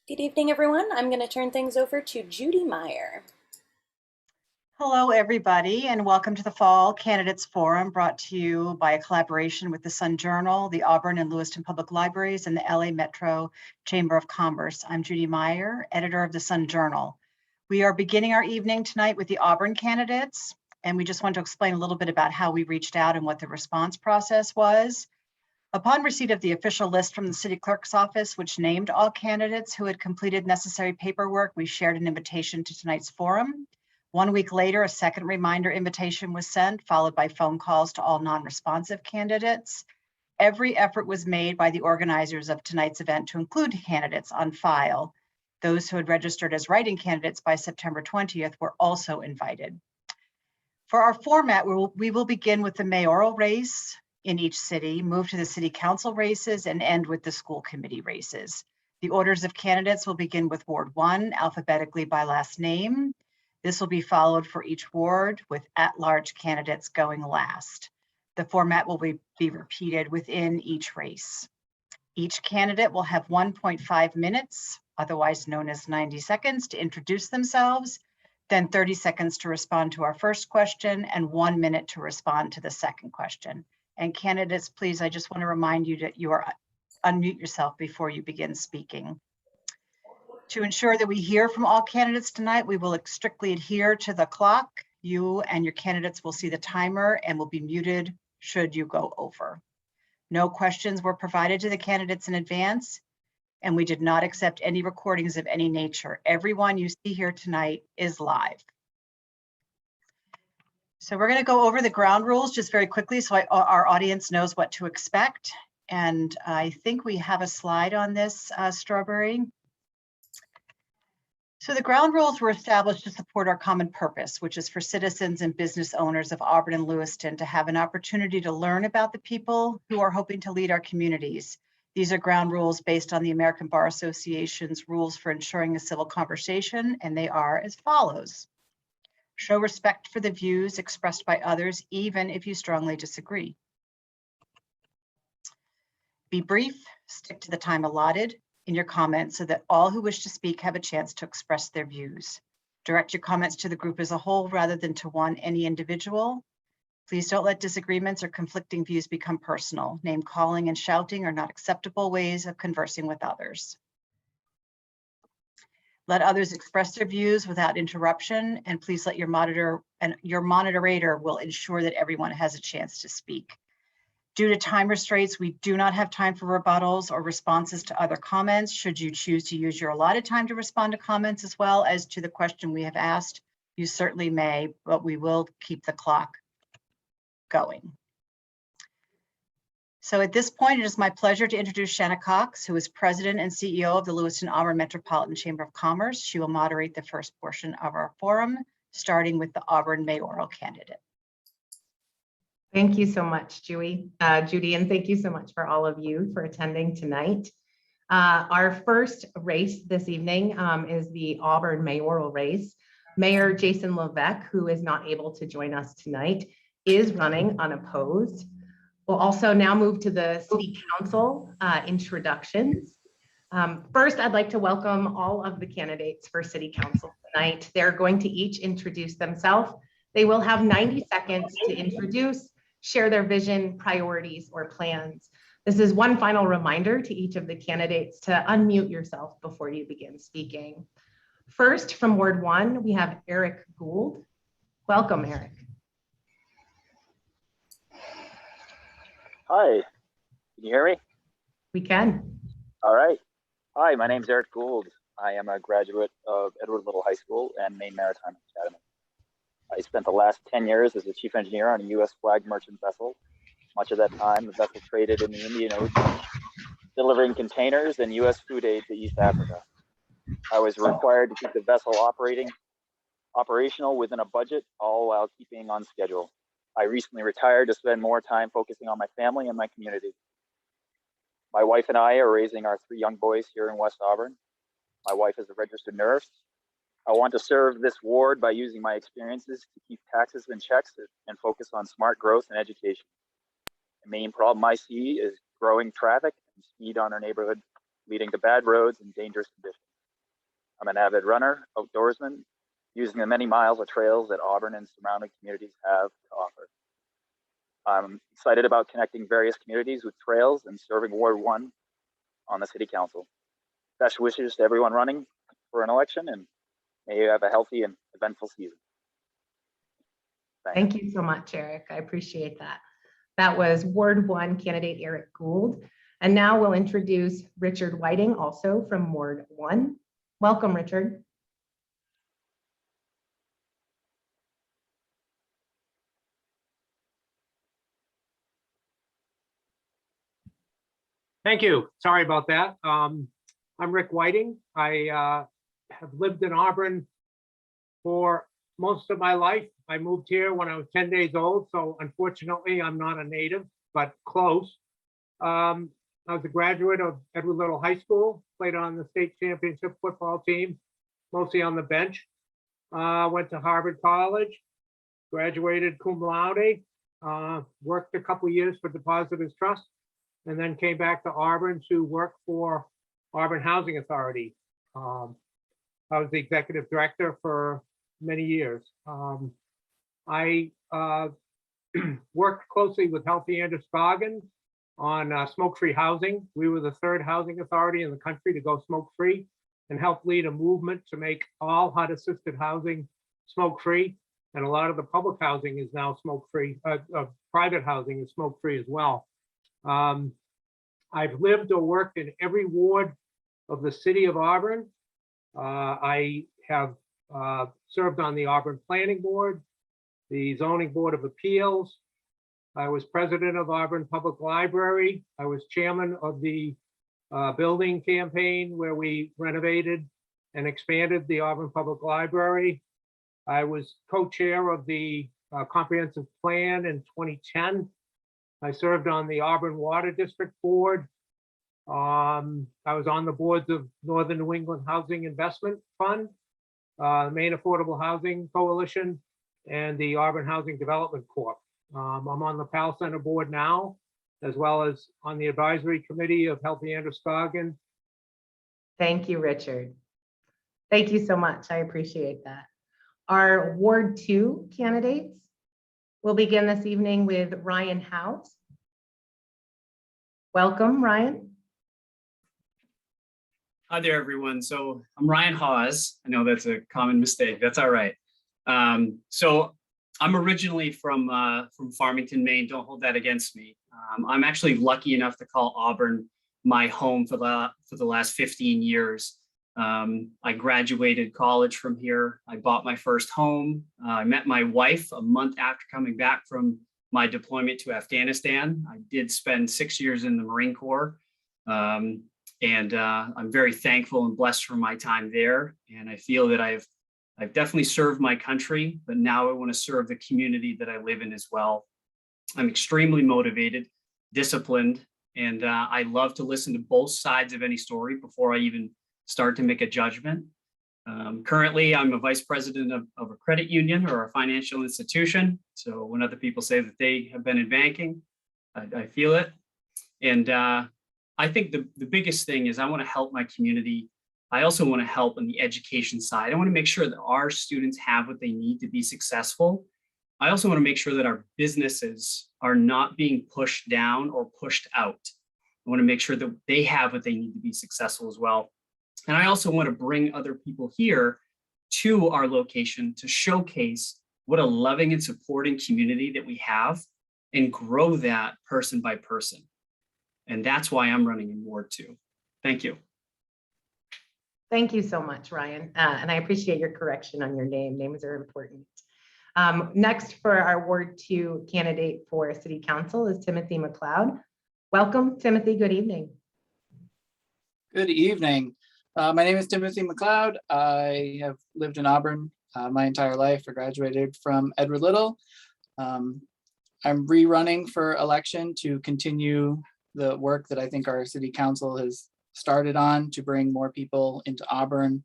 Good evening, everyone. I'm going to turn things over to Judy Meyer. Hello, everybody, and welcome to the Fall Candidates Forum, brought to you by a collaboration with the Sun Journal, the Auburn and Lewiston Public Libraries, and the LA Metro Chamber of Commerce. I'm Judy Meyer, editor of the Sun Journal. We are beginning our evening tonight with the Auburn candidates, and we just want to explain a little bit about how we reached out and what the response process was. Upon receipt of the official list from the city clerk's office, which named all candidates who had completed necessary paperwork, we shared an invitation to tonight's forum. 1 week later, a second reminder invitation was sent, followed by phone calls to all non-responsive candidates. Every effort was made by the organizers of tonight's event to include candidates on file. Those who had registered as writing candidates by September 20th were also invited. For our format, we will begin with the mayoral race in each city, move to the city council races, and end with the school committee races. The orders of candidates will begin with Ward 1, alphabetically by last name. This will be followed for each ward, with at-large candidates going last. The format will be repeated within each race. Each candidate will have 1.5 minutes, otherwise known as 90 seconds, to introduce themselves, then 30 seconds to respond to our first question, and 1 minute to respond to the second question. And candidates, please, I just want to remind you that you are unmute yourself before you begin speaking. To ensure that we hear from all candidates tonight, we will strictly adhere to the clock. You and your candidates will see the timer and will be muted should you go over. No questions were provided to the candidates in advance, and we did not accept any recordings of any nature. Everyone you see here tonight is live. So we're going to go over the ground rules just very quickly so our audience knows what to expect. And I think we have a slide on this, Strawberry. So the ground rules were established to support our common purpose, which is for citizens and business owners of Auburn and Lewiston to have an opportunity to learn about the people who are hoping to lead our communities. These are ground rules based on the American Bar Association's rules for ensuring a civil conversation, and they are as follows. Show respect for the views expressed by others, even if you strongly disagree. Be brief, stick to the time allotted in your comments so that all who wish to speak have a chance to express their views. Direct your comments to the group as a whole rather than to any individual. Please don't let disagreements or conflicting views become personal. Name calling and shouting are not acceptable ways of conversing with others. Let others express their views without interruption, and please let your moderator will ensure that everyone has a chance to speak. Due to time restraints, we do not have time for rebuttals or responses to other comments. Should you choose to use your allotted time to respond to comments as well as to the question we have asked, you certainly may, but we will keep the clock going. So at this point, it is my pleasure to introduce Shanna Cox, who is President and CEO of the Lewiston-Auburn Metropolitan Chamber of Commerce. She will moderate the first portion of our forum, starting with the Auburn mayoral candidate. Thank you so much, Judy, and thank you so much for all of you for attending tonight. Our first race this evening is the Auburn mayoral race. Mayor Jason Levesque, who is not able to join us tonight, is running unopposed. We'll also now move to the City Council introductions. First, I'd like to welcome all of the candidates for City Council tonight. They're going to each introduce themselves. They will have 90 seconds to introduce, share their vision, priorities, or plans. This is one final reminder to each of the candidates to unmute yourself before you begin speaking. First, from Ward 1, we have Eric Gould. Welcome, Eric. Hi, can you hear me? We can. All right. Hi, my name's Eric Gould. I am a graduate of Edward Little High School and Maine Maritime Academy. I spent the last 10 years as a chief engineer on a U.S. flag merchant vessel. Much of that time, the vessel traded in the Indian Ocean, delivering containers and U.S. food aid to East Africa. I was required to keep the vessel operational within a budget, all while keeping on schedule. I recently retired to spend more time focusing on my family and my community. My wife and I are raising our 3 young boys here in West Auburn. My wife is a registered nurse. I want to serve this ward by using my experiences to keep taxes in checks and focus on smart growth and education. The main problem I see is growing traffic and speed on our neighborhood, leading to bad roads and dangerous conditions. I'm an avid runner, outdoorsman, using the many miles of trails that Auburn and surrounding communities have to offer. I'm excited about connecting various communities with trails and serving Ward 1 on the City Council. Best wishes to everyone running for an election, and may you have a healthy and eventful season. Thanks. Thank you so much, Eric. I appreciate that. That was Ward 1 candidate Eric Gould. And now we'll introduce Richard Whiting, also from Ward 1. Welcome, Richard. Thank you. Sorry about that. I'm Rick Whiting. I have lived in Auburn for most of my life. I moved here when I was 10 days old, so unfortunately I'm not a native, but close. I was a graduate of Edward Little High School, played on the state championship football team, mostly on the bench. Went to Harvard College, graduated cum laude, worked a couple years for Depositors Trust, and then came back to Auburn to work for Auburn Housing Authority. I was the executive director for many years. I worked closely with Healthy Androscoggin on smoke-free housing. We were the third housing authority in the country to go smoke-free and helped lead a movement to make all HUD-assisted housing smoke-free. And a lot of the public housing is now smoke-free, private housing is smoke-free as well. I've lived or worked in every ward of the city of Auburn. I have served on the Auburn Planning Board, the Zoning Board of Appeals. I was president of Auburn Public Library. I was chairman of the building campaign where we renovated and expanded the Auburn Public Library. I was co-chair of the comprehensive plan in 2010. I served on the Auburn Water District Board. I was on the boards of Northern New England Housing Investment Fund, Maine Affordable Housing Coalition, and the Auburn Housing Development Corp. I'm on the Pal Center board now, as well as on the advisory committee of Healthy Androscoggin. Thank you, Richard. Thank you so much. I appreciate that. Our Ward 2 candidates will begin this evening with Ryan Hawes. Welcome, Ryan. Hi there, everyone. So I'm Ryan Hawes. I know that's a common mistake. That's all right. So I'm originally from Farmington, Maine. Don't hold that against me. I'm actually lucky enough to call Auburn my home for the last 15 years. I graduated college from here. I bought my first home. I met my wife a month after coming back from my deployment to Afghanistan. I did spend 6 years in the Marine Corps. And I'm very thankful and blessed for my time there. And I feel that I've definitely served my country, but now I want to serve the community that I live in as well. I'm extremely motivated, disciplined, and I love to listen to both sides of any story before I even start to make a judgment. Currently, I'm a vice president of a credit union or a financial institution. So when other people say that they have been in banking, I feel it. And I think the biggest thing is I want to help my community. I also want to help on the education side. I want to make sure that our students have what they need to be successful. I also want to make sure that our businesses are not being pushed down or pushed out. I want to make sure that they have what they need to be successful as well. And I also want to bring other people here to our location to showcase what a loving and supporting community that we have and grow that person by person. And that's why I'm running in Ward 2. Thank you. Thank you so much, Ryan. And I appreciate your correction on your name. Names are important. Next for our Ward 2 candidate for City Council is Timothy Mcleod. Welcome, Timothy. Good evening. Good evening. My name is Timothy Mcleod. I have lived in Auburn my entire life. I graduated from Edward Little. I'm rerunning for election to continue the work that I think our City Council has started on to bring more people into Auburn,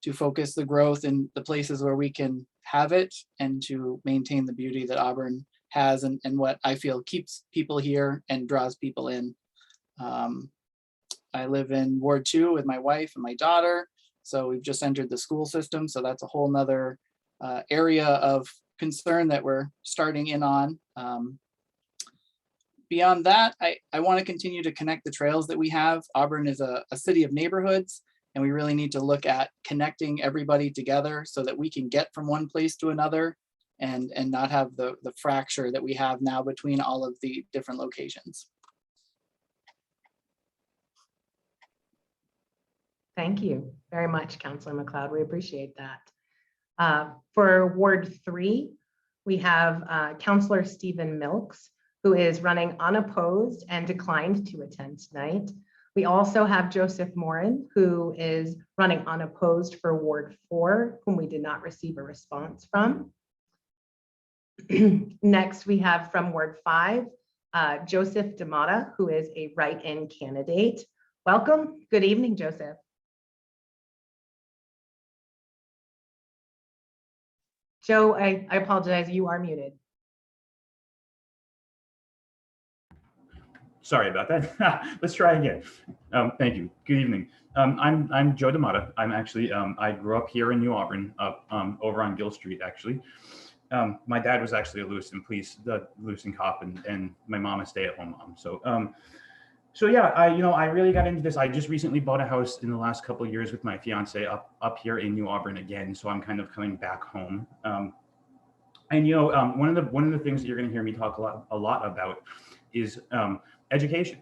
to focus the growth in the places where we can have it, and to maintain the beauty that Auburn has and what I feel keeps people here and draws people in. I live in Ward 2 with my wife and my daughter. So we've just entered the school system. So that's a whole nother area of concern that we're starting in on. Beyond that, I want to continue to connect the trails that we have. Auburn is a city of neighborhoods, and we really need to look at connecting everybody together so that we can get from one place to another and not have the fracture that we have now between all of the different locations. Thank you very much, Councillor Mcleod. We appreciate that. For Ward 3, we have Councillor Stephen Milks, who is running unopposed and declined to attend tonight. We also have Joseph Morin, who is running unopposed for Ward 4, whom we did not receive a response from. Next, we have from Ward 5, Joseph D'Amata, who is a write-in candidate. Welcome. Good evening, Joseph. Joe, I apologize, you are muted. Sorry about that. Let's try again. Thank you. Good evening. I'm Joe D'Amata. I'm actually, I grew up here in New Auburn, over on Gill Street, actually. My dad was actually a Lewiston Lewiston cop, and my mom a stay-at-home mom. So yeah, I really got into this. I just recently bought a house in the last couple of years with my fiance up here in New Auburn again. So I'm kind of coming back home. And one of the things that you're going to hear me talk a lot about is education.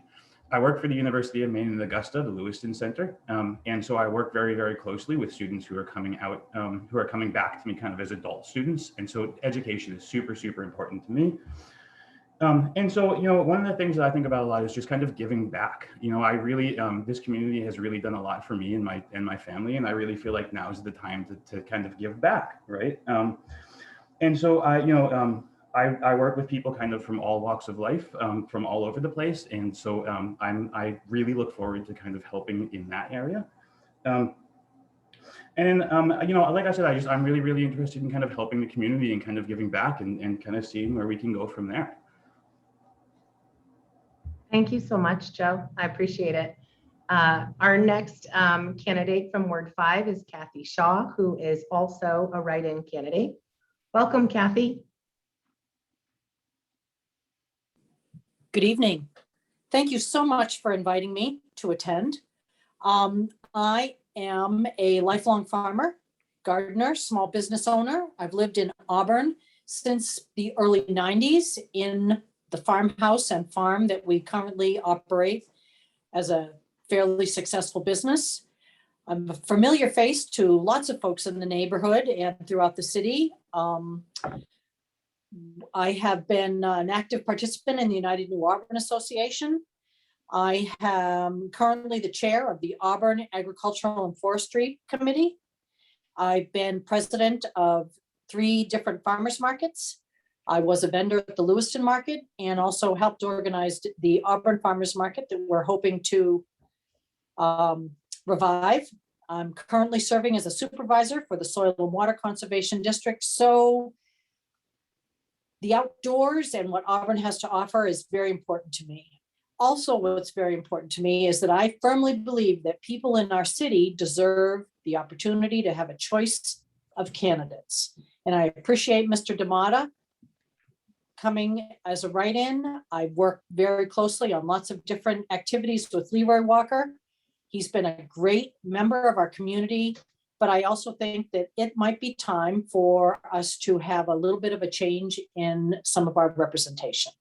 I work for the University of Maine in Augusta, the Lewiston Center, and so I work very, very closely with students who are coming out, who are coming back to me kind of as adult students, and so education is super, super important to me. And so, one of the things that I think about a lot is just kind of giving back. I really, this community has really done a lot for me and my family, and I really feel like now is the time to kind of give back, right? And so I work with people kind of from all walks of life, from all over the place. And so I really look forward to kind of helping in that area. And like I said, I'm really, really interested in kind of helping the community and kind of giving back and kind of seeing where we can go from there. Thank you so much, Joe. I appreciate it. Our next candidate from Ward 5 is Kathy Shaw, who is also a write-in candidate. Welcome, Kathy. Good evening. Thank you so much for inviting me to attend. I am a lifelong farmer, gardener, small business owner. I've lived in Auburn since the early 90s in the farmhouse and farm that we currently operate as a fairly successful business. I'm a familiar face to lots of folks in the neighborhood and throughout the city. I have been an active participant in the United New Auburn Association. I am currently the chair of the Auburn Agricultural and Forestry Committee. I've been president of 3 different farmers markets. I was a vendor at the Lewiston market and also helped organize the Auburn Farmers Market that we're hoping to revive. I'm currently serving as a supervisor for the Soil and Water Conservation District. So the outdoors and what Auburn has to offer is very important to me. Also, what's very important to me is that I firmly believe that people in our city deserve the opportunity to have a choice of candidates. And I appreciate Mr. D'Amata coming as a write-in. I work very closely on lots of different activities with Leroy Walker. He's been a great member of our community, but I also think that it might be time for us to have a little bit of a change in some of our representation.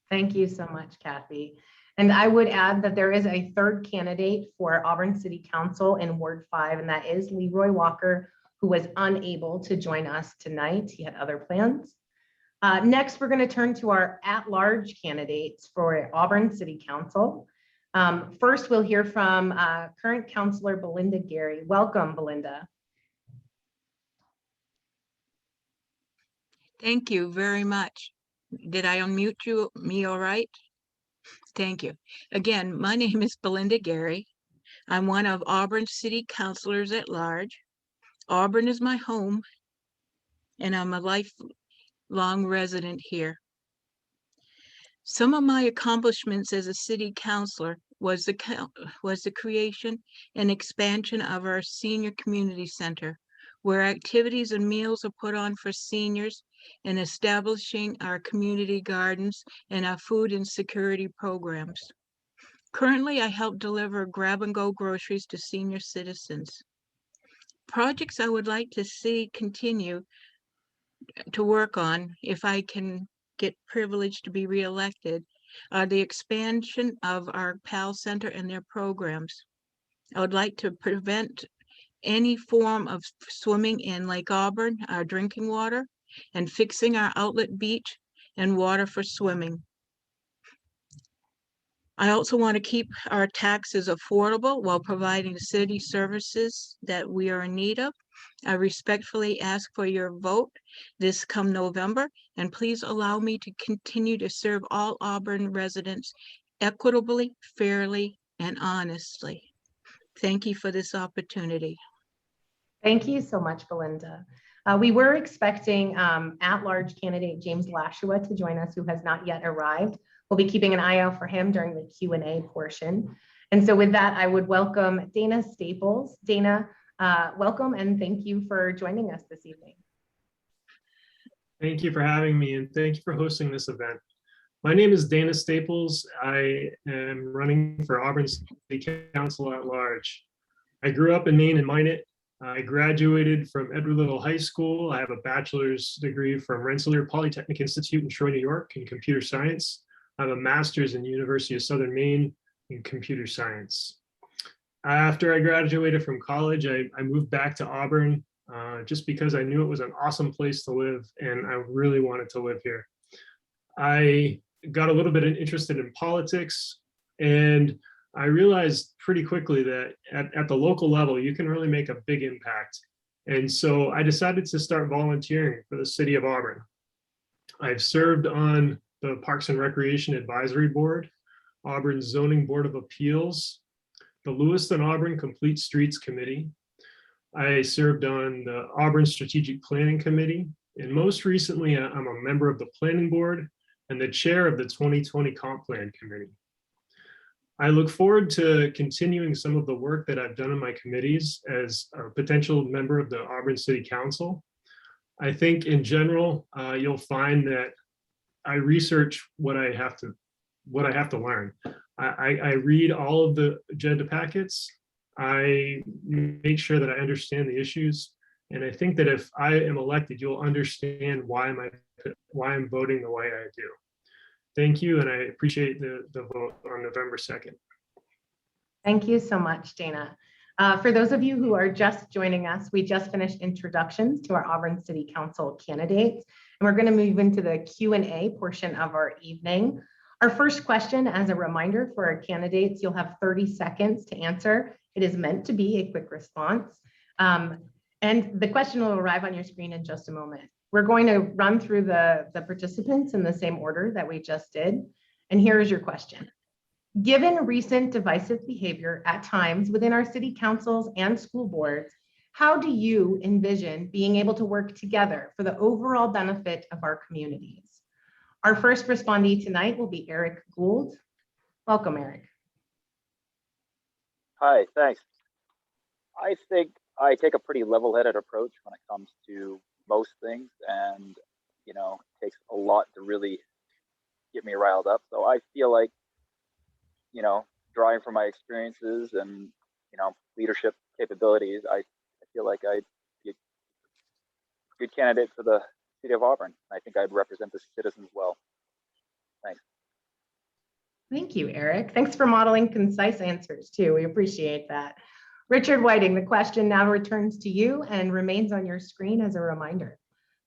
Thank you so much, Kathy. And I would add that there is a 3rd candidate for Auburn City Council in Ward 5, and that is Leroy Walker, who was unable to join us tonight. He had other plans. Next, we're going to turn to our at-large candidates for Auburn City Council. First, we'll hear from current Councillor Belinda Gary. Welcome, Belinda. Thank you very much. Did I unmute me all right? Thank you. Again, my name is Belinda Gary. I'm one of Auburn City Councilors at Large. Auburn is my home, and I'm a lifelong resident here. Some of my accomplishments as a city councillor was the creation and expansion of our senior community center, where activities and meals are put on for seniors, and establishing our community gardens and our food and security programs. Currently, I help deliver grab-and-go groceries to senior citizens. Projects I would like to see continue to work on, if I can get privileged to be reelected, are the expansion of our PAL Center and their programs. I would like to prevent any form of swimming in Lake Auburn, our drinking water, and fixing our outlet beach and water for swimming. I also want to keep our taxes affordable while providing city services that we are in need of. I respectfully ask for your vote this come November, and please allow me to continue to serve all Auburn residents equitably, fairly, and honestly. Thank you for this opportunity. Thank you so much, Belinda. We were expecting at-large candidate James Lashua to join us, who has not yet arrived. We'll be keeping an eye out for him during the Q&A portion. And so with that, I would welcome Dana Staples. Dana, welcome and thank you for joining us this evening. Thank you for having me, and thank you for hosting this event. My name is Dana Staples. I am running for Auburn City Council at large. I grew up in Maine and Minot. I graduated from Edward Little High School. I have a bachelor's degree from Rensselaer Polytechnic Institute in Troy, New York in computer science. I have a master's in University of Southern Maine in computer science. After I graduated from college, I moved back to Auburn just because I knew it was an awesome place to live and I really wanted to live here. I got a little bit interested in politics, and I realized pretty quickly that at the local level, you can really make a big impact. And so I decided to start volunteering for the city of Auburn. I've served on the Parks and Recreation Advisory Board, Auburn's Zoning Board of Appeals, the Lewiston-Auburn Complete Streets Committee. I served on the Auburn Strategic Planning Committee, and most recently, I'm a member of the Planning Board and the chair of the 2020 Comp Plan Committee. I look forward to continuing some of the work that I've done in my committees as a potential member of the Auburn City Council. I think in general, you'll find that I research what I have to learn. I read all of the agenda packets. I make sure that I understand the issues. And I think that if I am elected, you'll understand why I'm voting the way I do. Thank you, and I appreciate the vote on November 2nd. Thank you so much, Dana. For those of you who are just joining us, we just finished introductions to our Auburn City Council candidates, and we're going to move into the Q&A portion of our evening. Our first question, as a reminder for our candidates, you'll have 30 seconds to answer. It is meant to be a quick response. And the question will arrive on your screen in just a moment. We're going to run through the participants in the same order that we just did. And here is your question. Given recent divisive behavior at times within our city councils and school boards, how do you envision being able to work together for the overall benefit of our communities? Our first respondee tonight will be Eric Gould. Welcome, Eric. Hi, thanks. I think I take a pretty level-headed approach when it comes to most things, and it takes a lot to really get me riled up. So I feel like, drawing from my experiences and leadership capabilities, I feel like I'd be a good candidate for the city of Auburn. I think I'd represent the citizens well. Thanks. Thank you, Eric. Thanks for modeling concise answers too. We appreciate that. Richard Whiting, the question now returns to you and remains on your screen as a reminder.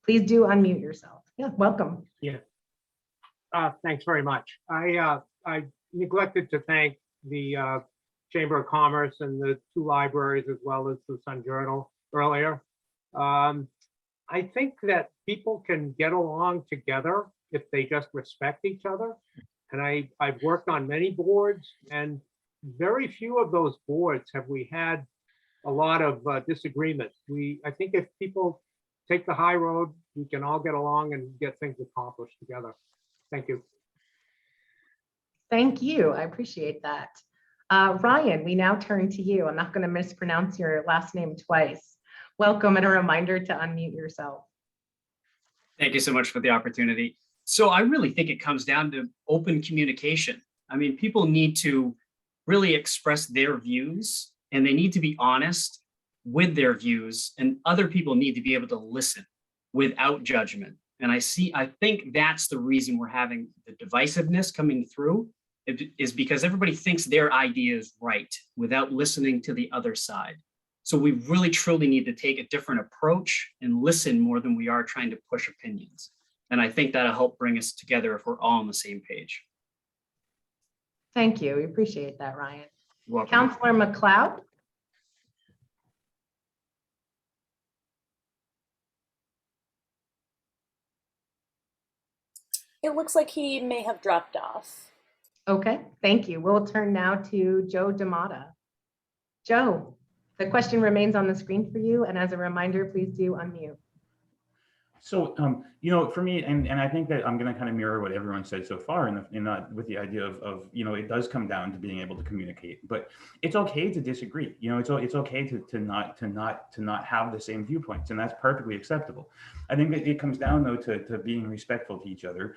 Please do unmute yourself. Yeah, welcome. Yeah. Thanks very much. I neglected to thank the Chamber of Commerce and the two libraries, as well as the Sun Journal earlier. I think that people can get along together if they just respect each other. And I've worked on many boards, and very few of those boards have we had a lot of disagreements. I think if people take the high road, we can all get along and get things accomplished together. Thank you. Thank you. I appreciate that. Ryan, we now turn to you. I'm not going to mispronounce your last name twice. Welcome and a reminder to unmute yourself. Thank you so much for the opportunity. So I really think it comes down to open communication. I mean, people need to really express their views, and they need to be honest with their views, and other people need to be able to listen without judgment. And I think that's the reason we're having the divisiveness coming through, is because everybody thinks their idea is right without listening to the other side. So we really truly need to take a different approach and listen more than we are trying to push opinions. And I think that'll help bring us together if we're all on the same page. Thank you. We appreciate that, Ryan. You're welcome. Councillor Mcleod. It looks like he may have dropped off. Okay, thank you. We'll turn now to Joe D'Amata. Joe, the question remains on the screen for you. And as a reminder, please do unmute. So, for me, and I think that I'm going to kind of mirror what everyone said so far with the idea of, it does come down to being able to communicate, but it's okay to disagree. It's okay to not have the same viewpoints, and that's perfectly acceptable. I think that it comes down though to being respectful to each other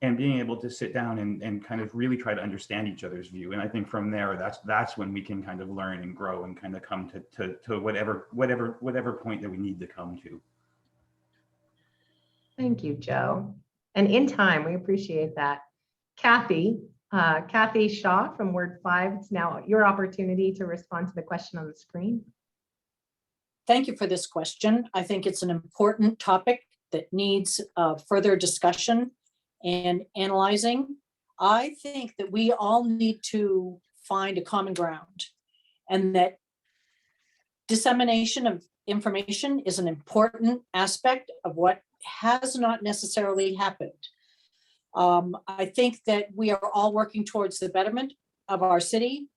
and being able to sit down and kind of really try to understand each other's view. And I think from there, that's when we can kind of learn and grow and kind of come to whatever point that we need to come to. Thank you, Joe. And in time, we appreciate that. Kathy Shaw from Ward 5, it's now your opportunity to respond to the question on the screen. Thank you for this question. I think it's an important topic that needs further discussion and analyzing. I think that we all need to find a common ground, and that dissemination of information is an important aspect of what has not necessarily happened. I think that we are all working towards the betterment of our city,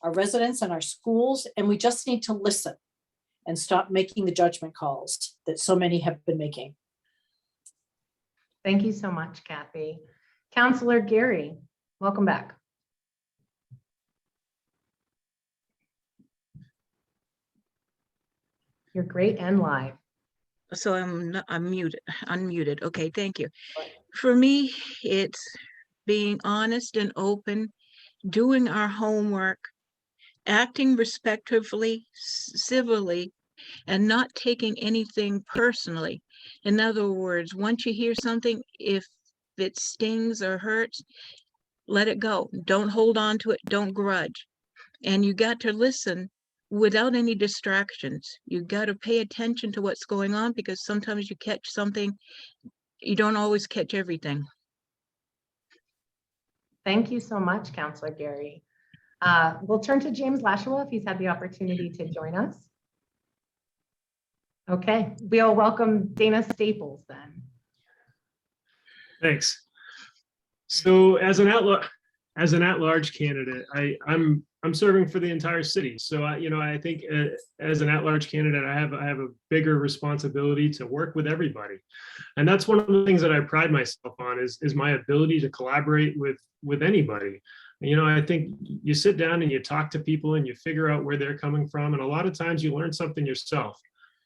our residents, and our schools, and we just need to listen and stop making the judgment calls that so many have been making. Thank you so much, Kathy. Councillor Gary, welcome back. You're great and live. So I'm unmuted. Okay, thank you. For me, it's being honest and open, doing our homework, acting respectfully, civilly, and not taking anything personally. In other words, once you hear something, if it stings or hurts, let it go. Don't hold on to it. Don't grudge. And you got to listen without any distractions. You got to pay attention to what's going on, because sometimes you catch something, you don't always catch everything. Thank you so much, Councillor Gary. We'll turn to James Lashawa if he's had the opportunity to join us. Okay, we'll welcome Dana Staples then. Thanks. So as an at-large candidate, I'm serving for the entire city. So I think as an at-large candidate, I have a bigger responsibility to work with everybody, and that's one of the things that I pride myself on is my ability to collaborate with anybody. I think you sit down and you talk to people and you figure out where they're coming from, and a lot of times you learn something yourself.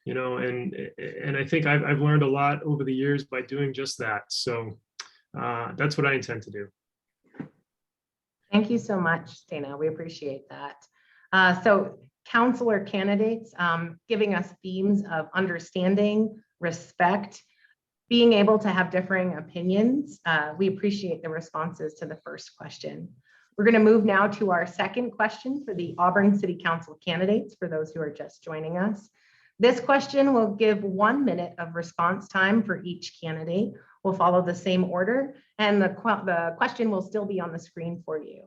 And I think I've learned a lot over the years by doing just that. So that's what I intend to do. Thank you so much, Dana. We appreciate that. So councillor candidates, giving us themes of understanding, respect, being able to have differing opinions. We appreciate the responses to the first question. We're going to move now to our second question for the Auburn City Council candidates, for those who are just joining us. This question will give 1 minute of response time for each candidate. We'll follow the same order, and the question will still be on the screen for you.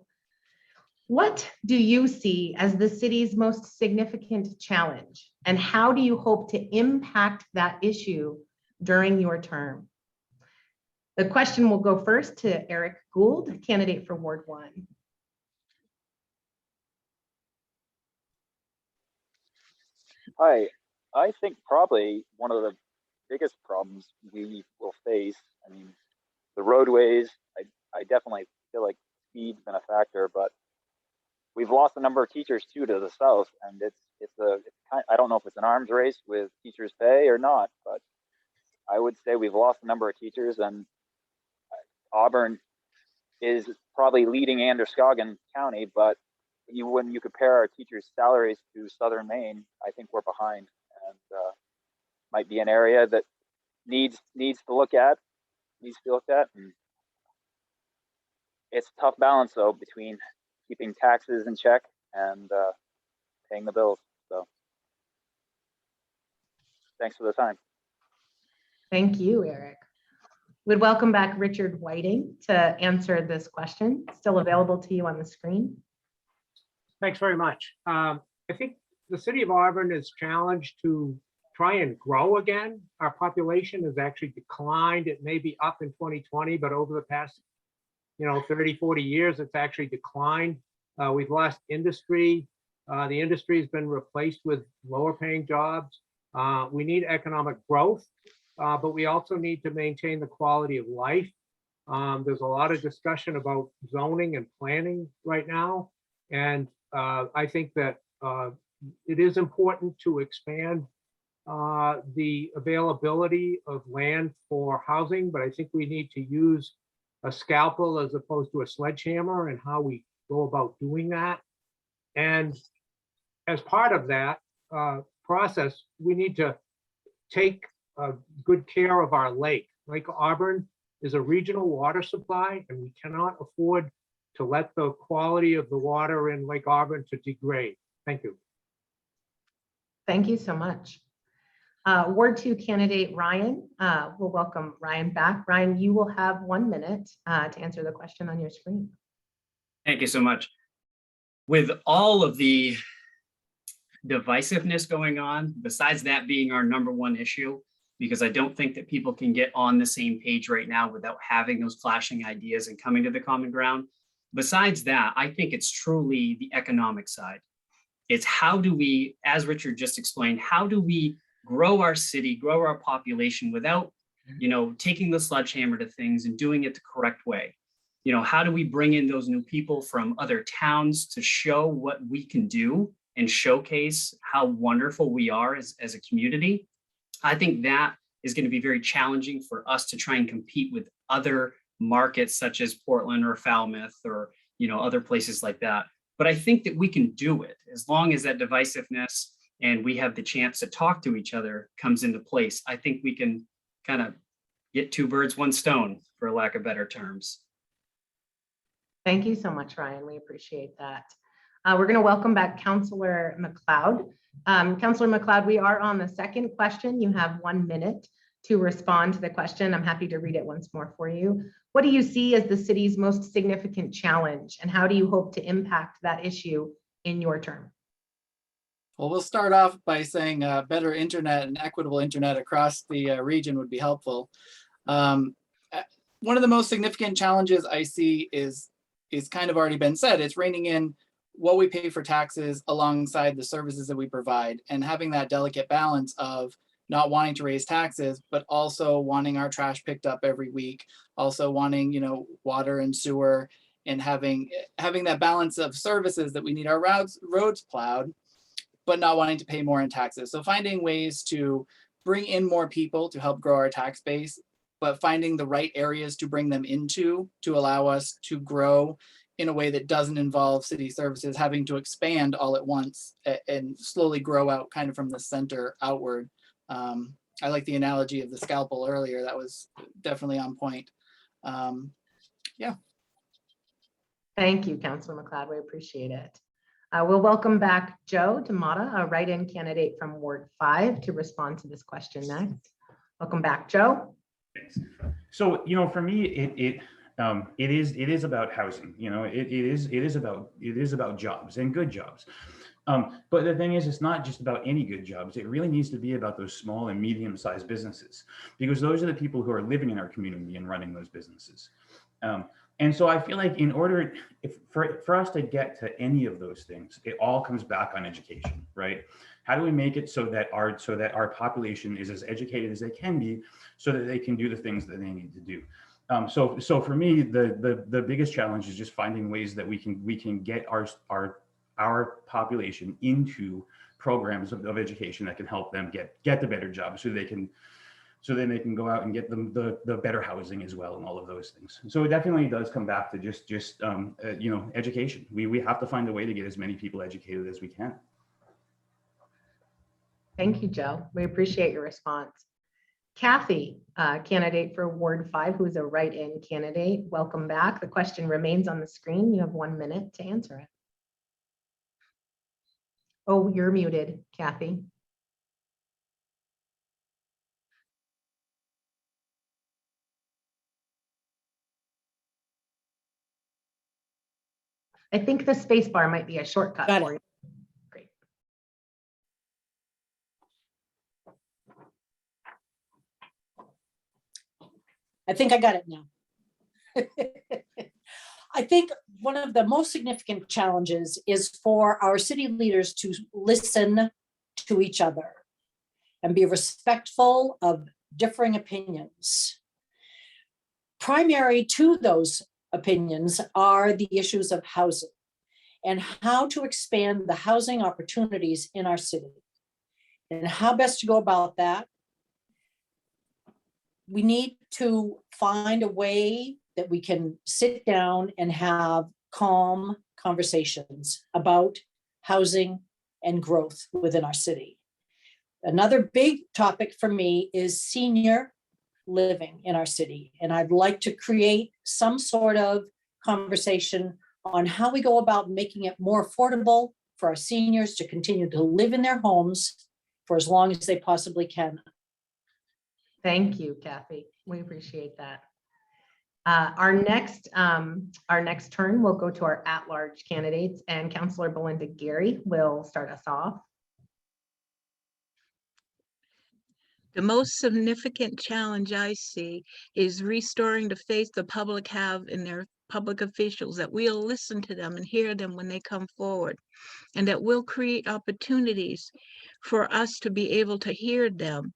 What do you see as the city's most significant challenge, and how do you hope to impact that issue during your term? The question will go first to Eric Gould, candidate for Ward 1. Hi, I think probably one of the biggest problems we will face, I mean, the roadways, I definitely feel like speed's been a factor, but we've lost a number of teachers too to the south, and I don't know if it's an arms race with teachers' pay or not, but I would say we've lost a number of teachers, and Auburn is probably leading Androscoggin County, but when you compare our teachers' salaries to Southern Maine, I think we're behind, and might be an area that needs to be looked at. And it's a tough balance though between keeping taxes in check and paying the bills. So thanks for the time. Thank you, Eric. We'd welcome back Richard Whiting to answer this question. Still available to you on the screen. Thanks very much. I think the city of Auburn is challenged to try and grow again. Our population has actually declined. It may be up in 2020, but over the past 30, 40 years, it's actually declined. We've lost industry. The industry has been replaced with lower paying jobs. We need economic growth, but we also need to maintain the quality of life. There's a lot of discussion about zoning and planning right now. And I think that it is important to expand the availability of land for housing, but I think we need to use a scalpel as opposed to a sledgehammer and how we go about doing that. And as part of that process, we need to take good care of our lake. Lake Auburn is a regional water supply, and we cannot afford to let the quality of the water in Lake Auburn to degrade. Thank you. Thank you so much. Ward 2 candidate Ryan, we'll welcome Ryan back. Ryan, you will have 1 minute to answer the question on your screen. Thank you so much. With all of the divisiveness going on, besides that being our #1 issue, because I don't think that people can get on the same page right now without having those clashing ideas and coming to the common ground. Besides that, I think it's truly the economic side. It's how do we, as Richard just explained, how do we grow our city, grow our population without, taking the sledgehammer to things and doing it the correct way? How do we bring in those new people from other towns to show what we can do and showcase how wonderful we are as a community? I think that is going to be very challenging for us to try and compete with other markets such as Portland or Falmouth or, other places like that. But I think that we can do it as long as that divisiveness and we have the chance to talk to each other comes into place. I think we can kind of get 2 birds, 1 stone, for lack of better terms. Thank you so much, Ryan. We appreciate that. We're going to welcome back Councillor Mcleod. Councillor Mcleod, we are on the second question. You have 1 minute to respond to the question. I'm happy to read it once more for you. What do you see as the city's most significant challenge, and how do you hope to impact that issue in your term? Well, we'll start off by saying better internet and equitable internet across the region would be helpful. One of the most significant challenges I see is kind of already been said. It's reining in what we pay for taxes alongside the services that we provide, and having that delicate balance of not wanting to raise taxes, but also wanting our trash picked up every week, also wanting, water and sewer, and having that balance of services that we need our roads plowed, but not wanting to pay more in taxes. So finding ways to bring in more people to help grow our tax base, but finding the right areas to bring them into to allow us to grow in a way that doesn't involve city services having to expand all at once and slowly grow out kind of from the center outward. I like the analogy of the scalpel earlier. That was definitely on point. Yeah. Thank you, Councillor Mcleod. We appreciate it. We'll welcome back Joe DeMata, a write-in candidate from Ward 5, to respond to this question next. Welcome back, Joe. Thanks. So, for me, it is about housing. It is about jobs and good jobs. But the thing is, it's not just about any good jobs. It really needs to be about those small and medium-sized businesses, because those are the people who are living in our community and running those businesses. And so I feel like for us to get to any of those things, it all comes back on education, right? How do we make it so that our population is as educated as they can be, so that they can do the things that they need to do? So for me, the biggest challenge is just finding ways that we can get our population into programs of education that can help them get the better jobs, so then they can go out and get them the better housing as well, and all of those things. So it definitely does come back to just education. We have to find a way to get as many people educated as we can. Thank you, Joe. We appreciate your response. Kathy, candidate for Ward 5, who's a write-in candidate. Welcome back. The question remains on the screen. You have 1 minute to answer it. Oh, you're muted, Kathy. I think the space bar might be a shortcut Got for it. you. Great. I think I got it now. I think one of the most significant challenges is for our city leaders to listen to each other and be respectful of differing opinions. Primary to those opinions are the issues of housing and how to expand the housing opportunities in our city and how best to go about that. We need to find a way that we can sit down and have calm conversations about housing and growth within our city. Another big topic for me is senior living in our city. And I'd like to create some sort of conversation on how we go about making it more affordable for our seniors to continue to live in their homes for as long as they possibly can. Thank you, Kathy. We appreciate that. Our next turn will go to our at-large candidates, and Councillor Belinda Gary will start us off. The most significant challenge I see is restoring the faith the public have in their public officials, that we'll listen to them and hear them when they come forward, and that we'll create opportunities for us to be able to hear them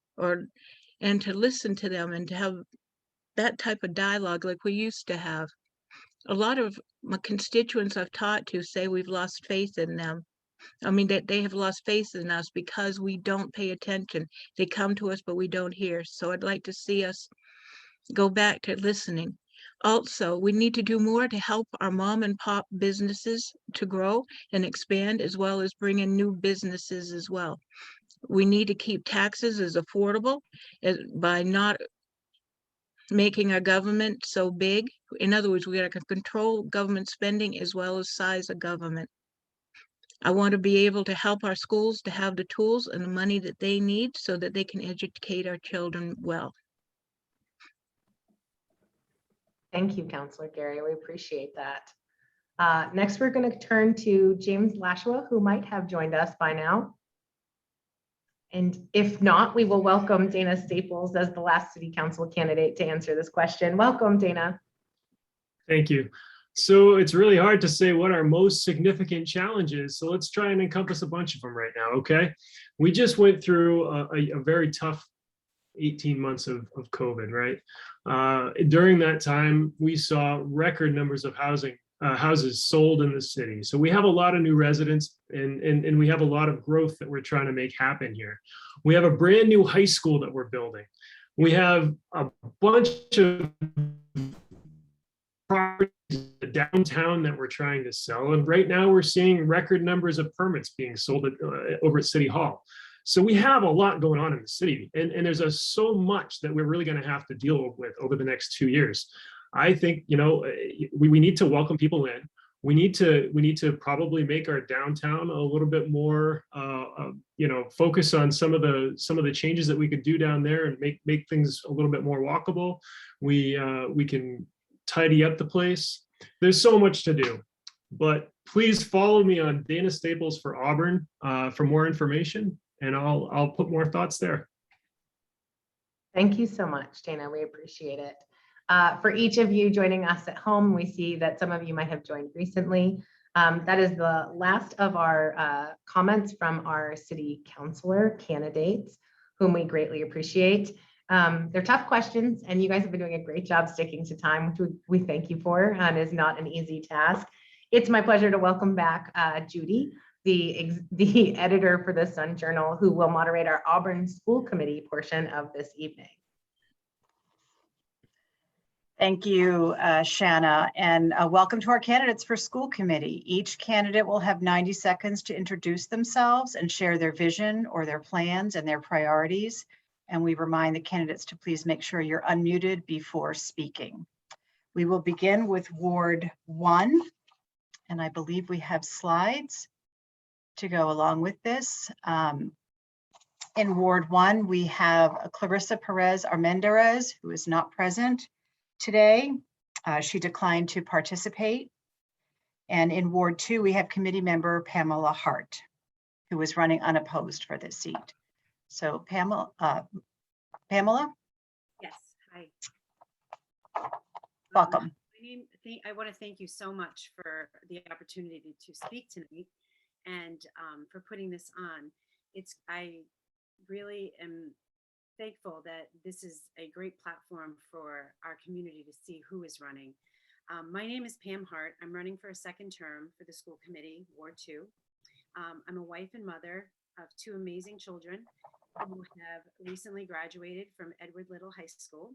and to listen to them and to have that type of dialogue like we used to have. A lot of my constituents I've talked to say we've lost faith in them. I mean, that they have lost faith in us because we don't pay attention. They come to us, but we don't hear. So I'd like to see us go back to listening. Also, we need to do more to help our mom and pop businesses to grow and expand, as well as bring in new businesses as well. We need to keep taxes as affordable by not making our government so big. In other words, we got to control government spending as well as size of government. I want to be able to help our schools to have the tools and the money that they need so that they can educate our children well. Thank you, Councillor Gary. We appreciate that. Next, we're going to turn to James Lashua, who might have joined us by now. And if not, we will welcome Dana Staples as the last city council candidate to answer this question. Welcome, Dana. Thank you. So it's really hard to say what our most significant challenge is. So let's try and encompass a bunch of them right now, okay? We just went through a very tough 18 months of COVID, right? During that time, we saw record numbers of houses sold in the city. So we have a lot of new residents and we have a lot of growth that we're trying to make happen here. We have a brand new high school that we're building. We have a bunch of properties downtown that we're trying to sell. And right now we're seeing record numbers of permits being sold over at City Hall. So we have a lot going on in the city, and there's so much that we're really going to have to deal with over the next 2 years. I think, we need to welcome people in. We need to probably make our downtown a little bit more, focus on some of the changes that we could do down there and make things a little bit more walkable. We can tidy up the place. There's so much to do, but please follow me on Dana Staples for Auburn for more information, and I'll put more thoughts there. Thank you so much, Dana. We appreciate it. For each of you joining us at home, we see that some of you might have joined recently. That is the last of our comments from our city councillor candidates, whom we greatly appreciate. They're tough questions, and you guys have been doing a great job sticking to time, which we thank you for, and is not an easy task. It's my pleasure to welcome back Judy, the editor for the Sun Journal, who will moderate our Auburn School Committee portion of this evening. Thank you, Shanna, and welcome to our candidates for school committee. Each candidate will have 90 seconds to introduce themselves and share their vision or their plans and their priorities. And we remind the candidates to please make sure you're unmuted before speaking. We will begin with Ward 1, and I believe we have slides to go along with this. In Ward 1, we have Clarissa Perez Armendariz, who is not present today. She declined to participate. And in Ward 2, we have committee member Pamela Hart, who is running unopposed for this seat. So Pamela? Yes, hi. Welcome. I want to thank you so much for the opportunity to speak tonight and for putting this on. I really am thankful that this is a great platform for our community to see who is running. My name is Pam Hart. I'm running for a second term for the school committee, Ward 2. I'm a wife and mother of 2 amazing children who have recently graduated from Edward Little High School.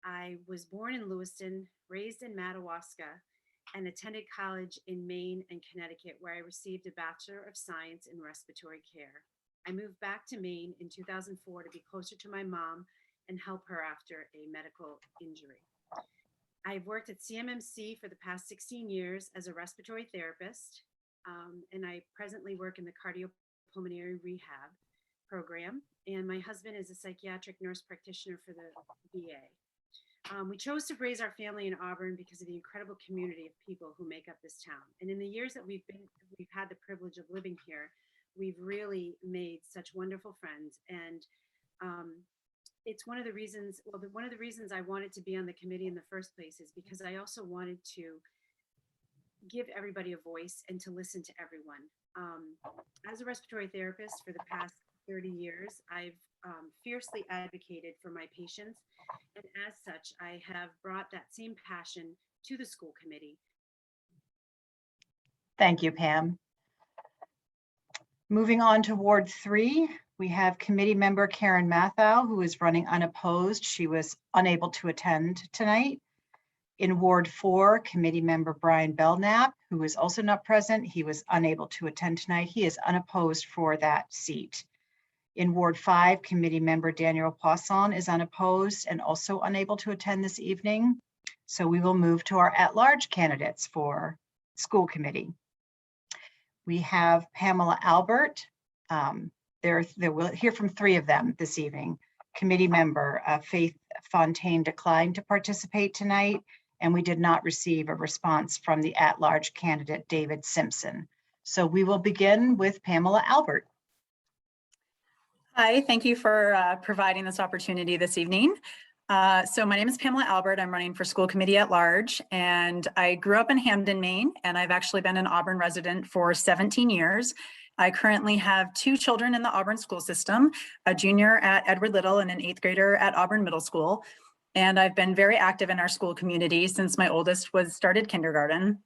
I was born in Lewiston, raised in Madawaska, and attended college in Maine and Connecticut, where I received a Bachelor of Science in Respiratory Care. I moved back to Maine in 2004 to be closer to my mom and help her after a medical injury. I've worked at CMMC for the past 16 years as a respiratory therapist, and I presently work in the cardiopulmonary rehab program, and my husband is a psychiatric nurse practitioner for the VA. We chose to raise our family in Auburn because of the incredible community of people who make up this town. And in the years that we've had the privilege of living here, we've really made such wonderful friends. And it's one of the reasons I wanted to be on the committee in the first place is because I also wanted to give everybody a voice and to listen to everyone. As a respiratory therapist for the past 30 years, I've fiercely advocated for my patients. And as such, I have brought that same passion to the school committee. Thank you, Pam. Moving on to Ward 3, we have committee member Karen Mathau, who is running unopposed. She was unable to attend tonight. In Ward 4, committee member Brian Belknap, who is also not present. He was unable to attend tonight. He is unopposed for that seat. In Ward 5, committee member Daniel Poisson is unopposed and also unable to attend this evening. So we will move to our at-large candidates for school committee. We have Pamela Albert. We'll hear from 3 of them this evening. Committee member Faith Fontaine declined to participate tonight, and we did not receive a response from the at-large candidate David Simpson. So we will begin with Pamela Albert. Hi, thank you for providing this opportunity this evening. So my name is Pamela Albert. I'm running for school committee at large, and I grew up in Hamden, Maine, and I've actually been an Auburn resident for 17 years. I currently have 2 children in the Auburn school system, a junior at Edward Little and an 8th grader at Auburn Middle School. And I've been very active in our school community since my oldest started kindergarten.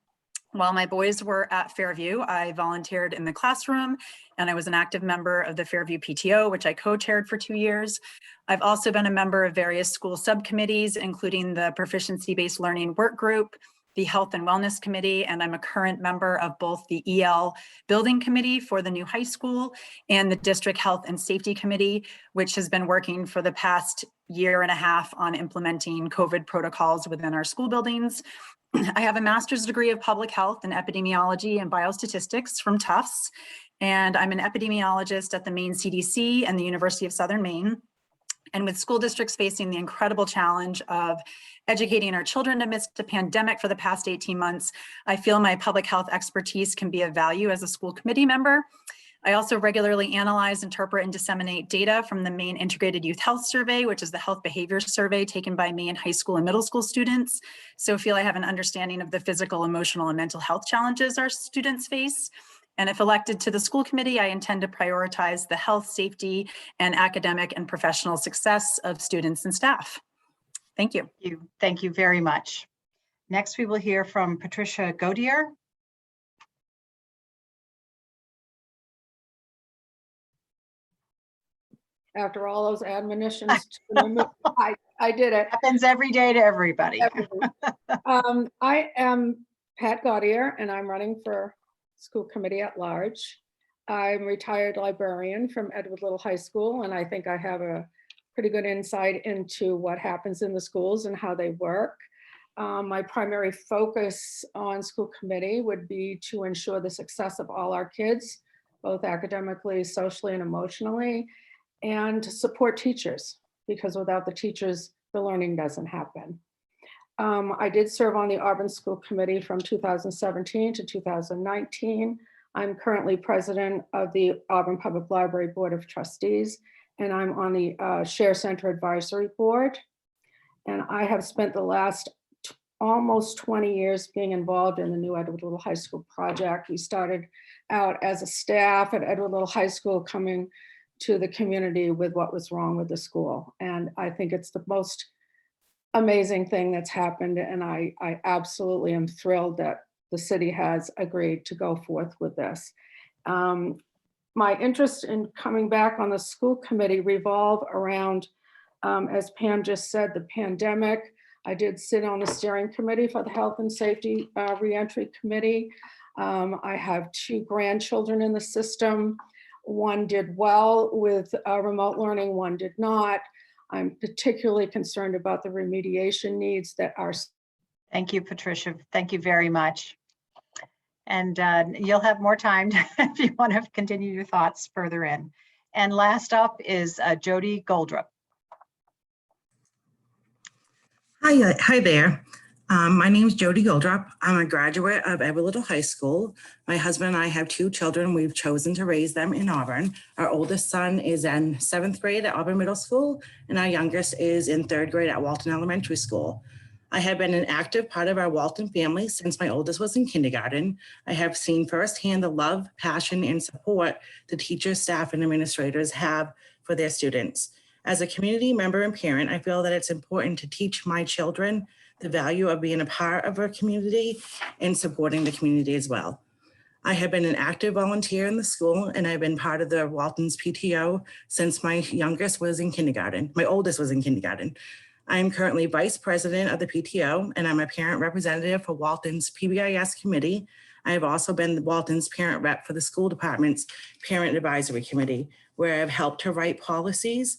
While my boys were at Fairview, I volunteered in the classroom, and I was an active member of the Fairview PTO, which I co-chaired for 2 years. I've also been a member of various school subcommittees, including the Proficiency-Based Learning Work Group, the Health and Wellness Committee, and I'm a current member of both the EL Building Committee for the new high school and the District Health and Safety Committee, which has been working for the past 1.5 years on implementing COVID protocols within our school buildings. I have a master's degree of public health and epidemiology and biostatistics from Tufts, and I'm an epidemiologist at the Maine CDC and the University of Southern Maine. And with school districts facing the incredible challenge of educating our children amidst a pandemic for the past 18 months, I feel my public health expertise can be of value as a school committee member. I also regularly analyze, interpret, and disseminate data from the Maine Integrated Youth Health Survey, which is the health behavior survey taken by Maine high school and middle school students. So I feel I have an understanding of the physical, emotional, and mental health challenges our students face. And if elected to the school committee, I intend to prioritize the health, safety, and academic and professional success of students and staff. Thank you. Thank you very much. Next, we will hear from Patricia Gaudier. After all those admonitions, I did it. Happens every day to everybody. I am Pat Gaudier, and I'm running for school committee at large. I'm retired librarian from Edward Little High School, and I think I have a pretty good insight into what happens in the schools and how they work. My primary focus on school committee would be to ensure the success of all our kids, both academically, socially, and emotionally, and to support teachers, because without the teachers, the learning doesn't happen. I did serve on the Auburn School Committee from 2017 to 2019. I'm currently president of the Auburn Public Library Board of Trustees, and I'm on the Share Center Advisory Board. And I have spent the last almost 20 years being involved in the new Edward Little High School project. We started out as a staff at Edward Little High School, coming to the community with what was wrong with the school. And I think it's the most amazing thing that's happened. And I absolutely am thrilled that the city has agreed to go forth with this. My interest in coming back on the school committee revolve around, as Pam just said, the pandemic. I did sit on the steering committee for the Health and Safety Reentry Committee. I have 2 grandchildren in the system. One did well with remote learning, one did not. I'm particularly concerned about the remediation needs that are. Thank you, Patricia. Thank you very much. And you'll have more time if you want to continue your thoughts further in. And last up is Jody Goldrup. Hi there. My name is Jody Goldrup. I'm a graduate of Edward Little High School. My husband and I have 2 children. We've chosen to raise them in Auburn. Our oldest son is in 7th grade at Auburn Middle School, and our youngest is in 3rd grade at Walton Elementary School. I have been an active part of our Walton family since my oldest was in kindergarten. I have seen firsthand the love, passion, and support the teachers, staff, and administrators have for their students. As a community member and parent, I feel that it's important to teach my children the value of being a part of our community and supporting the community as well. I have been an active volunteer in the school, and I've been part of the Walton's PTO since my youngest was in kindergarten. My oldest was in kindergarten. I am currently vice president of the PTO, and I'm a parent representative for Walton's PBIS committee. I have also been Walton's parent rep for the school department's parent advisory committee, where I've helped to write policies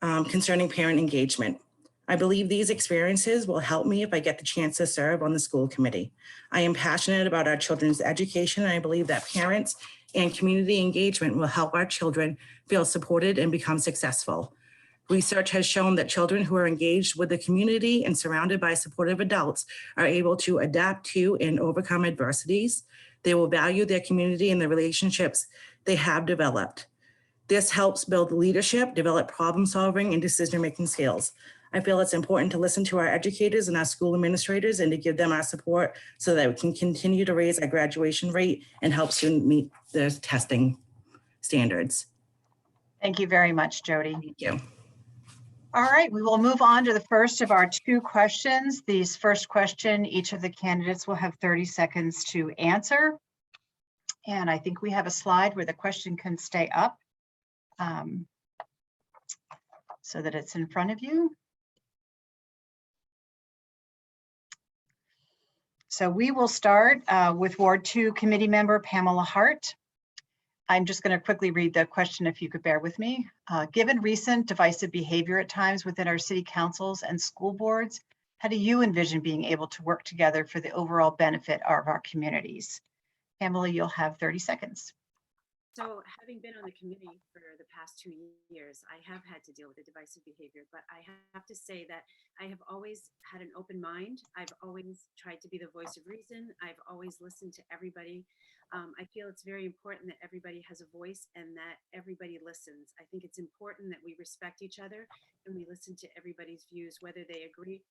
concerning parent engagement. I believe these experiences will help me if I get the chance to serve on the school committee. I am passionate about our children's education, and I believe that parents and community engagement will help our children feel supported and become successful. Research has shown that children who are engaged with the community and surrounded by supportive adults are able to adapt to and overcome adversities. They will value their community and the relationships they have developed. This helps build leadership, develop problem solving, and decision-making skills. I feel it's important to listen to our educators and our school administrators and to give them our support so that we can continue to raise our graduation rate and help students meet their testing standards. Thank you very much, Jody. Thank you. All right, we will move on to the first of our 2 questions. These first question, each of the candidates will have 30 seconds to answer. And I think we have a slide where the question can stay up so that it's in front of you. So we will start with Ward 2 committee member Pamela Hart. I'm just going to quickly read the question if you could bear with me. Given recent divisive behavior at times within our city councils and school boards, how do you envision being able to work together for the overall benefit of our communities? Pamela, you'll have 30 seconds. So having been on the committee for the past 2 years, I have had to deal with the divisive behavior, but I have to say that I have always had an open mind. I've always tried to be the voice of reason. I've always listened to everybody. I feel it's very important that everybody has a voice and that everybody listens. I think it's important that we respect each other and we listen to everybody's views, whether they agree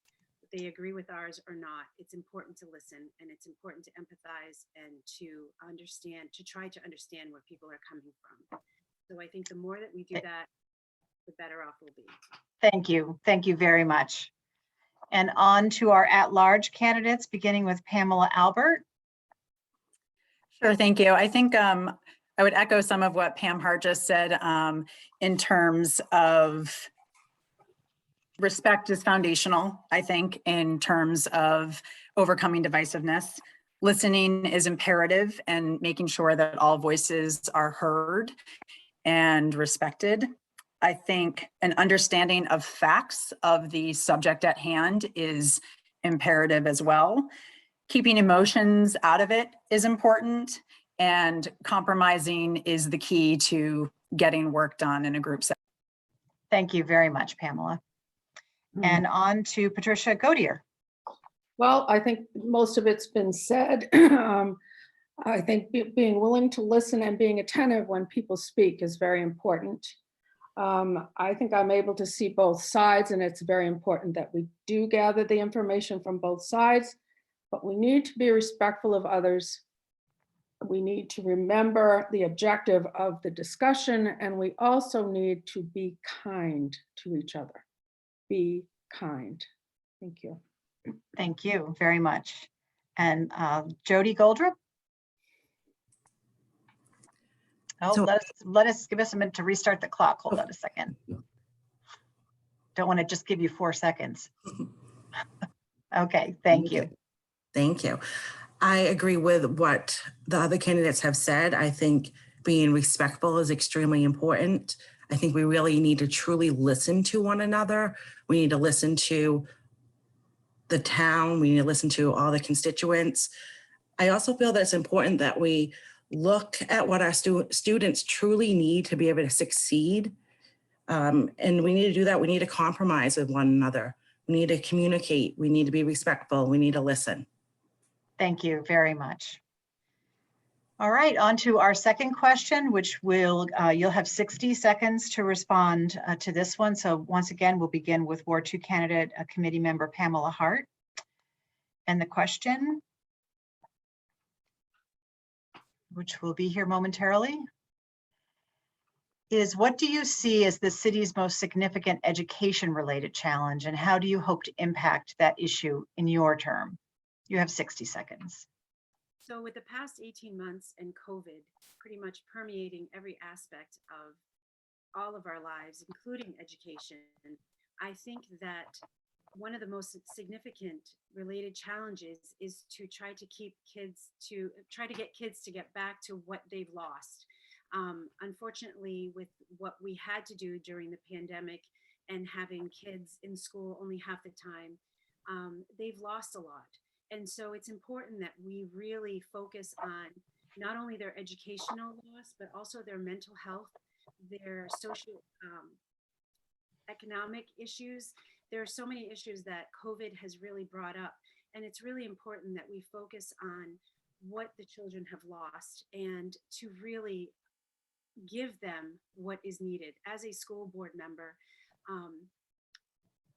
they agree with ours or not, it's important to listen, and it's important to empathize and to understand, to try to understand where people are coming from. So I think the more that we do that, the better off we'll be. Thank you. Thank you very much. And on to our at-large candidates, beginning with Pamela Albert. Sure, thank you. I think I would echo some of what Pam Hart just said in terms of respect is foundational, I think, in terms of overcoming divisiveness. Listening is imperative, and making sure that all voices are heard and respected. I think an understanding of facts of the subject at hand is imperative as well. Keeping emotions out of it is important, and compromising is the key to getting work done in a group setting. Thank you very much, Pamela. And on to Patricia Gaudier. Well, I think most of it's been said. I think being willing to listen and being attentive when people speak is very important. I think I'm able to see both sides, and it's very important that we do gather the information from both sides, but we need to be respectful of others. We need to remember the objective of the discussion, and we also need to be kind to each other. Be kind. Thank you. Thank you very much. And Jody Goldrup. Oh, So- give us a minute to restart the clock. Hold on a second. Don't want to just give you 4 seconds. Okay, thank you. Thank you. I agree with what the other candidates have said. I think being respectful is extremely important. I think we really need to truly listen to one another. We need to listen to the town. We need to listen to all the constituents. I also feel that it's important that we look at what our students truly need to be able to succeed. And we need to do that. We need to compromise with one another. We need to communicate. We need to be respectful. We need to listen. Thank you very much. All right, on to our second question, which you'll have 60 seconds to respond to this one. So once again, we'll begin with Ward 2 candidate, committee member Pamela Hart. And the question, which will be here momentarily, is what do you see as the city's most significant education-related challenge, and how do you hope to impact that issue in your term? You have 60 seconds. So with the past 18 months and COVID pretty much permeating every aspect of all of our lives, including education, I think that one of the most significant related challenges is to try to get kids to get back to what they've lost. Unfortunately, with what we had to do during the pandemic and having kids in school only half the time, they've lost a lot. And so it's important that we really focus on not only their educational loss, but also their mental health, their social economic issues. There are so many issues that COVID has really brought up. And it's really important that we focus on what the children have lost and to really give them what is needed. As a school board member,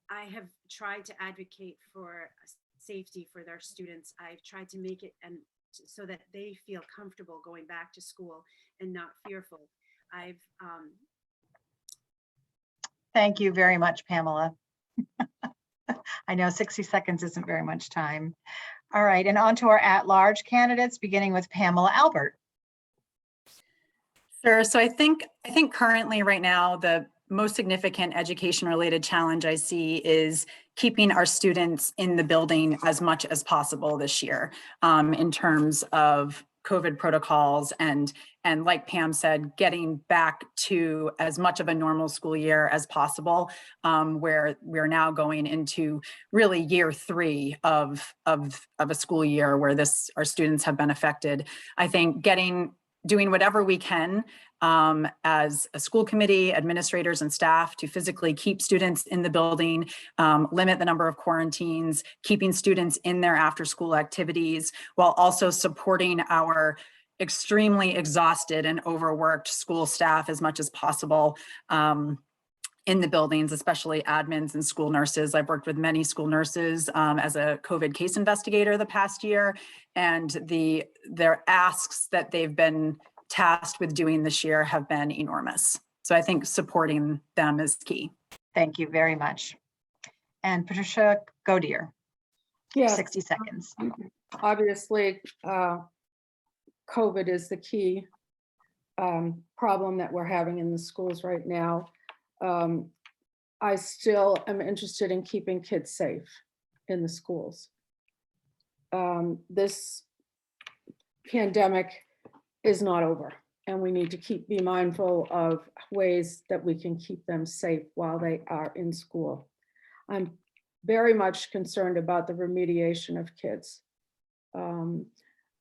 I have tried to advocate for safety for their students. I've tried to make it and so that they feel comfortable going back to school and not fearful. Thank you very much, Pamela. I know 60 seconds isn't very much time. All right, and on to our at-large candidates, beginning with Pamela Albert. Sure. So I think currently right now, the most significant education-related challenge I see is keeping our students in the building as much as possible this year in terms of COVID protocols and like Pam said, getting back to as much of a normal school year as possible, where we're now going into really year 3 of a school year where our students have been affected. I think doing whatever we can as a school committee, administrators and staff to physically keep students in the building, limit the number of quarantines, keeping students in their after school activities, while also supporting our extremely exhausted and overworked school staff as much as possible. in the buildings, especially admins and school nurses. I've worked with many school nurses as a COVID case investigator the past year, and their asks that they've been tasked with doing this year have been enormous. So I think supporting them is key. Thank you very much. And Patricia Gaudier, Yes. 60 seconds. Obviously, COVID is the key problem that we're having in the schools right now. I still am interested in keeping kids safe in the schools. This pandemic is not over, and we need to be mindful of ways that we can keep them safe while they are in school. I'm very much concerned about the remediation of kids.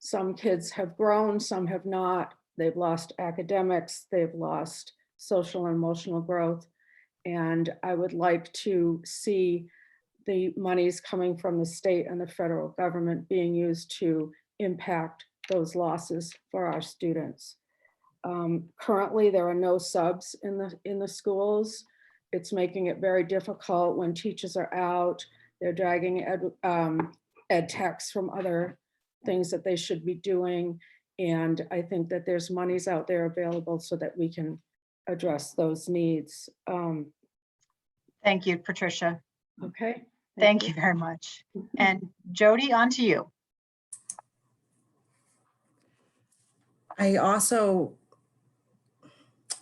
Some kids have grown, some have not. They've lost academics, they've lost social and emotional growth. And I would like to see the monies coming from the state and the federal government being used to impact those losses for our students. Currently, there are no subs in the schools. It's making it very difficult when teachers are out. They're dragging ed techs from other things that they should be doing. And I think that there's monies out there available so that we can address those needs. Thank you, Patricia. Okay. Thank you very much. And Jody, on to you. I also,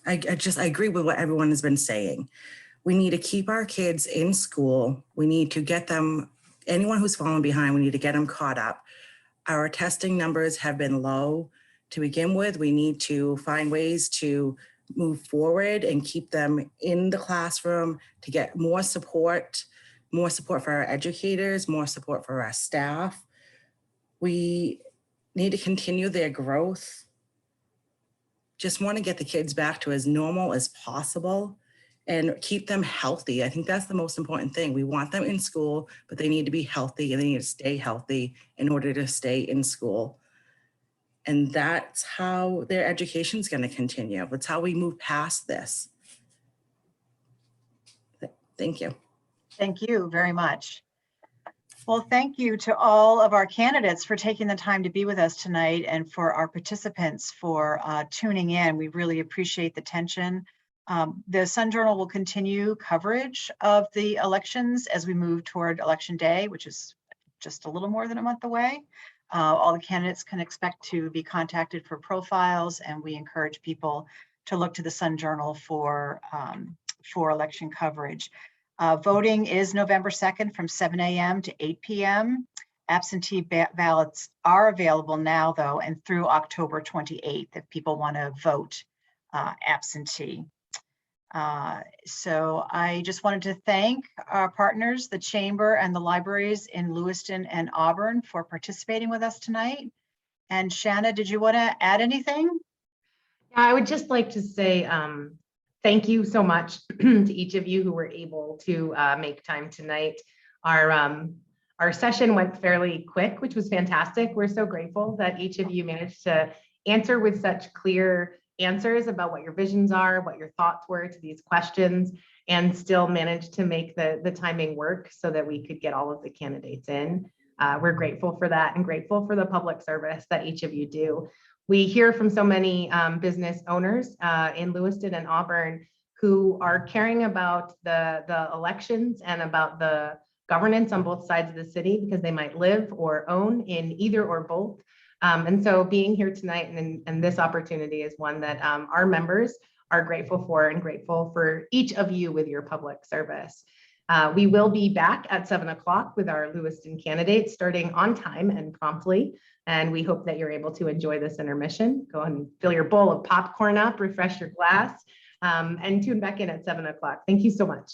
I agree with what everyone has been saying. We need to keep our kids in school. We need to get them, anyone who's fallen behind, we need to get them caught up. Our testing numbers have been low to begin with. We need to find ways to move forward and keep them in the classroom to get more support for our educators, more support for our staff. We need to continue their growth. Just want to get the kids back to as normal as possible and keep them healthy. I think that's the most important thing. We want them in school, but they need to be healthy and they need to stay healthy in order to stay in school. And that's how their education is going to continue. That's how we move past this. Thank you. Thank you very much. Well, thank you to all of our candidates for taking the time to be with us tonight and for our participants for tuning in. We really appreciate the attention. The Sun Journal will continue coverage of the elections as we move toward Election Day, which is just a little more than a month away. All the candidates can expect to be contacted for profiles, and we encourage people to look to the Sun Journal for election coverage. Voting is November 2nd from 7 a.m. to 8 p.m. Absentee ballots are available now, though, and through October 28th if people want to vote absentee. So I just wanted to thank our partners, the Chamber and the libraries in Lewiston and Auburn, for participating with us tonight. And Shanna, did you want to add anything? Yeah, I would just like to say thank you so much to each of you who were able to make time tonight. Our session went fairly quick, which was fantastic. We're so grateful that each of you managed to answer with such clear answers about what your visions are, what your thoughts were to these questions, and still managed to make the timing work so that we could get all of the candidates in. We're grateful for that and grateful for the public service that each of you do. We hear from so many business owners in Lewiston and Auburn who are caring about the elections and about the governance on both sides of the city because they might live or own in either or both. And so being here tonight and this opportunity is one that our members are grateful for and grateful for each of you with your public service. We will be back at 7 o'clock with our Lewiston candidates starting on time and promptly. And we hope that you're able to enjoy this intermission. Go and fill your bowl of popcorn up, refresh your glass, and tune back in at 7 o'clock. Thank you so much.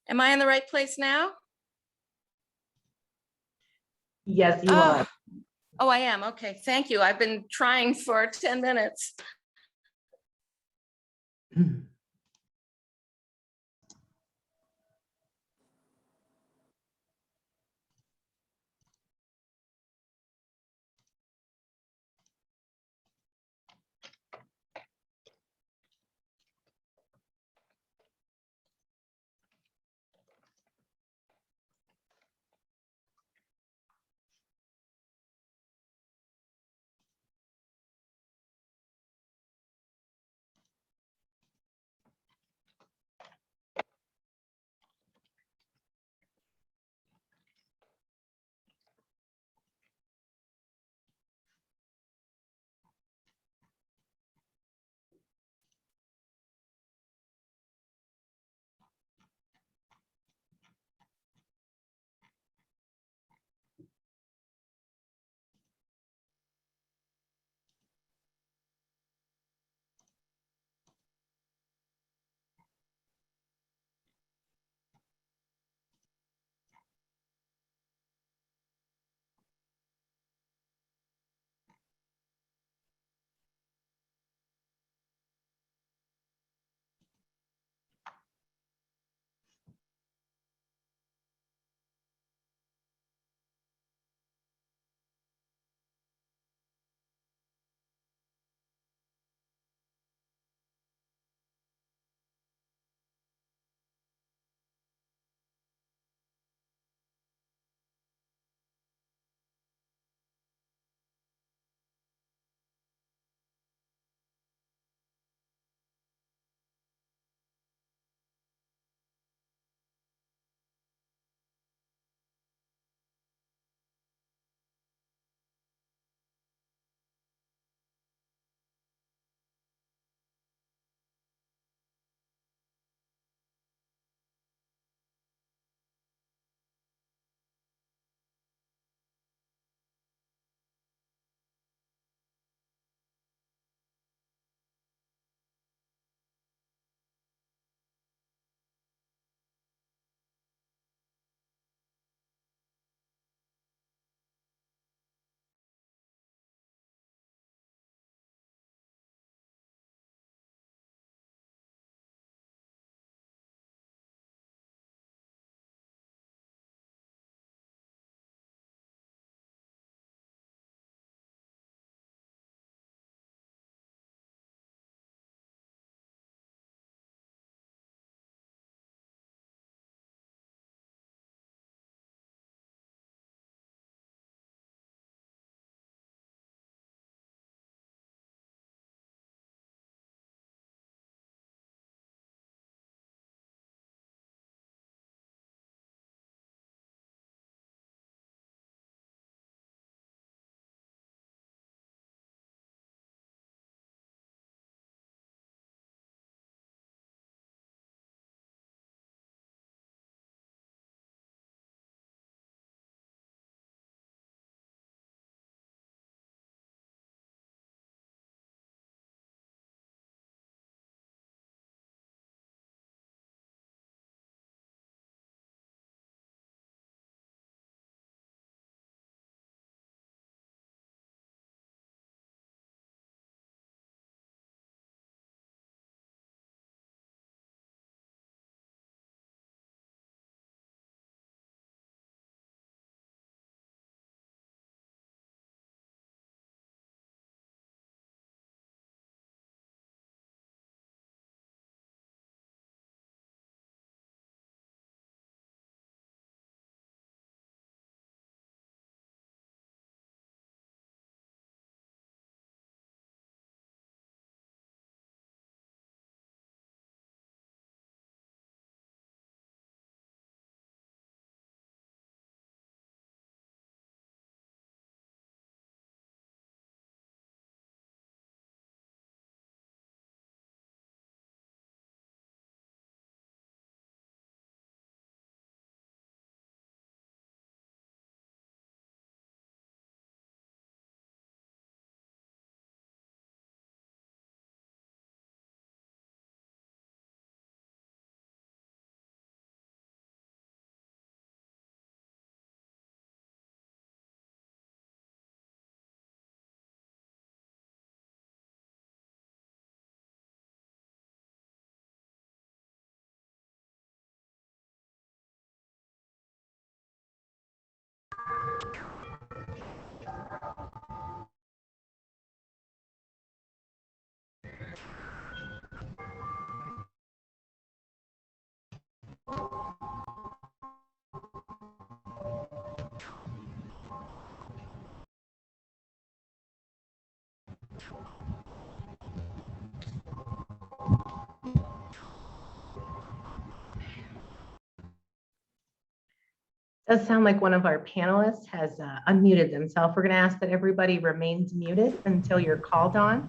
Am I in the right place now? Yes, you Oh, are. oh, I am. Okay, thank you. I've been trying for 10 minutes. Does sound like one of our panelists has unmuted themselves. We're going to ask that everybody remains muted until you're called on.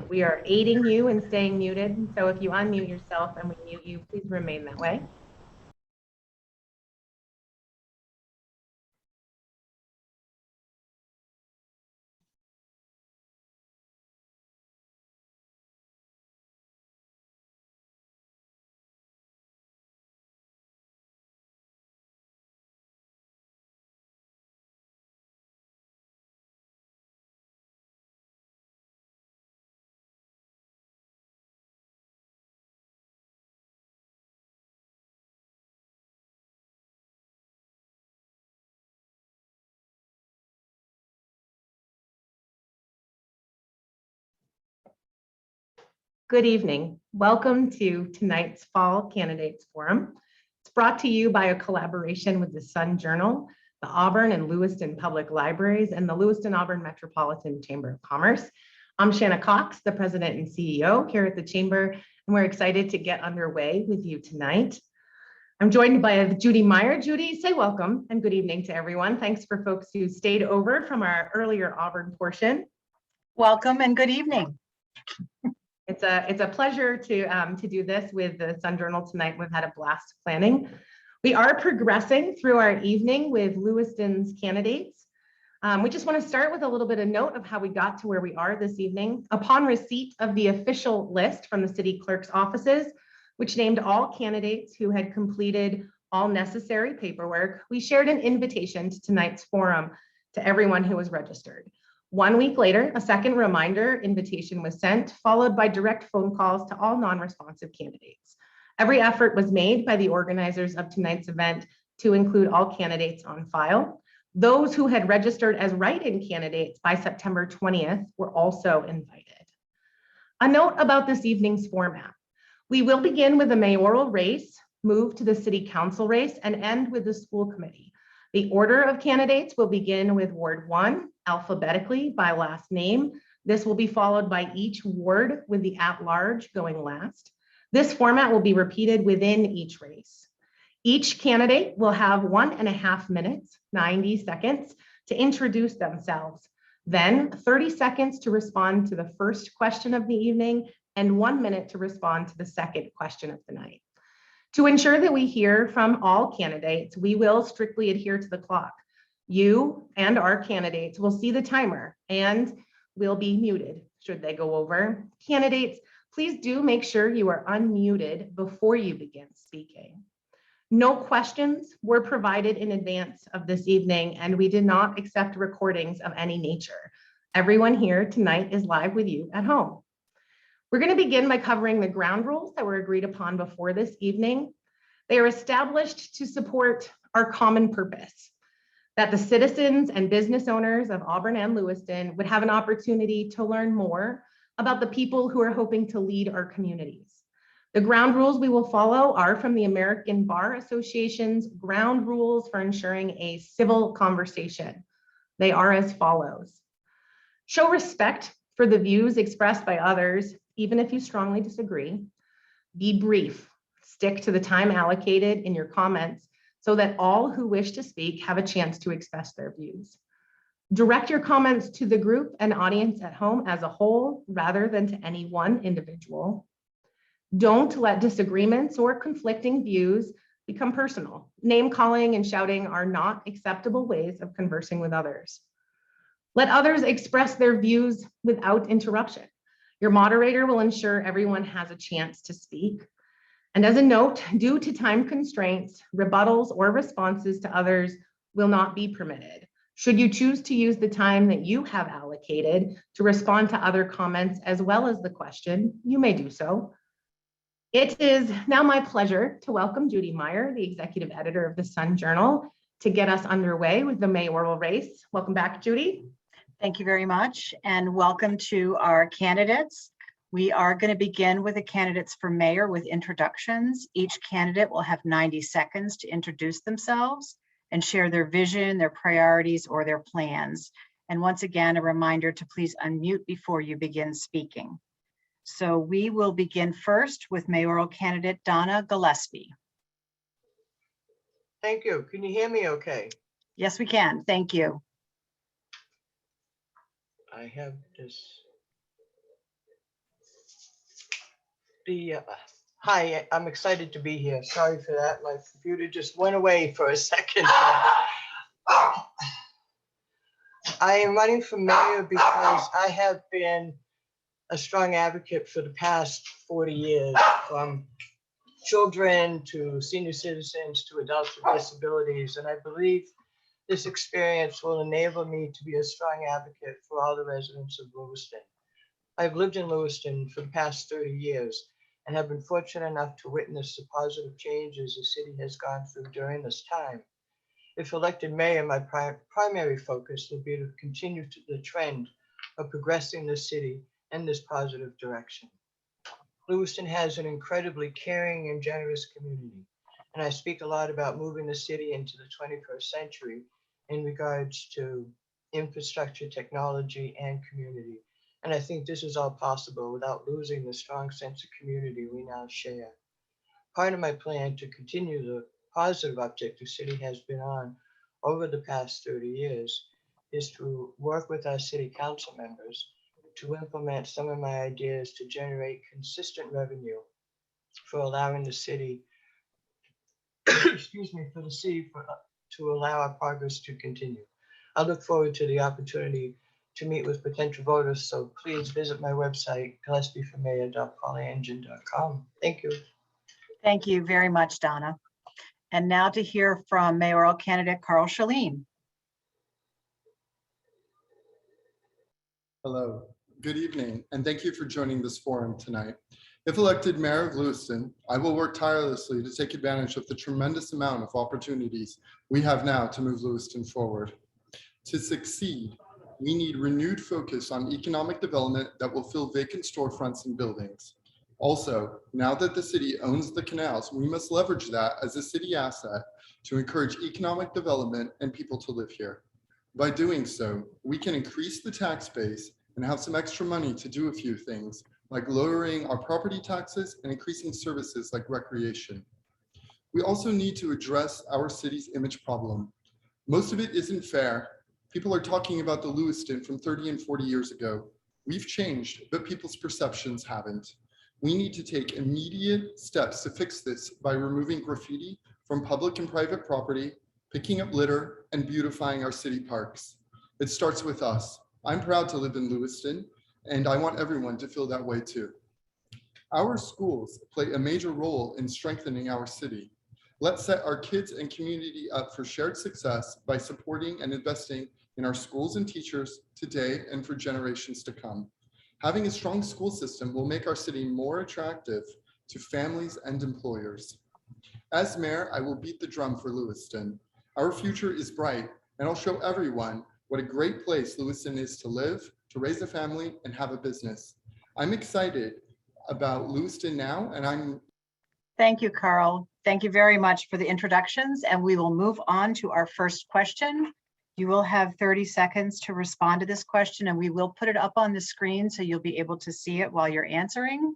We are aiding you in staying muted. So if you unmute yourself and we mute you, please remain that way. Good evening. Welcome to tonight's Fall Candidates Forum. It's brought to you by a collaboration with the Sun Journal, the Auburn and Lewiston Public Libraries, and the Lewiston-Auburn Metropolitan Chamber of Commerce. I'm Shanna Cox, the President and CEO here at the Chamber, and we're excited to get underway with you tonight. I'm joined by Judy Meyer. Judy, say welcome and good evening to everyone. Thanks for folks who stayed over from our earlier Auburn portion. Welcome and good evening. It's a pleasure to do this with the Sun Journal tonight. We've had a blast planning. We are progressing through our evening with Lewiston's candidates. We just want to start with a little bit of note of how we got to where we are this evening. Upon receipt of the official list from the city clerk's offices, which named all candidates who had completed all necessary paperwork, we shared an invitation to tonight's forum to everyone who was registered. 1 week later, a second reminder invitation was sent, followed by direct phone calls to all non-responsive candidates. Every effort was made by the organizers of tonight's event to include all candidates on file. Those who had registered as write-in candidates by September 20th were also invited. A note about this evening's format. We will begin with the mayoral race, move to the city council race, and end with the school committee. The order of candidates will begin with Ward 1, alphabetically by last name. This will be followed by each ward with the at-large going last. This format will be repeated within each race. Each candidate will have 1.5 minutes, 90 seconds, to introduce themselves. Then 30 seconds to respond to the first question of the evening and 1 minute to respond to the second question of the night. To ensure that we hear from all candidates, we will strictly adhere to the clock. You and our candidates will see the timer and will be muted should they go over. Candidates, please do make sure you are unmuted before you begin speaking. No questions were provided in advance of this evening, and we did not accept recordings of any nature. Everyone here tonight is live with you at home. We're going to begin by covering the ground rules that were agreed upon before this evening. They are established to support our common purpose, that the citizens and business owners of Auburn and Lewiston would have an opportunity to learn more about the people who are hoping to lead our communities. The ground rules we will follow are from the American Bar Association's ground rules for ensuring a civil conversation. They are as follows. Show respect for the views expressed by others, even if you strongly disagree. Be brief. Stick to the time allocated in your comments so that all who wish to speak have a chance to express their views. Direct your comments to the group and audience at home as a whole rather than to any one individual. Don't let disagreements or conflicting views become personal. Name calling and shouting are not acceptable ways of conversing with others. Let others express their views without interruption. Your moderator will ensure everyone has a chance to speak. And as a note, due to time constraints, rebuttals or responses to others will not be permitted. Should you choose to use the time that you have allocated to respond to other comments as well as the question, you may do so. It is now my pleasure to welcome Judy Meyer, the executive editor of the Sun Journal, to get us underway with the mayoral race. Welcome back, Judy. Thank you very much, and welcome to our candidates. We are going to begin with the candidates for mayor with introductions. Each candidate will have 90 seconds to introduce themselves and share their vision, their priorities, or their plans. And once again, a reminder to please unmute before you begin speaking. So we will begin first with mayoral candidate Donna Gillespie. Thank you. Can you hear me okay? Yes, we can. Thank you. I have this. Hi, I'm excited to be here. Sorry for that. My computer just went away for a second. I am running for mayor because I have been a strong advocate for the past 40 years, from children to senior citizens to adults with disabilities. And I believe this experience will enable me to be a strong advocate for all the residents of Lewiston. I've lived in Lewiston for the past 30 years and have been fortunate enough to witness the positive changes the city has gone through during this time. If elected mayor, my primary focus will be to continue the trend of progressing the city in this positive direction. Lewiston has an incredibly caring and generous community, and I speak a lot about moving the city into the 21st century in regards to infrastructure, technology, and community. And I think this is all possible without losing the strong sense of community we now share. Part of my plan to continue the positive uptick the city has been on over the past 30 years is to work with our city council members to implement some of my ideas to generate consistent revenue for allowing the city, excuse me, for the city to allow our progress to continue. I look forward to the opportunity to meet with potential voters, so please visit my website, gillespieformayor.polyengine.com. Thank you. Thank you very much, Donna. And now to hear from mayoral candidate Carl Shaleen. Hello, good evening, and thank you for joining this forum tonight. If elected mayor of Lewiston, I will work tirelessly to take advantage of the tremendous amount of opportunities we have now to move Lewiston forward. To succeed, we need renewed focus on economic development that will fill vacant storefronts and buildings. Also, now that the city owns the canals, we must leverage that as a city asset to encourage economic development and people to live here. By doing so, we can increase the tax base and have some extra money to do a few things, like lowering our property taxes and increasing services like recreation. We also need to address our city's image problem. Most of it isn't fair. People are talking about the Lewiston from 30 and 40 years ago. We've changed, but people's perceptions haven't. We need to take immediate steps to fix this by removing graffiti from public and private property, picking up litter, and beautifying our city parks. It starts with us. I'm proud to live in Lewiston, and I want everyone to feel that way too. Our schools play a major role in strengthening our city. Let's set our kids and community up for shared success by supporting and investing in our schools and teachers today and for generations to come. Having a strong school system will make our city more attractive to families and employers. As mayor, I will beat the drum for Lewiston. Our future is bright, and I'll show everyone what a great place Lewiston is to live, to raise a family, and have a business. I'm excited about Lewiston now, and Thank you, Carl. Thank you very much for the introductions, and we will move on to our first question. You will have 30 seconds to respond to this question, and we will put it up on the screen so you'll be able to see it while you're answering.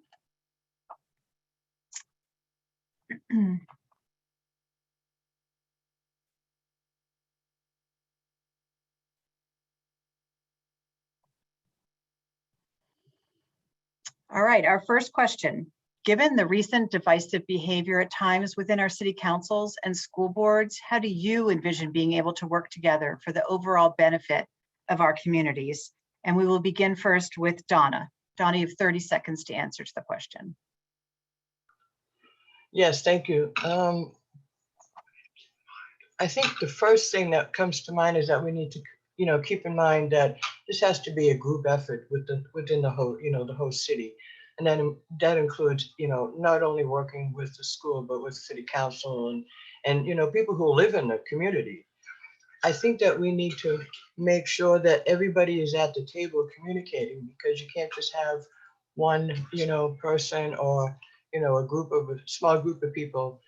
All right, our first question. Given the recent divisive behavior at times within our city councils and school boards, how do you envision being able to work together for the overall benefit of our communities? And we will begin first with Donna. Donna, you have 30 seconds to answer to the question. Yes, thank you. I think the first thing that comes to mind is that we need to, keep in mind that this has to be a group effort within the whole, the whole city. And then that includes, not only working with the school, but with city council and people who live in the community. I think that we need to make sure that everybody is at the table communicating, because you can't just have one, person or, a small group of people,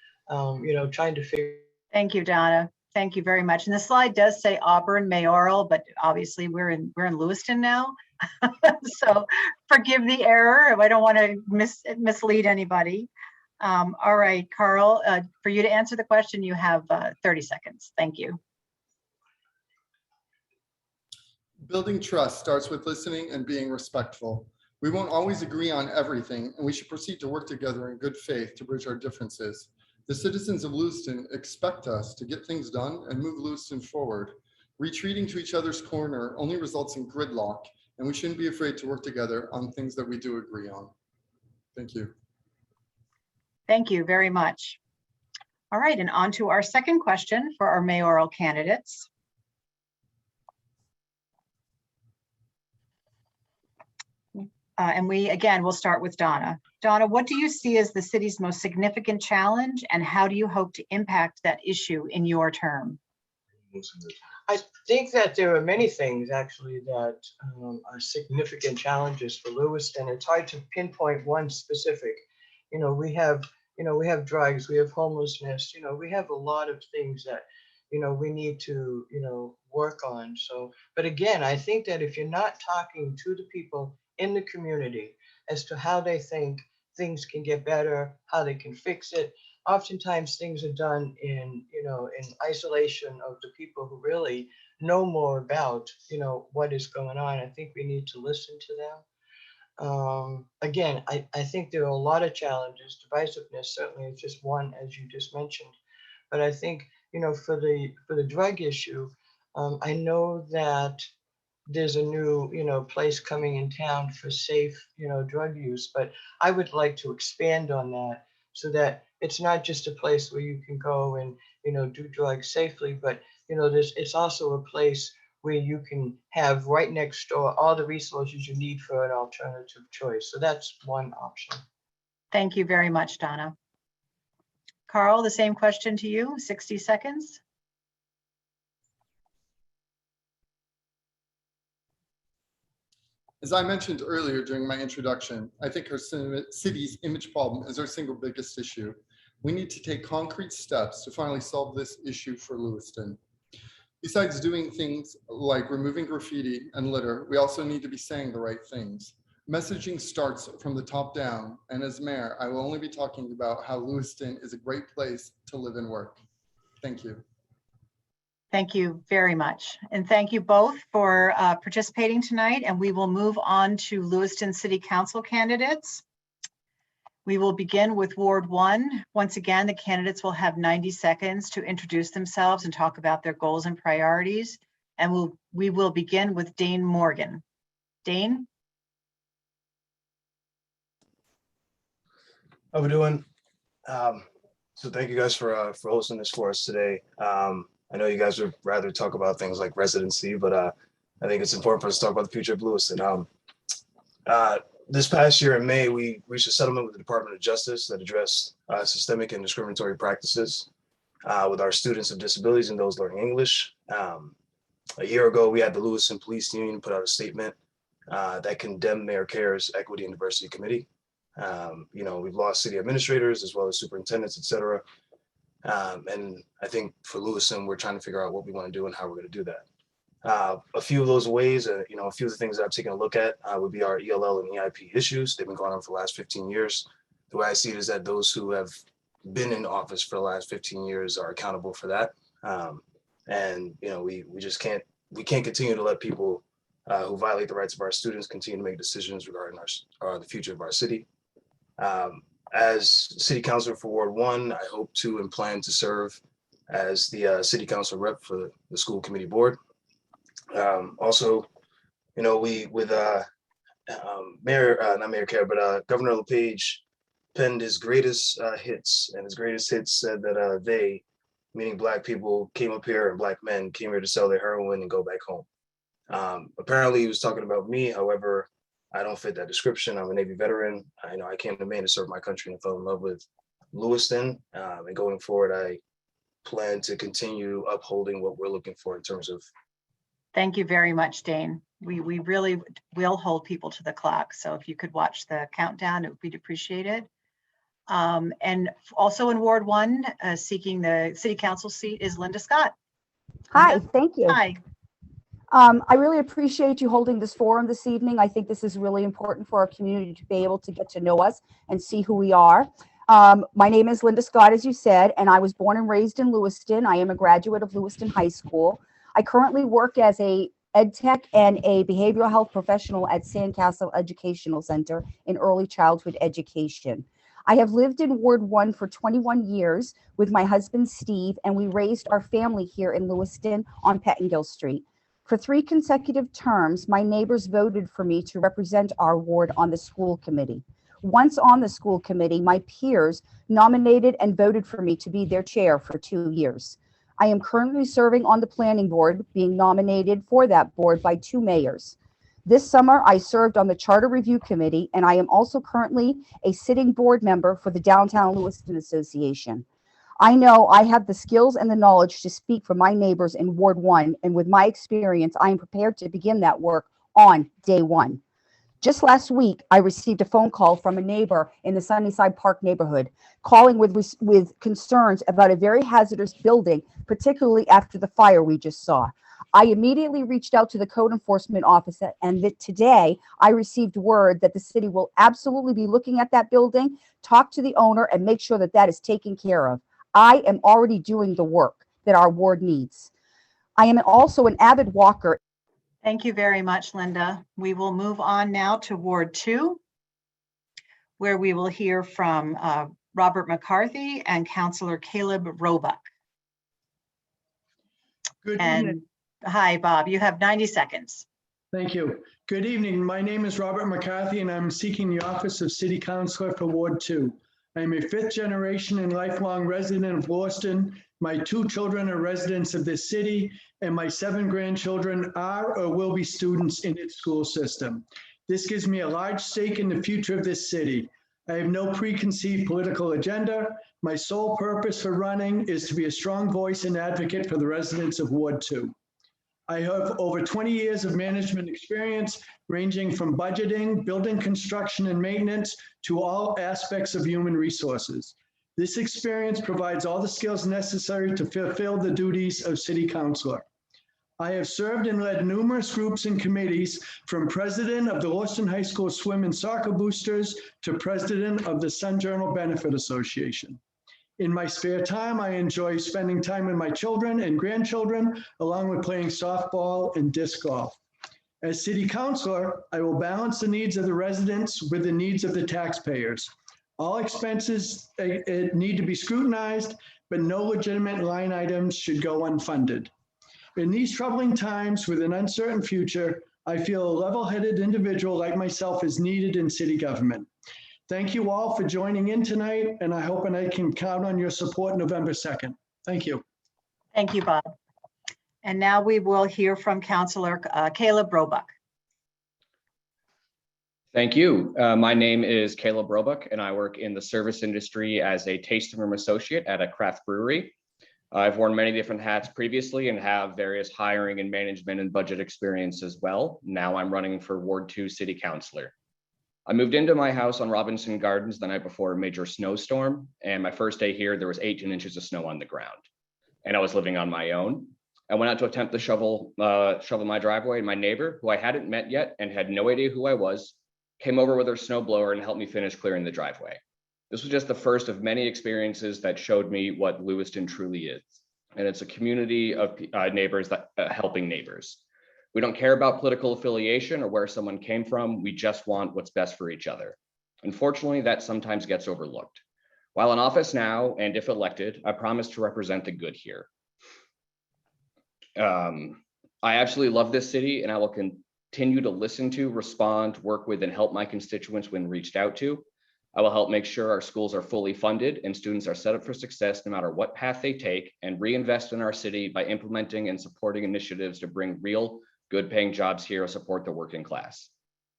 trying to figure. Thank you, Donna. Thank you very much. And the slide does say Auburn Mayoral, but obviously we're in Lewiston now. So forgive the error. I don't want to mislead anybody. All right, Carl, for you to answer the question, you have 30 seconds. Thank you. Building trust starts with listening and being respectful. We won't always agree on everything, and we should proceed to work together in good faith to bridge our differences. The citizens of Lewiston expect us to get things done and move Lewiston forward. Retreating to each other's corner only results in gridlock, and we shouldn't be afraid to work together on things that we do agree on. Thank you. Thank you very much. All right, and on to our second question for our mayoral candidates. And we'll start with Donna. Donna, what do you see as the city's most significant challenge, and how do you hope to impact that issue in your term? I think that there are many things actually that are significant challenges for Lewiston. It's hard to pinpoint one specific. We have drugs, we have homelessness, we have a lot of things that, we need to, work on. So, but again, I think that if you're not talking to the people in the community as to how they think things can get better, how they can fix it, oftentimes things are done in isolation of the people who really know more about, what is going on. I think we need to listen to them. Again, I think there are a lot of challenges. Divisiveness certainly is just one, as you just mentioned. But I think, for the drug issue, I know that there's a new, place coming in town for safe, drug use, but I would like to expand on that so that it's not just a place where you can go and, do drugs safely, but, it's also a place where you can have right next door all the resources you need for an alternative choice. So that's one option. Thank you very much, Donna. Carl, the same question to you, 60 seconds. As I mentioned earlier during my introduction, I think our city's image problem is our single biggest issue. We need to take concrete steps to finally solve this issue for Lewiston. Besides doing things like removing graffiti and litter, we also need to be saying the right things. Messaging starts from the top down, and as mayor, I will only be talking about how Lewiston is a great place to live and work. Thank you. Thank you very much. And thank you both for participating tonight. And we will move on to Lewiston City Council candidates. We will begin with Ward 1. Once again, the candidates will have 90 seconds to introduce themselves and talk about their goals and priorities. And we will begin with Dane Morgan. Dane? How we doing? So thank you guys for hosting this for us today. I know you guys would rather talk about things like residency, but I think it's important for us to talk about the future of Lewiston. This past year in May, we reached a settlement with the Department of Justice that addressed systemic and discriminatory practices with our students with disabilities and those learning English. A year ago, we had the Lewiston Police Union put out a statement that condemned Mayor Care's Equity and Diversity Committee. We've lost city administrators as well as superintendents, et cetera. And I think for Lewiston, we're trying to figure out what we want to do and how we're going to do that. A few of those ways, a few of the things that I've taken a look at would be our ELL and EIP issues. They've been going on for the last 15 years. The way I see it is that those who have been in office for the last 15 years are accountable for that. We can't continue to let people who violate the rights of our students continue to make decisions regarding the future of our city. As city councilor for Ward 1, I hope to and plan to serve as the city council rep for the school committee board. Not Mayor Care, but Governor LePage penned his greatest hits, and his greatest hits said that they, meaning Black people, came up here, and Black men came here to sell their heroin and go back home. Apparently he was talking about me. However, I don't fit that description. I'm a Navy veteran. I came to Maine to serve my country and fell in love with Lewiston. And going forward, I plan to continue upholding what we're looking for in terms of. Thank you very much, Dane. We really will hold people to the clock. So if you could watch the countdown, it would be appreciated. And also in Ward 1, seeking the city council seat is Linda Scott. Hi, thank you. Hi. I really appreciate you holding this forum this evening. I think this is really important for our community to be able to get to know us and see who we are. My name is Linda Scott, as you said, and I was born and raised in Lewiston. I am a graduate of Lewiston High School. I currently work as a ed tech and a behavioral health professional at Sandcastle Educational Center in early childhood education. I have lived in Ward 1 for 21 years with my husband, Steve, and we raised our family here in Lewiston on Pettingill Street. For 3 consecutive terms, my neighbors voted for me to represent our ward on the school committee. Once on the school committee, my peers nominated and voted for me to be their chair for 2 years. I am currently serving on the planning board, being nominated for that board by 2 mayors. This summer, I served on the Charter Review Committee, and I am also currently a sitting board member for the Downtown Lewiston Association. I know I have the skills and the knowledge to speak for my neighbors in Ward 1, and with my experience, I am prepared to begin that work on day 1. Just last week, I received a phone call from a neighbor in the Sunnyside Park neighborhood, calling with concerns about a very hazardous building, particularly after the fire we just saw. I immediately reached out to the code enforcement officer, and that today I received word that the city will absolutely be looking at that building, talk to the owner, and make sure that that is taken care of. I am already doing the work that our ward needs. I am also an avid walker. Thank you very much, Linda. We will move on now to Ward 2, where we will hear from Robert McCarthy and Councillor Caleb Roebuck. Good evening. Hi, Bob. You have 90 seconds. Thank you. Good evening. My name is Robert McCarthy, and I'm seeking the office of City Councilor for Ward 2. I am a 5th generation and lifelong resident of Lewiston. My 2 children are residents of this city, and my 7 grandchildren are or will be students in its school system. This gives me a large stake in the future of this city. I have no preconceived political agenda. My sole purpose for running is to be a strong voice and advocate for the residents of Ward 2. I have over 20 years of management experience, ranging from budgeting, building construction and maintenance, to all aspects of human resources. This experience provides all the skills necessary to fulfill the duties of City Councilor. I have served and led numerous groups and committees, from president of the Lewiston High School Swim and Soccer Boosters to president of the Sun Journal Benefit Association. In my spare time, I enjoy spending time with my children and grandchildren, along with playing softball and disc golf. As City Councilor, I will balance the needs of the residents with the needs of the taxpayers. All expenses need to be scrutinized, but no legitimate line items should go unfunded. In these troubling times with an uncertain future, I feel a level-headed individual like myself is needed in city government. Thank you all for joining in tonight, and I hope I can count on your support November 2nd. Thank you. Thank you, Bob. And now we will hear from Councillor Caleb Roebuck. Thank you. My name is Caleb Roebuck, and I work in the service industry as a tasting room associate at a craft brewery. I've worn many different hats previously and have various hiring and management and budget experience as well. Now I'm running for Ward 2 City Councilor. I moved into my house on Robinson Gardens the night before a major snowstorm, and my first day here, there was 18 inches of snow on the ground, and I was living on my own. I went out to attempt to shovel my driveway, and my neighbor, who I hadn't met yet and had no idea who I was, came over with her snowblower and helped me finish clearing the driveway. This was just the first of many experiences that showed me what Lewiston truly is, and it's a community of neighbors that helping neighbors. We don't care about political affiliation or where someone came from. We just want what's best for each other. Unfortunately, that sometimes gets overlooked. While in office now, and if elected, I promise to represent the good here. I absolutely love this city, and I will continue to listen to, respond, work with, and help my constituents when reached out to. I will help make sure our schools are fully funded and students are set up for success no matter what path they take, and reinvest in our city by implementing and supporting initiatives to bring real, good paying jobs here to support the working class.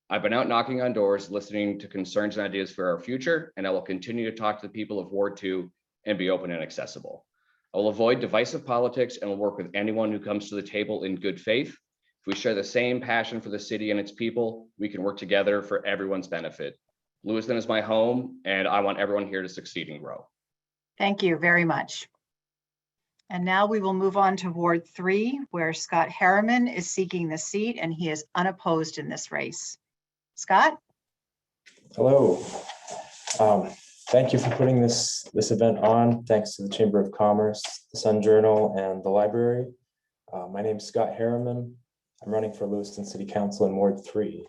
I've been out knocking on doors, listening to concerns and ideas for our future, and I will continue to talk to the people of Ward 2 and be open and accessible. I will avoid divisive politics and will work with anyone who comes to the table in good faith. If we share the same passion for the city and its people, we can work together for everyone's benefit. Lewiston is my home, and I want everyone here to succeed and grow. Thank you very much. And now we will move on to Ward 3, where Scott Harriman is seeking the seat, and he is unopposed in this race. Scott? Hello. Thank you for putting this event on. Thanks to the Chamber of Commerce, the Sun Journal, and the library. My name is Scott Harriman. I'm running for Lewiston City Council in Ward 3.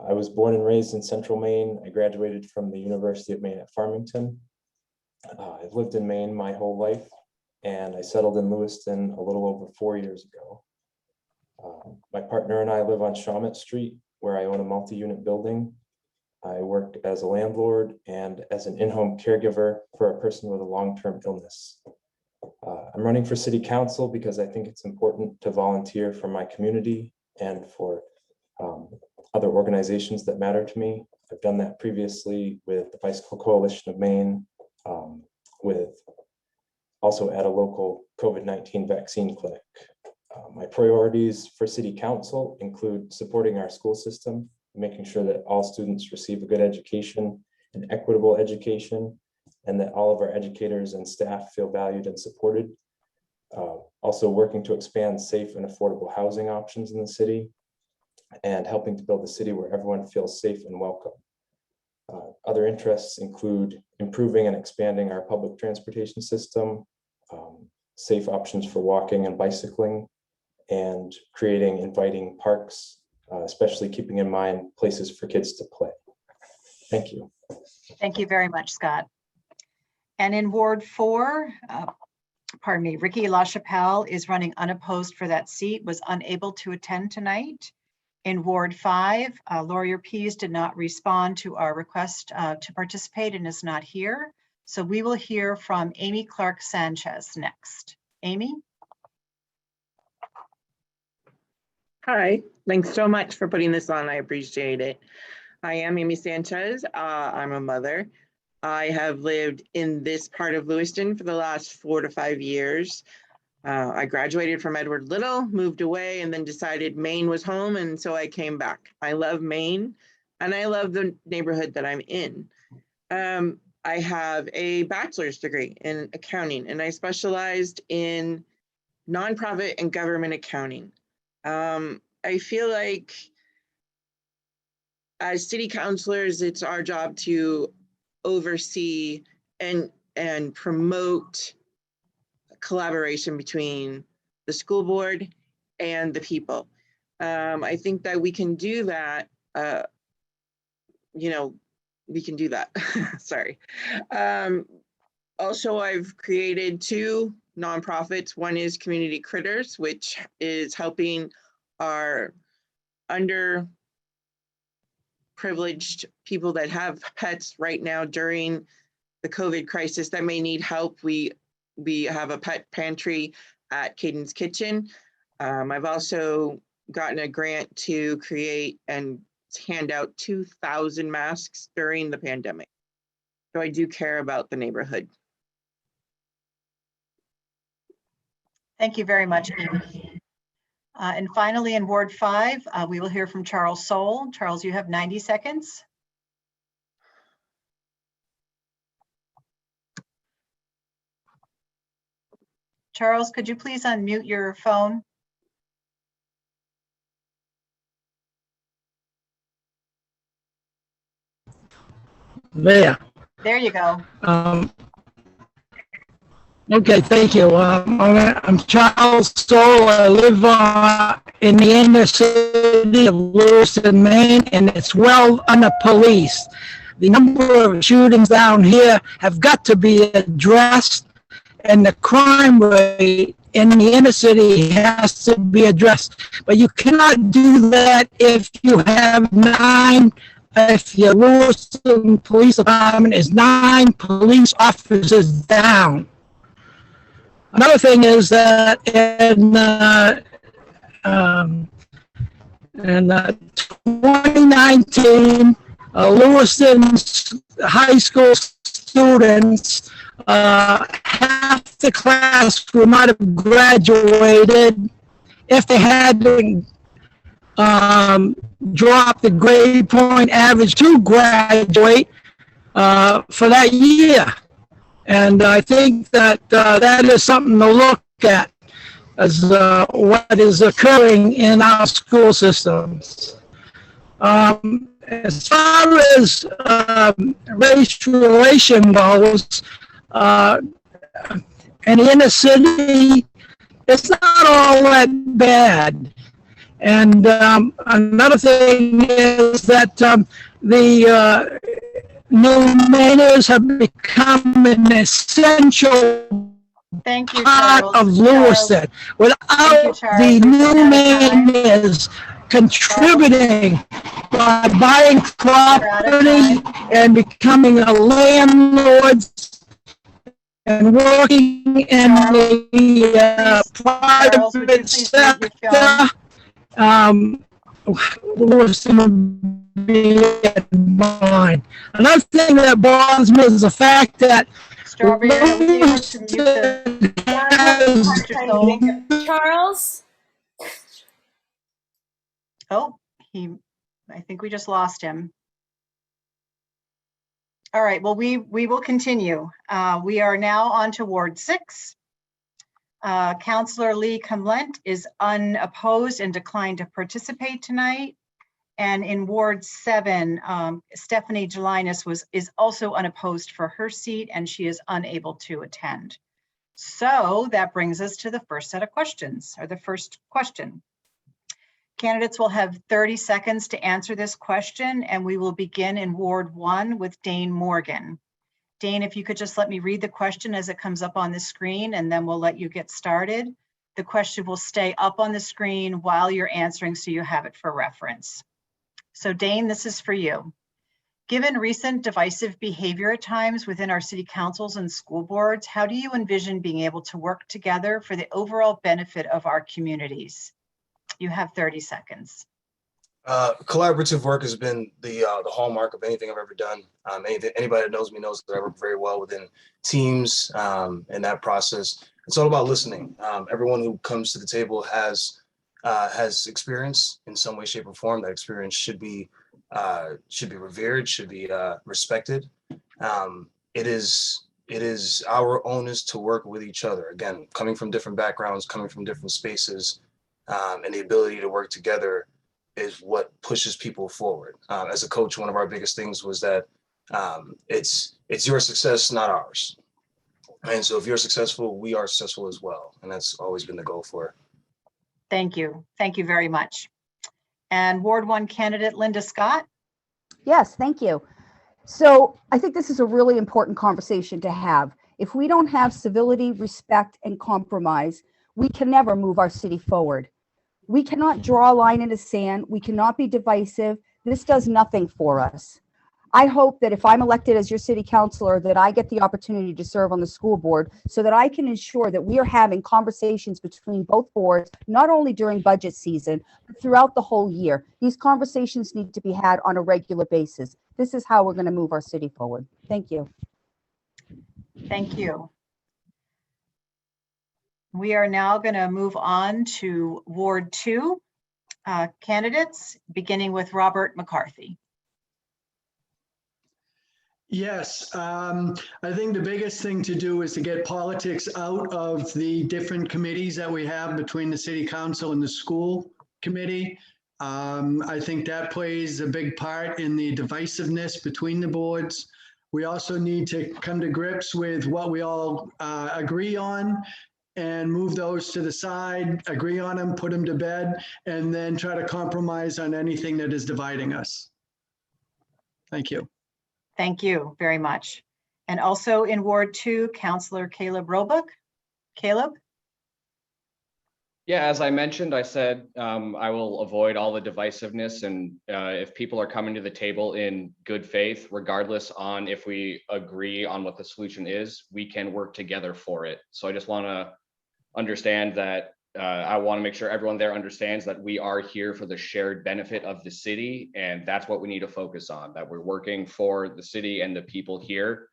I was born and raised in Central Maine. I graduated from the University of Maine at Farmington. I've lived in Maine my whole life, and I settled in Lewiston a little over 4 years ago. My partner and I live on Shawmut Street, where I own a multi-unit building. I work as a landlord and as an in-home caregiver for a person with a long-term illness. I'm running for city council because I think it's important to volunteer for my community and for other organizations that matter to me. I've done that previously with the Bicycle Coalition of Maine, with also at a local COVID-19 vaccine clinic. My priorities for city council include supporting our school system, making sure that all students receive a good education, an equitable education, and that all of our educators and staff feel valued and supported. Also working to expand safe and affordable housing options in the city, and helping to build a city where everyone feels safe and welcome. Other interests include improving and expanding our public transportation system, safe options for walking and bicycling, and creating inviting parks, especially keeping in mind places for kids to play. Thank you. Thank you very much, Scott. And in Ward 4, Ricky LaChapelle is running unopposed for that seat, was unable to attend tonight. In Ward 5, Laurier Pease did not respond to our request to participate and is not here. So we will hear from Amy Clark Sanchez next. Amy? Hi, thanks so much for putting this on. I appreciate it. I am Amy Sanchez. I'm a mother. I have lived in this part of Lewiston for the last 4 to 5 years. I graduated from Edward Little, moved away, and then decided Maine was home, and so I came back. I love Maine, and I love the neighborhood that I'm in. I have a bachelor's degree in accounting, and I specialized in nonprofit and government accounting. I feel like as city councilors, it's our job to oversee and promote collaboration between the school board and the people. I think that we can do that, we can do that, sorry. Also, I've created 2 nonprofits. One is Community Critters, which is helping our underprivileged people that have pets right now during the COVID crisis that may need help. We have a pet pantry at Caden's Kitchen. I've also gotten a grant to create and hand out 2,000 masks during the pandemic. So I do care about the neighborhood. Thank you very much, Amy. And finally, in Ward 5, we will hear from Charles Soule. Charles, you have 90 seconds. Charles, could you please unmute your phone? There. There you go. Okay, thank you. I'm Charles Soule. I live in the inner city of Lewiston, Maine, and it's well under police. The number of shootings down here have got to be addressed, and the crime rate in the inner city has to be addressed. But you cannot do that if you have if your Lewiston Police Department is 9 police officers down. Another thing is that in 2019, Lewiston high school students, half the class who might have graduated if they hadn't dropped the grade point average to graduate for that year. And I think that that is something to look at as what is occurring in our school systems. As far as race relation goes, in the inner city, it's not all that bad. And another thing is that the new mayors have become an essential part of Lewiston. Without the new mayors contributing by buying property and becoming a landlord and working in the private sector, Lewiston would be behind. Another thing that bothers me is the fact that Charles? Oh, I think we just lost him. All right, well, we will continue. We are now on to Ward 6. Councillor Lee Comlent is unopposed and declined to participate tonight. And in Ward 7, Stephanie Gelinas is also unopposed for her seat, and she is unable to attend. So that brings us to the first set of questions, or the first question. Candidates will have 30 seconds to answer this question, and we will begin in Ward 1 with Dane Morgan. Dane, if you could just let me read the question as it comes up on the screen, and then we'll let you get started. The question will stay up on the screen while you're answering, so you have it for reference. So Dane, this is for you. Given recent divisive behavior at times within our city councils and school boards, how do you envision being able to work together for the overall benefit of our communities? You have 30 seconds. Collaborative work has been the hallmark of anything I've ever done. Anybody that knows me knows that I work very well within teams in that process. It's all about listening. Everyone who comes to the table has experience in some way, shape, or form. That experience should be revered, should be respected. It is our onus to work with each other. Again, coming from different backgrounds, coming from different spaces, and the ability to work together is what pushes people forward. As a coach, one of our biggest things was that it's your success, not ours. And so if you're successful, we are successful as well. And that's always been the goal for it. Thank you. Thank you very much. And Ward 1 candidate Linda Scott. Yes, thank you. So I think this is a really important conversation to have. If we don't have civility, respect, and compromise, we can never move our city forward. We cannot draw a line in the sand. We cannot be divisive. This does nothing for us. I hope that if I'm elected as your city councilor, that I get the opportunity to serve on the school board so that I can ensure that we are having conversations between both boards, not only during budget season, but throughout the whole year. These conversations need to be had on a regular basis. This is how we're going to move our city forward. Thank you. Thank you. We are now going to move on to Ward 2 candidates, beginning with Robert McCarthy. Yes, I think the biggest thing to do is to get politics out of the different committees that we have between the city council and the school committee. I think that plays a big part in the divisiveness between the boards. We also need to come to grips with what we all agree on and move those to the side, agree on them, put them to bed, and then try to compromise on anything that is dividing us. Thank you. Thank you very much. And also in Ward 2, Councillor Caleb Roebuck. Caleb? Yeah, as I mentioned, I said I will avoid all the divisiveness, and if people are coming to the table in good faith, regardless on if we agree on what the solution is, we can work together for it. So I just want to understand that I want to make sure everyone there understands that we are here for the shared benefit of the city, and that's what we need to focus on, that we're working for the city and the people here.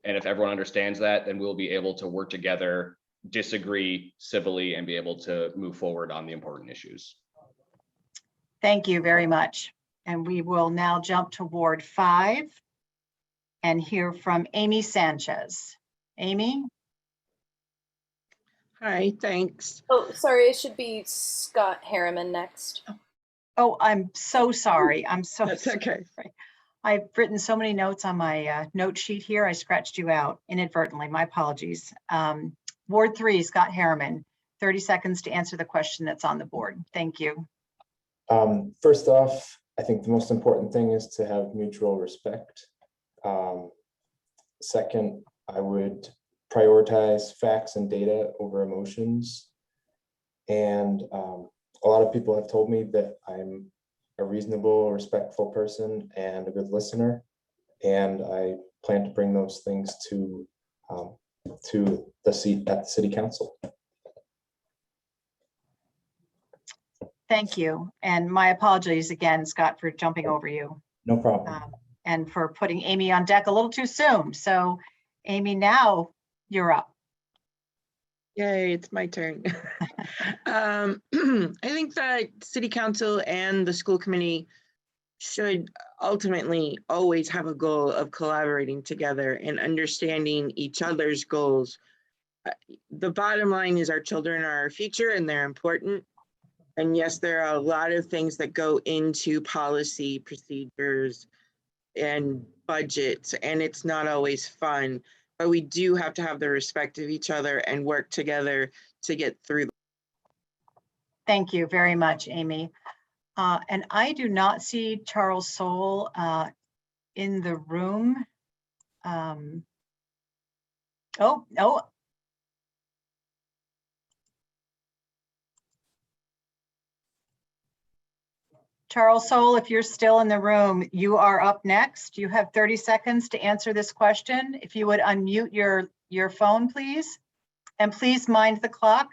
And if everyone understands that, then we'll be able to work together, disagree civilly, and be able to move forward on the important issues. Thank you very much. And we will now jump to Ward 5 and hear from Amy Sanchez. Amy? Hi, thanks. Oh, sorry, it should be Scott Harriman next. Oh, I'm so sorry. I'm so That's okay. sorry. I've written so many notes on my note sheet here. I scratched you out inadvertently. My apologies. Ward 3, Scott Harriman, 30 seconds to answer the question that's on the board. Thank you. First off, I think the most important thing is to have mutual respect. Second, I would prioritize facts and data over emotions. And a lot of people have told me that I'm a reasonable, respectful person and a good listener. And I plan to bring those things to the seat at the City Council. Thank you. And my apologies again, Scott, for jumping over you. No problem. And for putting Amy on deck a little too soon. So Amy, now you're up. Yay, it's my turn. I think that City Council and the school committee should ultimately always have a goal of collaborating together and understanding each other's goals. The bottom line is our children are our future and they're important. And yes, there are a lot of things that go into policy, procedures, and budgets, and it's not always fun, but we do have to have the respect of each other and work together to get through. Thank you very much, Amy. And I do not see Charles Soule in the room. Oh. Charles Soule, if you're still in the room, you are up next. You have 30 seconds to answer this question. If you would unmute your phone, please. And please mind the clock.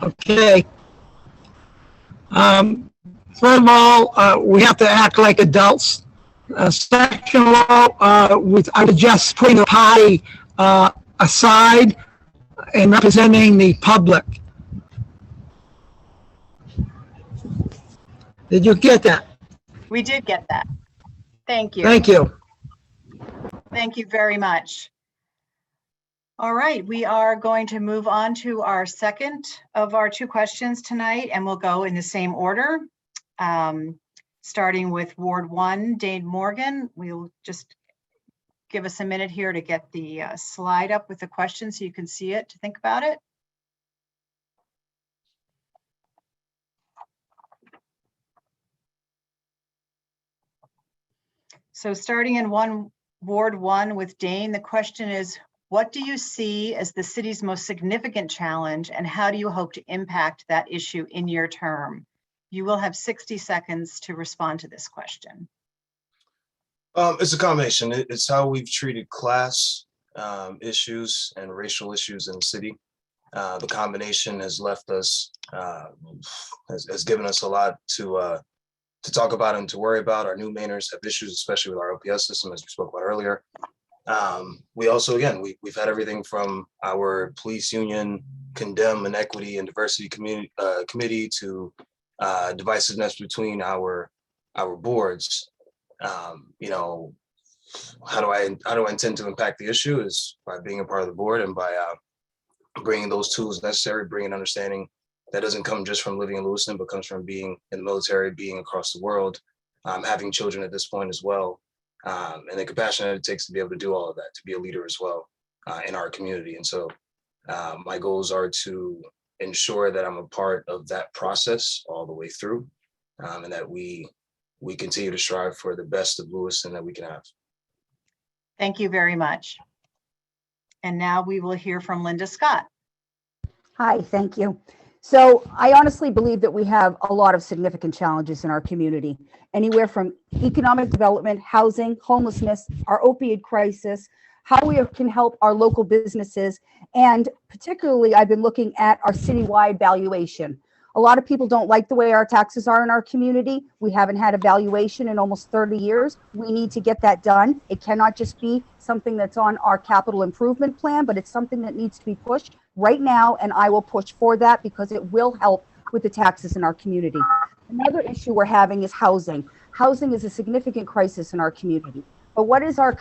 Okay. First of all, we have to act like adults. Second of all, I would just putting the party aside and representing the public. Did you get that? We did get that. Thank you. Thank you. Thank you very much. All right, we are going to move on to our second of our two questions tonight, and we'll go in the same order. Starting with Ward 1, Dane Morgan. We'll just give us a minute here to get the slide up with the question so you can see it to think about it. So starting in Ward 1 with Dane, the question is, what do you see as the city's most significant challenge, and how do you hope to impact that issue in your term? You will have 60 seconds to respond to this question. It's a combination. It's how we've treated class issues and racial issues in the city. The combination has left us, has given us a lot to talk about and to worry about. Our new Mainers have issues, especially with our OPS system, as we spoke about earlier. We also, again, we've had everything from our police union condemn inequity and diversity committee to divisiveness between our boards. You know, how do I intend to impact the issue is by being a part of the board and by bringing those tools necessary, bringing understanding that doesn't come just from living in Lewiston, but comes from being in the military, being across the world, having children at this point as well, and the compassion that it takes to be able to do all of that, to be a leader as well in our community. And so my goals are to ensure that I'm a part of that process all the way through, and that we continue to strive for the best of Lewiston that we can have. Thank you very much. And now we will hear from Linda Scott. Hi, thank you. So I honestly believe that we have a lot of significant challenges in our community, anywhere from economic development, housing, homelessness, our opioid crisis, how we can help our local businesses, and particularly I've been looking at our citywide valuation. A lot of people don't like the way our taxes are in our community. We haven't had a valuation in almost 30 years. We need to get that done. It cannot just be something that's on our capital improvement plan, but it's something that needs to be pushed right now, and I will push for that because it will help with the taxes in our community. Another issue we're having is housing. Housing is a significant crisis in our community. But what is our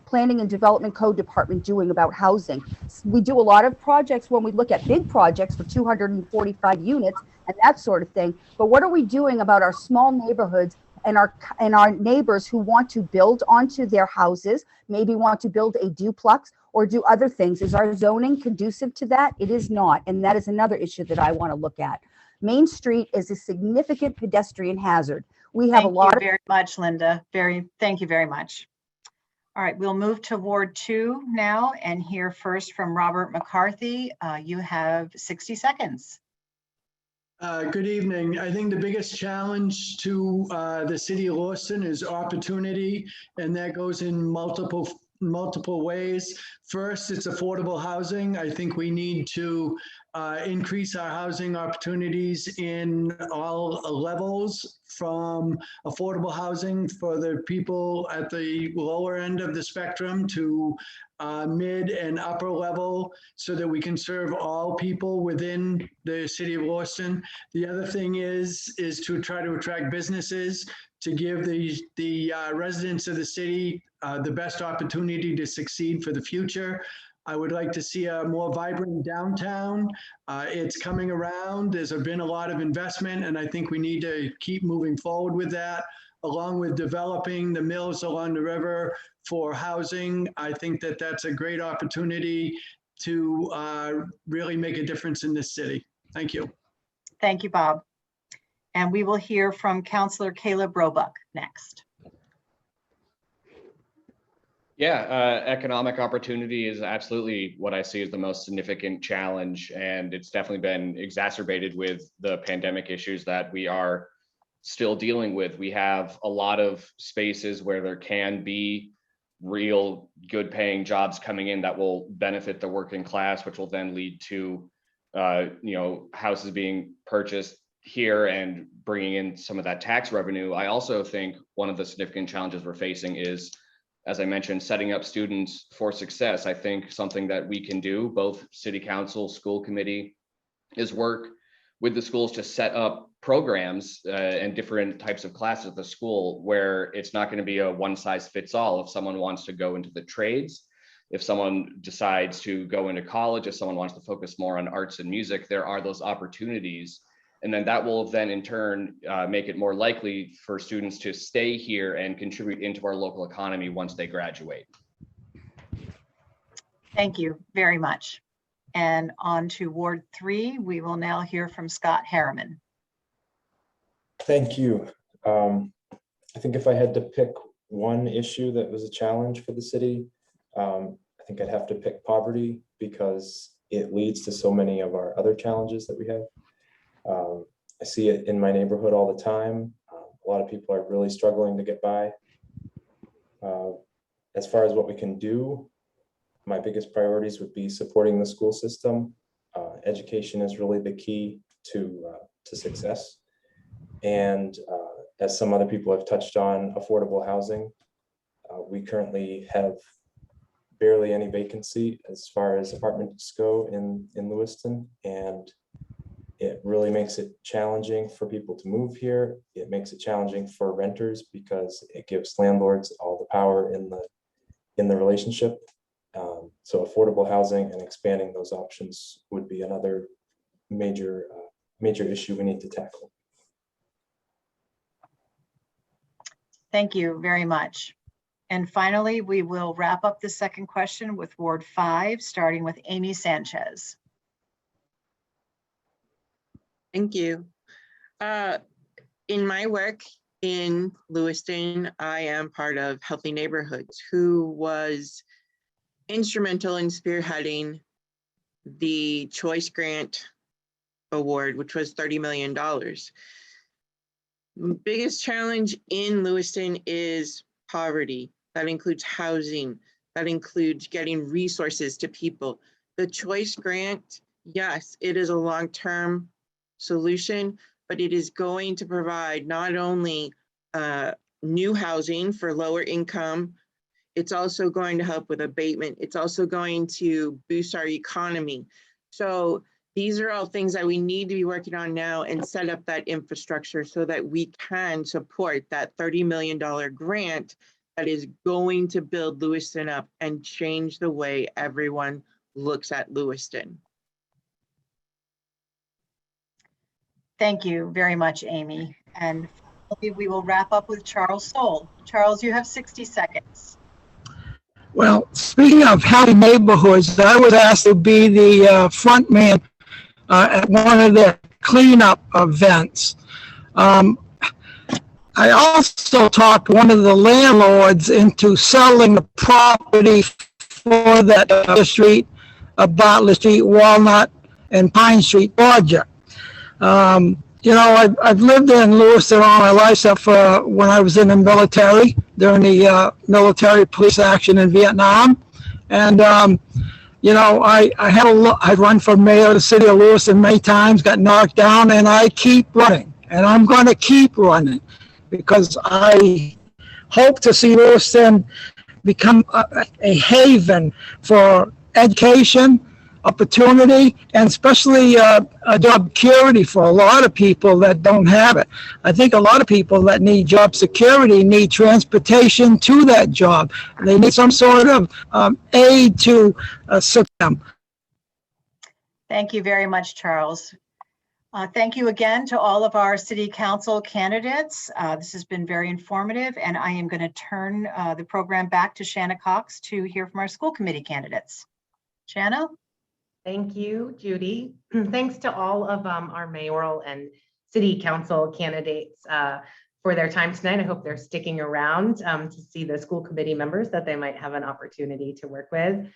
Planning and Development Code Department doing about housing? We do a lot of projects when we look at big projects for 245 units and that sort of thing. But what are we doing about our small neighborhoods and our neighbors who want to build onto their houses, maybe want to build a duplex or do other things? Is our zoning conducive to that? It is not. And that is another issue that I want to look at. Main Street is a significant pedestrian hazard. We have a lot of— Thank you very much, Linda. Thank you very much. All right, we'll move to Ward 2 now and hear first from Robert McCarthy. You have 60 seconds. Good evening. I think the biggest challenge to the city of Lewiston is opportunity, and that goes in multiple ways. First, it's affordable housing. I think we need to increase our housing opportunities in all levels, from affordable housing for the people at the lower end of the spectrum to mid and upper level, so that we can serve all people within the city of Lewiston. The other thing is to try to attract businesses, to give the residents of the city the best opportunity to succeed for the future. I would like to see a more vibrant downtown. It's coming around. There's been a lot of investment, and I think we need to keep moving forward with that, along with developing the mills along the river for housing. I think that that's a great opportunity to really make a difference in this city. Thank you. Thank you, Bob. And we will hear from Councillor Caleb Roebuck next. Yeah, economic opportunity is absolutely what I see as the most significant challenge, and it's definitely been exacerbated with the pandemic issues that we are still dealing with. We have a lot of spaces where there can be real good paying jobs coming in that will benefit the working class, which will then lead to houses being purchased here and bringing in some of that tax revenue. I also think one of the significant challenges we're facing is, as I mentioned, setting up students for success. I think something that we can do, both city council, school committee, is work with the schools to set up programs and different types of classes at the school where it's not going to be a one size fits all. If someone wants to go into the trades, if someone decides to go into college, if someone wants to focus more on arts and music, there are those opportunities. And then that will then in turn make it more likely for students to stay here and contribute into our local economy once they graduate. Thank you very much. And on to Ward 3, we will now hear from Scott Harriman. Thank you. I think if I had to pick one issue that was a challenge for the city, I think I'd have to pick poverty, because it leads to so many of our other challenges that we have. I see it in my neighborhood all the time. A lot of people are really struggling to get by. As far as what we can do, my biggest priorities would be supporting the school system. Education is really the key to success. And as some other people have touched on, affordable housing. We currently have barely any vacancy as far as apartments go in Lewiston, and it really makes it challenging for people to move here. It makes it challenging for renters because it gives landlords all the power in the relationship. So affordable housing and expanding those options would be another major issue we need to tackle. Thank you very much. And finally, we will wrap up the second question with Ward 5, starting with Amy Sanchez. Thank you. In my work in Lewiston, I am part of Healthy Neighborhoods, who was instrumental in spearheading the Choice Grant Award, which was $30 million. Biggest challenge in Lewiston is poverty. That includes housing. That includes getting resources to people. The Choice Grant, yes, it is a long-term solution, but it is going to provide not only new housing for lower income, it's also going to help with abatement. It's also going to boost our economy. So these are all things that we need to be working on now and set up that infrastructure so that we can support that $30 million grant that is going to build Lewiston up and change the way everyone looks at Lewiston. Thank you very much, Amy. And we will wrap up with Charles Soule. Charles, you have 60 seconds. Well, speaking of happy neighborhoods, I was asked to be the front man at one of the cleanup events. I also talked one of the landlords into selling the property for that street, Bartlett Street, Walnut, and Pine Street project. You know, I've lived in Lewiston all my life, except for when I was in the military during the military police action in Vietnam. And, you know, I run for mayor of the city of Lewiston many times, got knocked down, and I keep running. And I'm going to keep running because I hope to see Lewiston become a haven for education, opportunity, and especially a job security for a lot of people that don't have it. I think a lot of people that need job security need transportation to that job. They need some sort of aid to support them. Thank you very much, Charles. Thank you again to all of our city council candidates. This has been very informative, and I am going to turn the program back to Shanna Cox to hear from our school committee candidates. Shanna? Thank you, Judy. Thanks to all of our mayoral and city council candidates for their time tonight. I hope they're sticking around to see the school committee members that they might have an opportunity to work with.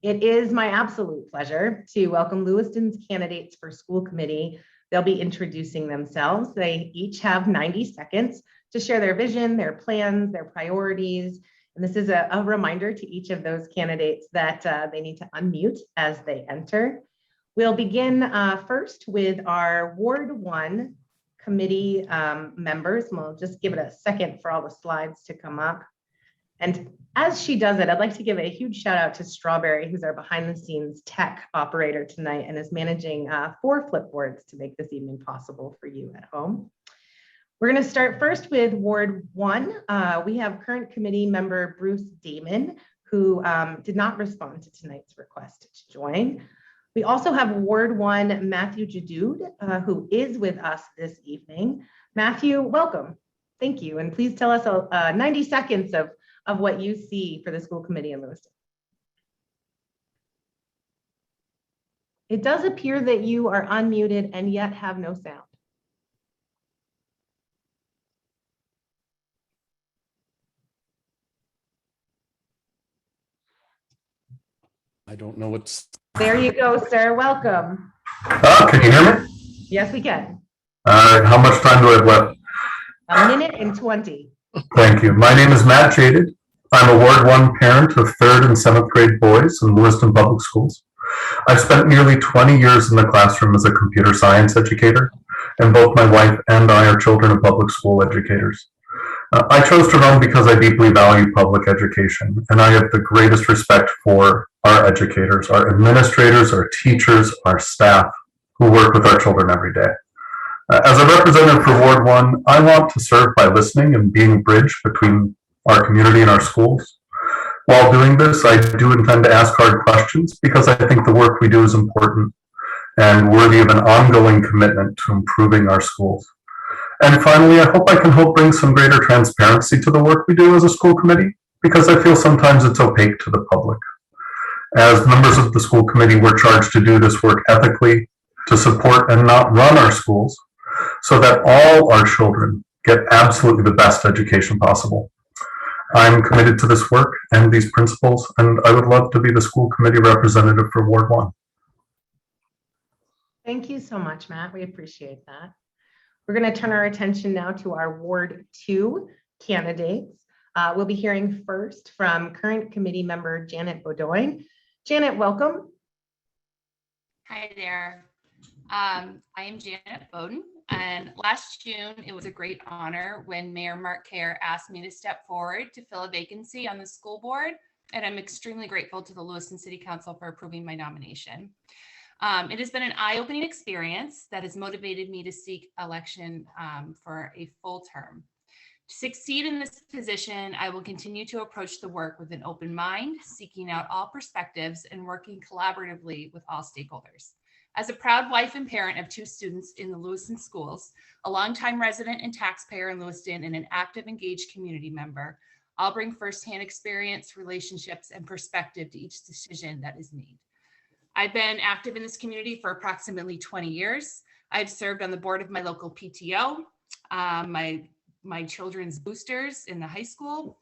It is my absolute pleasure to welcome Lewiston's candidates for school committee. They'll be introducing themselves. They each have 90 seconds to share their vision, their plans, their priorities. And this is a reminder to each of those candidates that they need to unmute as they enter. We'll begin first with our Ward 1 committee members. We'll just give it a second for all the slides to come up. And as she does it, I'd like to give a huge shout out to Strawberry, who's our behind the scenes tech operator tonight and is managing 4 flipboards to make this evening possible for you at home. We're going to start first with Ward 1. We have current committee member Bruce Damon, who did not respond to tonight's request to join. We also have Ward 1 Matthew Jadoud, who is with us this evening. Matthew, welcome. Thank you. And please tell us 90 seconds of what you see for the school committee in Lewiston. It does appear that you are unmuted and yet have no sound. I don't know what's. There you go, sir. Welcome. Can you hear me? Yes, we can. All right. How much time do I have left? 1 minute and 20. Thank you. My name is Matt Jaded. I'm a Ward 1 parent of 3rd and 7th grade boys in Lewiston Public Schools. I've spent nearly 20 years in the classroom as a computer science educator, and both my wife and I are children of public school educators. I chose to run because I deeply value public education, and I have the greatest respect for our educators, our administrators, our teachers, our staff who work with our children every day. As a representative for Ward 1, I want to serve by listening and being a bridge between our community and our schools. While doing this, I do intend to ask hard questions because I think the work we do is important and worthy of an ongoing commitment to improving our schools. And finally, I hope I can help bring some greater transparency to the work we do as a school committee, because I feel sometimes it's opaque to the public. As members of the school committee, we're charged to do this work ethically, to support and not run our schools, so that all our children get absolutely the best education possible. I'm committed to this work and these principles, and I would love to be the school committee representative for Ward 1. Thank you so much, Matt. We appreciate that. We're going to turn our attention now to our Ward 2 candidates. We'll be hearing first from current committee member Janet Beaudoin. Janet, welcome. Hi there. I am Janet Bowden, and last June, it was a great honor when Mayor Mark Kerr asked me to step forward to fill a vacancy on the school board, and I'm extremely grateful to the Lewiston City Council for approving my nomination. It has been an eye-opening experience that has motivated me to seek election for a full term. To succeed in this position, I will continue to approach the work with an open mind, seeking out all perspectives and working collaboratively with all stakeholders. As a proud wife and parent of 2 students in the Lewiston schools, a longtime resident and taxpayer in Lewiston, and an active, engaged community member, I'll bring firsthand experience, relationships, and perspective to each decision that is made. I've been active in this community for approximately 20 years. I've served on the board of my local PTO, my children's boosters in the high school,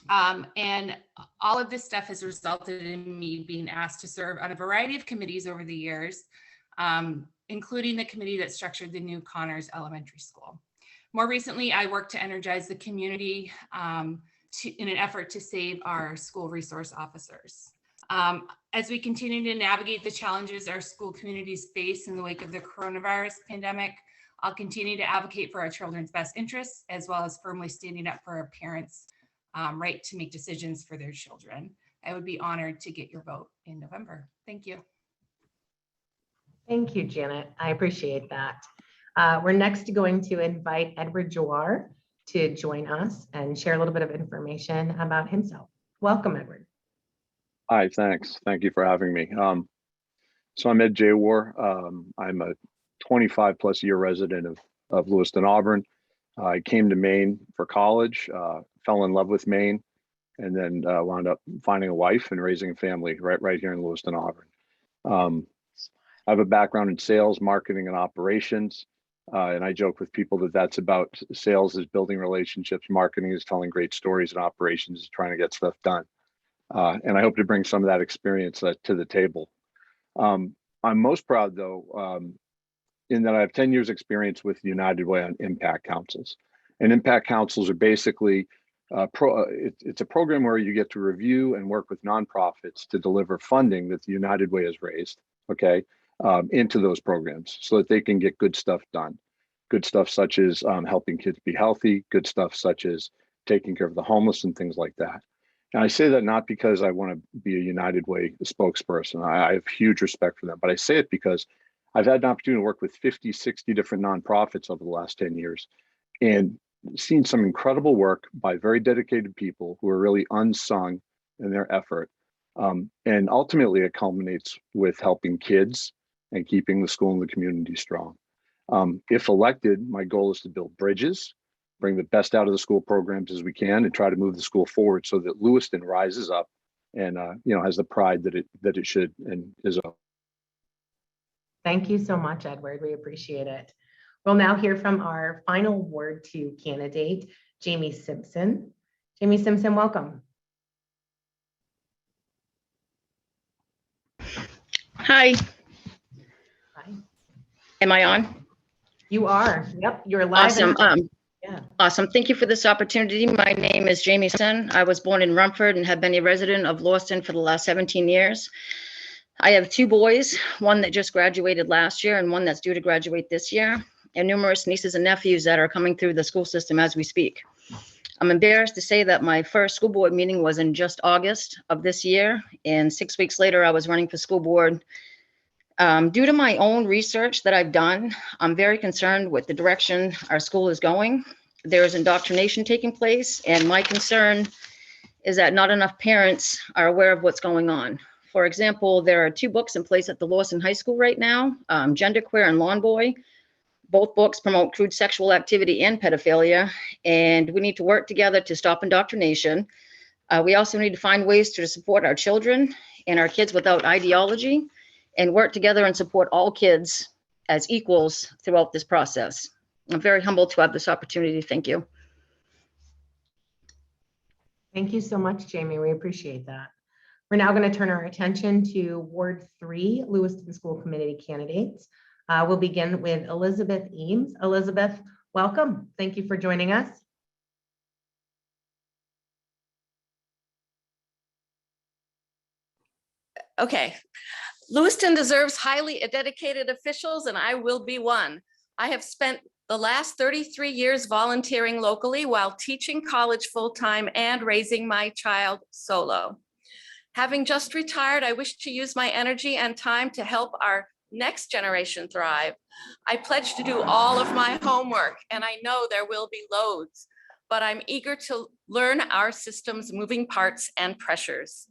and all of this stuff has resulted in me being asked to serve on a variety of committees over the years, including the committee that structured the new Connors Elementary School. More recently, I worked to energize the community in an effort to save our school resource officers. As we continue to navigate the challenges our school communities face in the wake of the coronavirus pandemic, I'll continue to advocate for our children's best interests, as well as firmly standing up for our parents' right to make decisions for their children. I would be honored to get your vote in November. Thank you. Thank you, Janet. I appreciate that. We're next going to invite Edward Johar to join us and share a little bit of information about himself. Welcome, Edward. Hi, thanks. Thank you for having me. So I'm Ed Johar. I'm a 25 plus year resident of Lewiston-Auburn. I came to Maine for college, fell in love with Maine, and then wound up finding a wife and raising a family right here in Lewiston-Auburn. I have a background in sales, marketing, and operations. And I joke with people that that's about sales is building relationships, marketing is telling great stories, and operations is trying to get stuff done. And I hope to bring some of that experience to the table. I'm most proud, though, in that I have 10 years experience with United Way on impact councils. And impact councils are basically, it's a program where you get to review and work with nonprofits to deliver funding that the United Way has raised, okay, into those programs so that they can get good stuff done. Good stuff such as helping kids be healthy, good stuff such as taking care of the homeless and things like that. And I say that not because I want to be a United Way spokesperson. I have huge respect for them, but I say it because I've had an opportunity to work with 50, 60 different nonprofits over the last 10 years and seen some incredible work by very dedicated people who are really unsung in their effort. And ultimately it culminates with helping kids and keeping the school and the community strong. If elected, my goal is to build bridges, bring the best out of the school programs as we can, and try to move the school forward so that Lewiston rises up and has the pride that it should and is. Thank you so much, Edward. We appreciate it. We'll now hear from our final Ward 2 candidate, Jamie Simpson. Jamie Simpson, welcome. Hi. Hi. Am I on? You are. Yep, you're live. Awesome. Yeah. Awesome. Thank you for this opportunity. My name is Jamie Simpson. I was born in Rumford and have been a resident of Lewiston for the last 17 years. I have 2 boys, one that just graduated last year and one that's due to graduate this year, and numerous nieces and nephews that are coming through the school system as we speak. I'm embarrassed to say that my first school board meeting was in just August of this year, and 6 weeks later, I was running for school board. Due to my own research that I've done, I'm very concerned with the direction our school is going. There is indoctrination taking place, and my concern is that not enough parents are aware of what's going on. For example, there are 2 books in place at the Lewiston High School right now, Genderqueer and Lawn Boy. Both books promote crude sexual activity and pedophilia, and we need to work together to stop indoctrination. We also need to find ways to support our children and our kids without ideology, and work together and support all kids as equals throughout this process. I'm very humbled to have this opportunity. Thank you. Thank you so much, Jamie. We appreciate that. We're now going to turn our attention to Ward 3 Lewiston School Committee candidates. We'll begin with Elizabeth Eames. Elizabeth, welcome. Thank you for joining us. Okay. Lewiston deserves highly dedicated officials, and I will be one. I have spent the last 33 years volunteering locally while teaching college full-time and raising my child solo. Having just retired, I wish to use my energy and time to help our next generation thrive. I pledge to do all of my homework, and I know there will be loads, but I'm eager to learn our system's moving parts and pressures.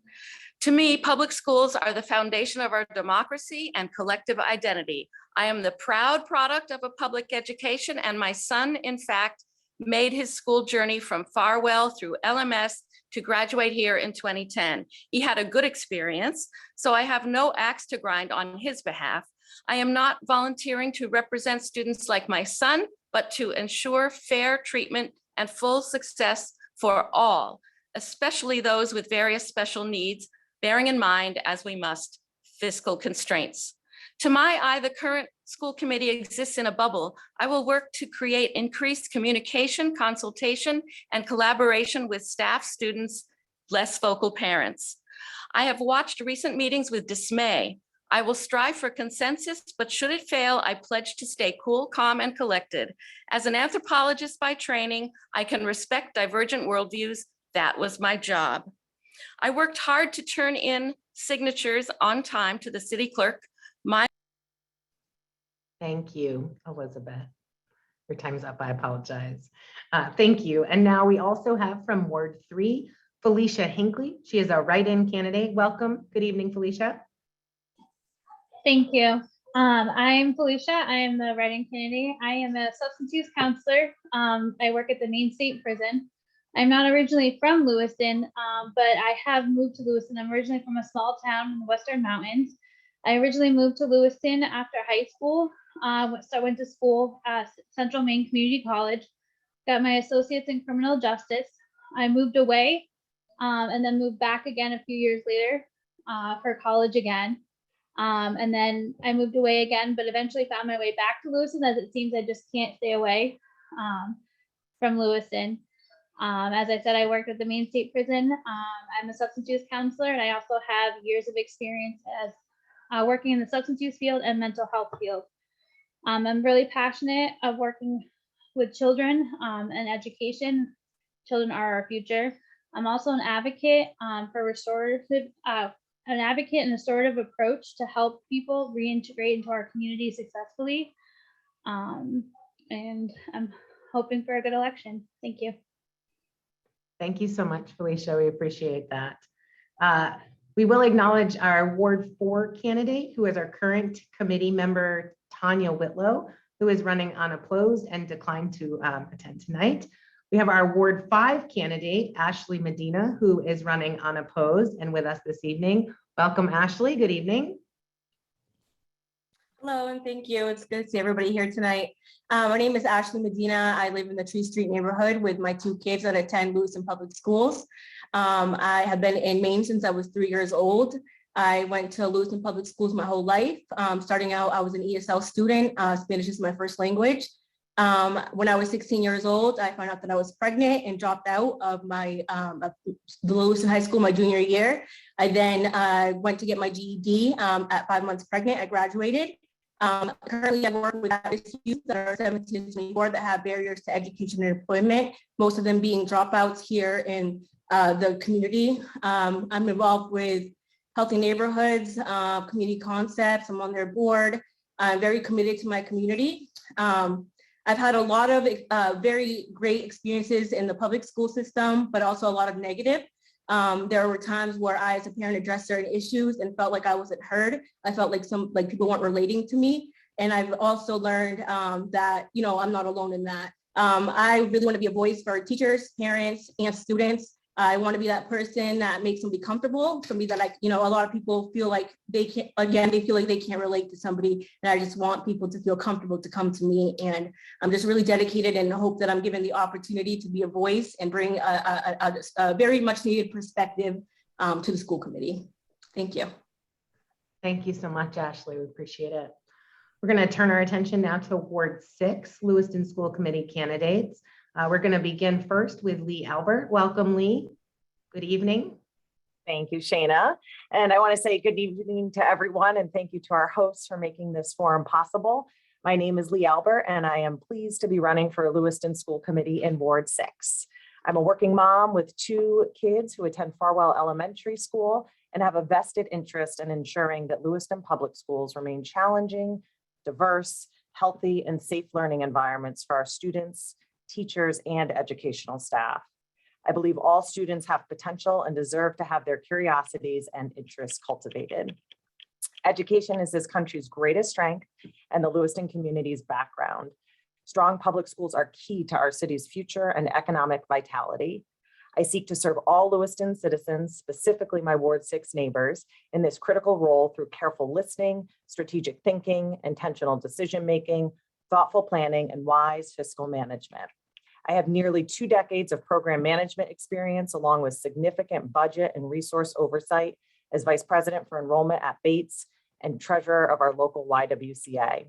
To me, public schools are the foundation of our democracy and collective identity. I am the proud product of a public education, and my son, in fact, made his school journey from Farwell through LMS to graduate here in 2010. He had a good experience, so I have no axe to grind on his behalf. I am not volunteering to represent students like my son, but to ensure fair treatment and full success for all, especially those with various special needs, bearing in mind, as we must, fiscal constraints. To my eye, the current school committee exists in a bubble. I will work to create increased communication, consultation, and collaboration with staff, students, less vocal parents. I have watched recent meetings with dismay. I will strive for consensus, but should it fail, I pledge to stay cool, calm, and collected. As an anthropologist by training, I can respect divergent worldviews. That was my job. I worked hard to turn in signatures on time to the city clerk. Thank you, Elizabeth. Your time's up, I apologize. Thank you. And now we also have from Ward 3, Felicia Hinckley. She is a write-in candidate. Welcome. Good evening, Felicia. Thank you. I'm Felicia. I am the write-in candidate. I am a substance use counselor. I work at the Maine State Prison. I'm not originally from Lewiston, but I have moved to Lewiston. I'm originally from a small town in the Western Mountains. I originally moved to Lewiston after high school. So I went to school at Central Maine Community College, got my associates in criminal justice. I moved away and then moved back again a few years later for college again. And then I moved away again, but eventually found my way back to Lewiston, as it seems I just can't stay away from Lewiston. As I said, I worked at the Maine State Prison. I'm a substance use counselor, and I also have years of experience as working in the substance use field and mental health field. I'm really passionate of working with children and education. Children are our future. I'm also an advocate for restorative, an advocate and restorative approach to help people reintegrate into our community successfully. And I'm hoping for a good election. Thank you. Thank you so much, Felicia. We appreciate that. We will acknowledge our Ward 4 candidate, who is our current committee member, Tanya Whitlow, who is running unopposed and declined to attend tonight. We have our Ward 5 candidate, Ashley Medina, who is running unopposed and with us this evening. Welcome, Ashley. Good evening. Hello, and thank you. It's good to see everybody here tonight. My name is Ashley Medina. I live in the Tree Street neighborhood with my 2 kids that attend Lewiston Public Schools. I have been in Maine since I was 3 years old. I went to Lewiston Public Schools my whole life. Starting out, I was an ESL student. Spanish is my first language. When I was 16 years old, I found out that I was pregnant and dropped out of my the Lewiston High School my junior year. I then went to get my GED at 5 months pregnant. I graduated. Currently, I work with youth that are 17 to 24 that have barriers to education and employment, most of them being dropouts here in the community. I'm involved with Healthy Neighborhoods, community concepts. I'm on their board. I'm very committed to my community. I've had a lot of very great experiences in the public school system, but also a lot of negative. There were times where I, as a parent, addressed certain issues and felt like I wasn't heard. I felt like people weren't relating to me. And I've also learned that, I'm not alone in that. I really want to be a voice for teachers, parents, and students. I want to be that person that makes somebody comfortable, somebody that a lot of people feel like they can't, they feel like they can't relate to somebody. And I just want people to feel comfortable to come to me. And I'm just really dedicated and hope that I'm given the opportunity to be a voice and bring a very much needed perspective to the school committee. Thank you. Thank you so much, Ashley. We appreciate it. We're going to turn our attention now to Ward 6, Lewiston School Committee candidates. We're going to begin first with Lee Albert. Welcome, Lee. Good evening. Thank you, Shana. And I want to say good evening to everyone and thank you to our hosts for making this forum possible. My name is Lee Albert and I am pleased to be running for Lewiston School Committee in Ward 6. I'm a working mom with 2 kids who attend Farwell Elementary School and have a vested interest in ensuring that Lewiston Public Schools remain challenging, diverse, healthy, and safe learning environments for our students, teachers, and educational staff. I believe all students have potential and deserve to have their curiosities and interests cultivated. Education is this country's greatest strength and the Lewiston community's background. Strong public schools are key to our city's future and economic vitality. I seek to serve all Lewiston citizens, specifically my Ward 6 neighbors, in this critical role through careful listening, strategic thinking, intentional decision-making, thoughtful planning, and wise fiscal management. I have nearly 2 decades of program management experience, along with significant budget and resource oversight as Vice President for Enrollment at Bates and Treasurer of our local YWCA.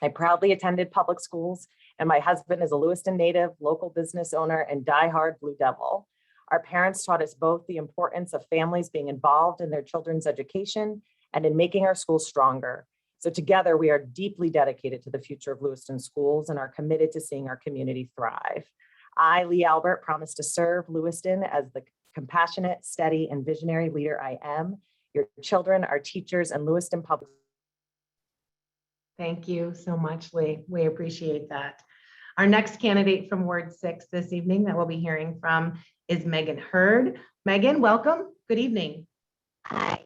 I proudly attended public schools, and my husband is a Lewiston native, local business owner, and diehard Blue Devil. Our parents taught us both the importance of families being involved in their children's education and in making our schools stronger. So together, we are deeply dedicated to the future of Lewiston schools and are committed to seeing our community thrive. I, Lee Albert, promise to serve Lewiston as the compassionate, steady, and visionary leader I am. Your children, our teachers, and Lewiston Public. Thank you so much, Lee. We appreciate that. Our next candidate from Ward 6 this evening that we'll be hearing from is Megan Hurd. Megan, welcome. Good evening. Hi.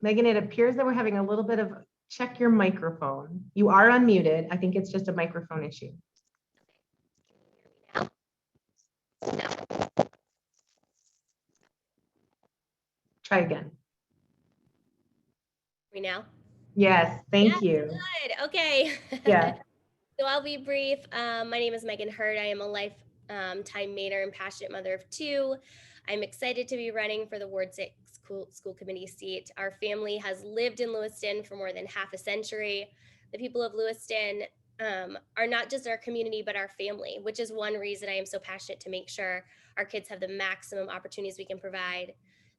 Megan, it appears that we're having a little bit of check your microphone. You are unmuted. I think it's just a microphone issue. Try again. Me now? Yes, thank you. Good. Okay. Yeah. So I'll be brief. My name is Megan Hurd. I am a lifetime Mater and passionate mother of 2. I'm excited to be running for the Ward 6 school committee seat. Our family has lived in Lewiston for more than half a century. The people of Lewiston are not just our community, but our family, which is one reason I am so passionate to make sure our kids have the maximum opportunities we can provide.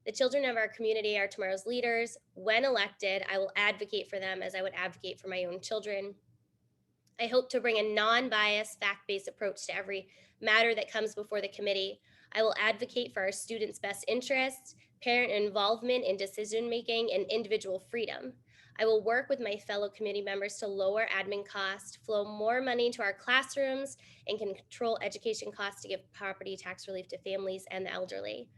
The children of our community are tomorrow's leaders. When elected, I will advocate for them as I would advocate for my own children. I hope to bring a non-biased, fact-based approach to every matter that comes before the committee. I will advocate for our students' best interests, parent involvement in decision-making, and individual freedom. I will work with my fellow committee members to lower admin costs, flow more money to our classrooms, and control education costs to give property tax relief to families and the elderly.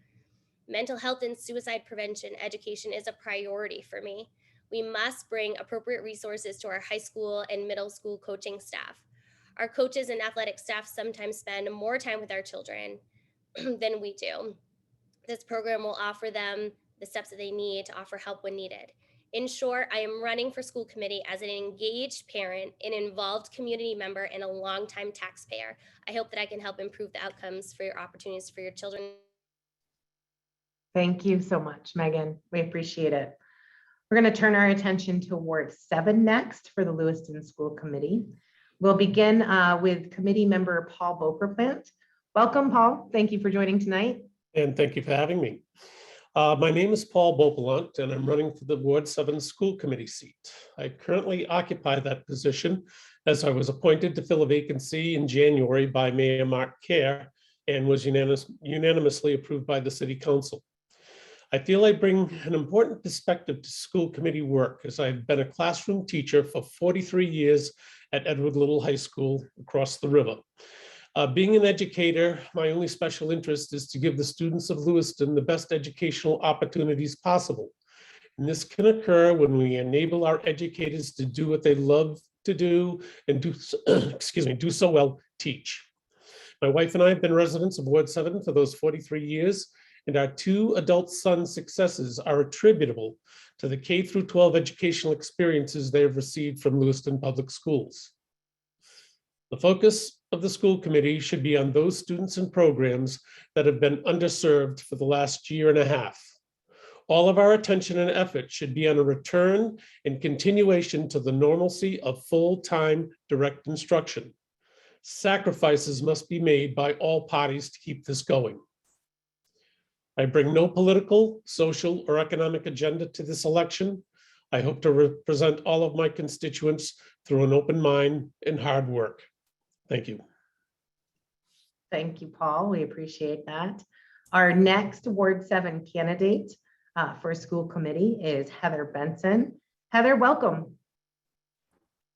Mental health and suicide prevention education is a priority for me. We must bring appropriate resources to our high school and middle school coaching staff. Our coaches and athletic staff sometimes spend more time with our children than we do. This program will offer them the steps that they need to offer help when needed. In short, I am running for school committee as an engaged parent, an involved community member, and a longtime taxpayer. I hope that I can help improve the outcomes for your opportunities for your children. Thank you so much, Megan. We appreciate it. We're going to turn our attention to Ward 7 next for the Lewiston School Committee. We'll begin with committee member Paul Beaupreplant. Welcome, Paul. Thank you for joining tonight. And thank you for having me. My name is Paul Beauplant, and I'm running for the Ward 7 School Committee seat. I currently occupy that position as I was appointed to fill a vacancy in January by Mayor Mark Kerr and was unanimously approved by the City Council. I feel I bring an important perspective to school committee work as I've been a classroom teacher for 43 years at Edward Little High School across the river. Being an educator, my only special interest is to give the students of Lewiston the best educational opportunities possible. And this can occur when we enable our educators to do what they love to do and do so well, teach. My wife and I have been residents of Ward 7 for those 43 years, and our 2 adult sons' successes are attributable to the K-12 educational experiences they have received from Lewiston Public Schools. The focus of the school committee should be on those students and programs that have been underserved for the last year and a half. All of our attention and effort should be on a return and continuation to the normalcy of full-time direct instruction. Sacrifices must be made by all parties to keep this going. I bring no political, social, or economic agenda to this election. I hope to represent all of my constituents through an open mind and hard work. Thank you. Thank you, Paul. We appreciate that. Our next Ward 7 candidate for school committee is Heather Benson. Heather, welcome.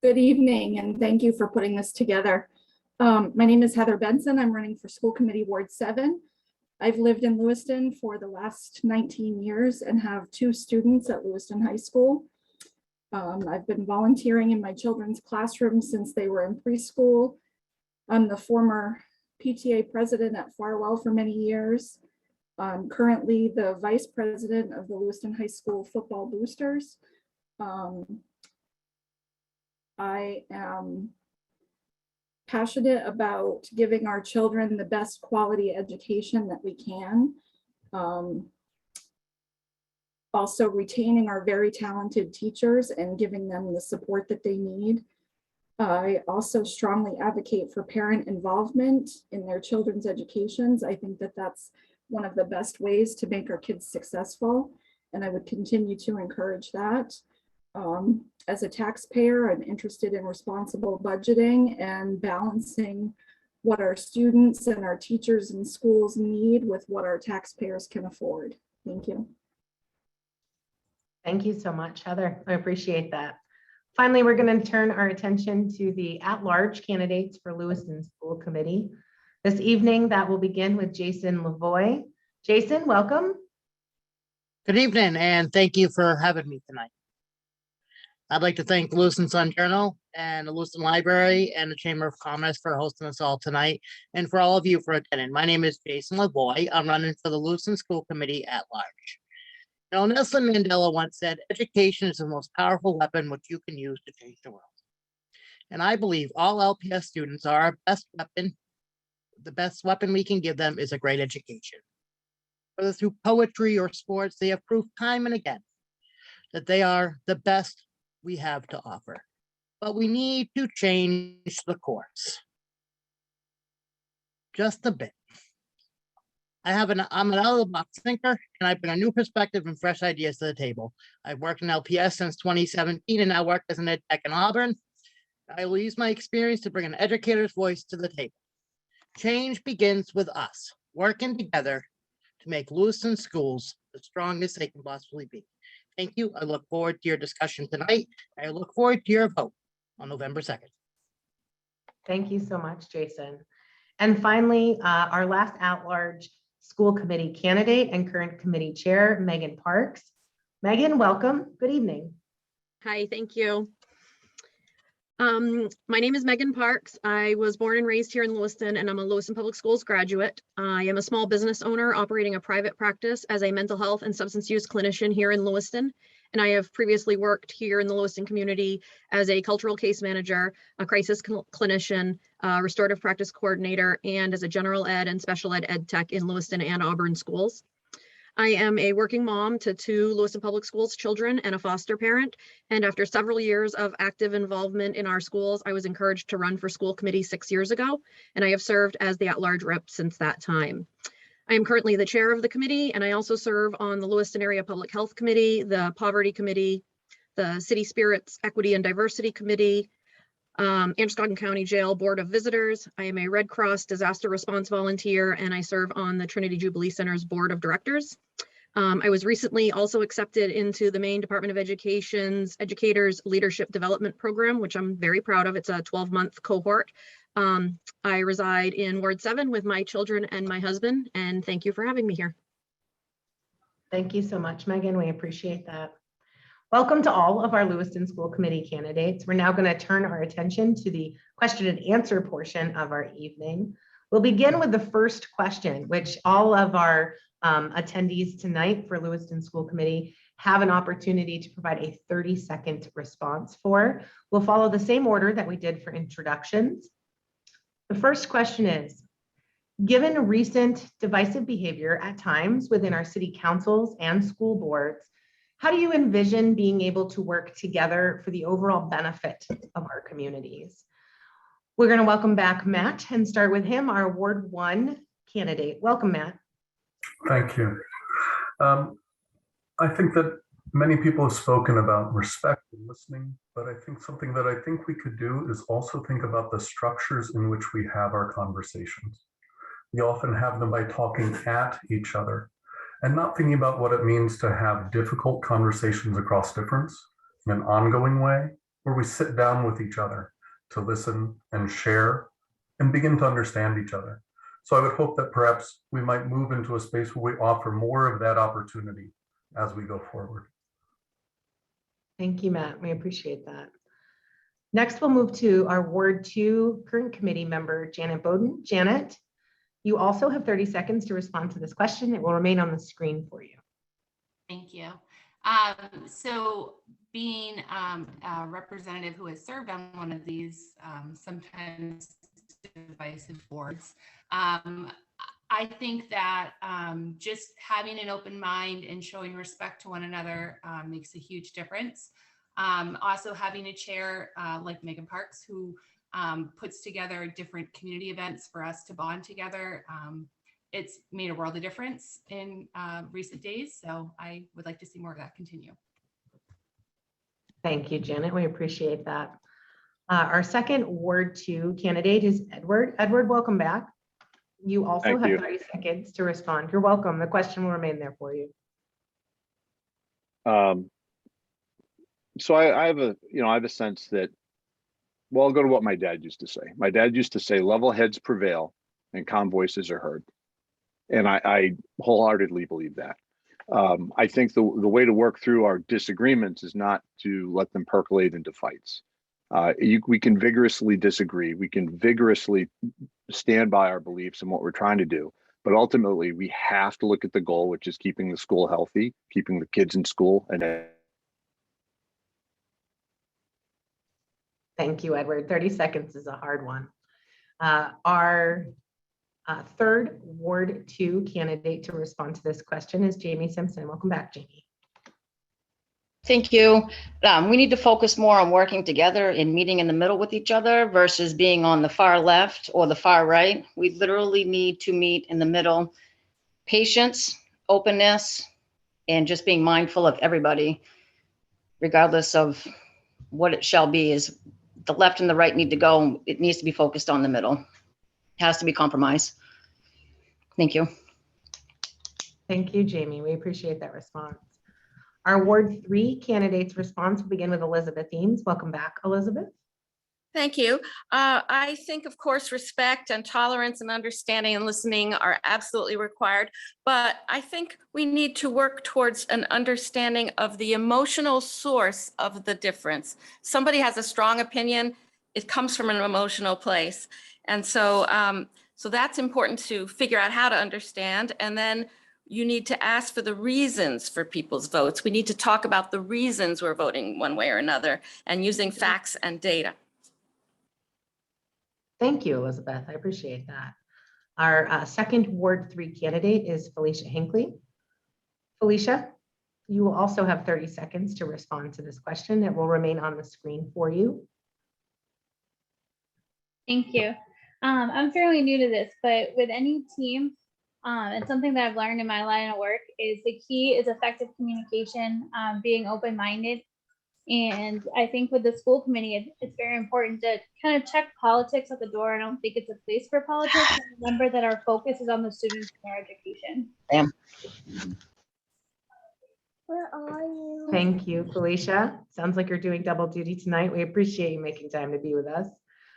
Good evening, and thank you for putting this together. My name is Heather Benson. I'm running for school committee Ward 7. I've lived in Lewiston for the last 19 years and have 2 students at Lewiston High School. I've been volunteering in my children's classroom since they were in preschool. I'm the former PTA president at Farwell for many years. I'm currently the vice president of the Lewiston High School Football Boosters. I am passionate about giving our children the best quality education that we can. Also retaining our very talented teachers and giving them the support that they need. I also strongly advocate for parent involvement in their children's educations. I think that that's one of the best ways to make our kids successful, and I would continue to encourage that. As a taxpayer, I'm interested in responsible budgeting and balancing what our students and our teachers and schools need with what our taxpayers can afford. Thank you. Thank you so much, Heather. I appreciate that. Finally, we're going to turn our attention to the at-large candidates for Lewiston School Committee. This evening, that will begin with Jason Lavoie. Jason, welcome. Good evening, and thank you for having me tonight. I'd like to thank Lewiston Sun-Journal and the Lewiston Library and the Chamber of Commerce for hosting us all tonight, and for all of you for attending. My name is Jason Lavoie. I'm running for the Lewiston School Committee at large. Now, Nelson Mandela once said, education is the most powerful weapon which you can use to change the world. And I believe all LPS students are our best weapon. The best weapon we can give them is a great education. Whether through poetry or sports, they have proved time and again that they are the best we have to offer. But we need to change the course just a bit. I'm an out-of-the-box thinker, and I bring a new perspective and fresh ideas to the table. I've worked in LPS since 2017 and now work as an ed tech in Auburn. I will use my experience to bring an educator's voice to the table. Change begins with us, working together to make Lewiston schools the strongest they can possibly be. Thank you. I look forward to your discussion tonight. I look forward to your vote on November 2nd. Thank you so much, Jason. And finally, our last at-large school committee candidate and current committee chair, Megan Parks. Megan, welcome. Good evening. Hi, thank you. My name is Megan Parks. I was born and raised here in Lewiston, and I'm a Lewiston Public Schools graduate. I am a small business owner operating a private practice as a mental health and substance use clinician here in Lewiston. And I have previously worked here in the Lewiston community as a cultural case manager, a crisis clinician, restorative practice coordinator, and as a general ed and special ed tech in Lewiston and Auburn schools. I am a working mom to 2 Lewiston Public Schools children and a foster parent. And after several years of active involvement in our schools, I was encouraged to run for school committee 6 years ago, and I have served as the at-large rep since that time. I am currently the chair of the committee, and I also serve on the Lewiston Area Public Health Committee, the Poverty Committee, the City Spirits Equity and Diversity Committee, Androscoggin County Jail Board of Visitors. I am a Red Cross disaster response volunteer, and I serve on the Trinity Jubilee Center's Board of Directors. I was recently also accepted into the Maine Department of Education's Educators Leadership Development Program, which I'm very proud of. It's a 12-month cohort. I reside in Ward 7 with my children and my husband, and thank you for having me here. Thank you so much, Megan. We appreciate that. Welcome to all of our Lewiston School Committee candidates. We're now going to turn our attention to the question and answer portion of our evening. We'll begin with the first question, which all of our attendees tonight for Lewiston School Committee have an opportunity to provide a 30-second response for. We'll follow the same order that we did for introductions. The first question is, given recent divisive behavior at times within our city councils and school boards, how do you envision being able to work together for the overall benefit of our communities? We're going to welcome back Matt and start with him, our Ward 1 candidate. Welcome, Matt. Thank you. I think that many people have spoken about respect and listening, but I think something that I think we could do is also think about the structures in which we have our conversations. We often have them by talking at each other and not thinking about what it means to have difficult conversations across difference in an ongoing way, where we sit down with each other to listen and share and begin to understand each other. So I would hope that perhaps we might move into a space where we offer more of that opportunity as we go forward. Thank you, Matt. We appreciate that. Next, we'll move to our Ward 2 current committee member, Janet Bowden. Janet, you also have 30 seconds to respond to this question. It will remain on the screen for you. Thank you. So being a representative who has served on one of these sometimes divisive boards, I think that just having an open mind and showing respect to one another makes a huge difference. Also having a chair like Megan Parks, who puts together different community events for us to bond together. It's made a world of difference in recent days. So I would like to see more of that continue. Thank you, Janet. We appreciate that. Our second Ward 2 candidate is Edward. Edward, welcome back. You also Thank have you. 30 seconds to respond. You're welcome. The question will remain there for you. So I have a sense that, well, I'll go to what my dad used to say. My dad used to say, level heads prevail and calm voices are heard. And I wholeheartedly believe that. I think the way to work through our disagreements is not to let them percolate into fights. We can vigorously disagree. We can vigorously stand by our beliefs and what we're trying to do. But ultimately, we have to look at the goal, which is keeping the school healthy, keeping the kids in school. And Thank you, Edward. 30 seconds is a hard one. Our third Ward 2 candidate to respond to this question is Jamie Simpson. Welcome back, Jamie. Thank you. We need to focus more on working together and meeting in the middle with each other versus being on the far left or the far right. We literally need to meet in the middle. Patience, openness, and just being mindful of everybody, regardless of what it shall be. Is the left and the right need to go. It needs to be focused on the middle. It has to be compromise. Thank you. Thank you, Jamie. We appreciate that response. Our Ward 3 candidates response will begin with Elizabeth Eames. Welcome back, Elizabeth. Thank you. I think, of course, respect and tolerance and understanding and listening are absolutely required, but I think we need to work towards an understanding of the emotional source of the difference. Somebody has a strong opinion, it comes from an emotional place. And so, so that's important to figure out how to understand. And then you need to ask for the reasons for people's votes. We need to talk about the reasons we're voting one way or another and using facts and data. Thank you, Elizabeth. I appreciate that. Our second Ward 3 candidate is Felicia Hinckley. Felicia, you will also have 30 seconds to respond to this question. It will remain on the screen for you. Thank you. I'm fairly new to this, but with any team, and something that I've learned in my line of work is the key is effective communication, being open-minded. And I think with the school committee, it's very important to kind of check politics at the door. I don't think it's a place for politics. And remember that our focus is on the students and their education. Bam. Where are you? Thank you, Felicia. Sounds like you're doing double duty tonight. We appreciate you making time to be with us.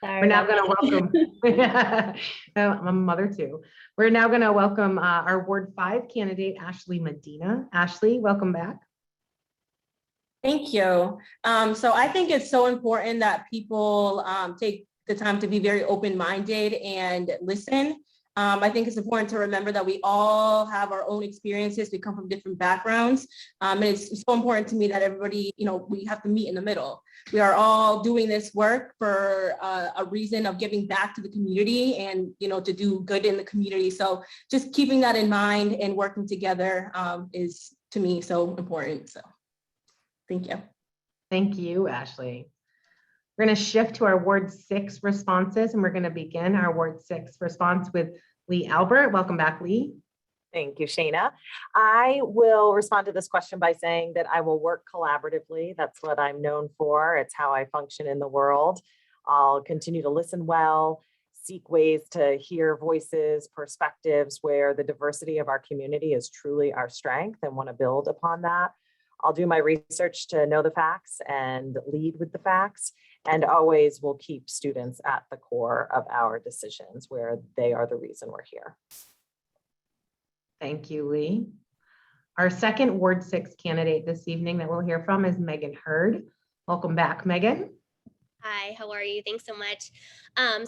Sorry We're now about going to welcome, I'm a mother too. We're now going to welcome our Ward 5 candidate, Ashley Medina. Ashley, welcome back. Thank you. So I think it's so important that people take the time to be very open-minded and listen. I think it's important to remember that we all have our own experiences. We come from different backgrounds. And it's so important to me that everybody, we have to meet in the middle. We are all doing this work for a reason of giving back to the community and, to do good in the community. So just keeping that in mind and working together is, to me, so important. So thank you. Thank you, Ashley. We're going to shift to our Ward 6 responses, and we're going to begin our Ward 6 response with Lee Albert. Welcome back, Lee. Thank you, Shana. I will respond to this question by saying that I will work collaboratively. That's what I'm known for. It's how I function in the world. I'll continue to listen well, seek ways to hear voices, perspectives where the diversity of our community is truly our strength and want to build upon that. I'll do my research to know the facts and lead with the facts, and always will keep students at the core of our decisions where they are the reason we're here. Thank you, Lee. Our second Ward 6 candidate this evening that we'll hear from is Megan Hurd. Welcome back, Megan. Hi, how are you? Thanks so much.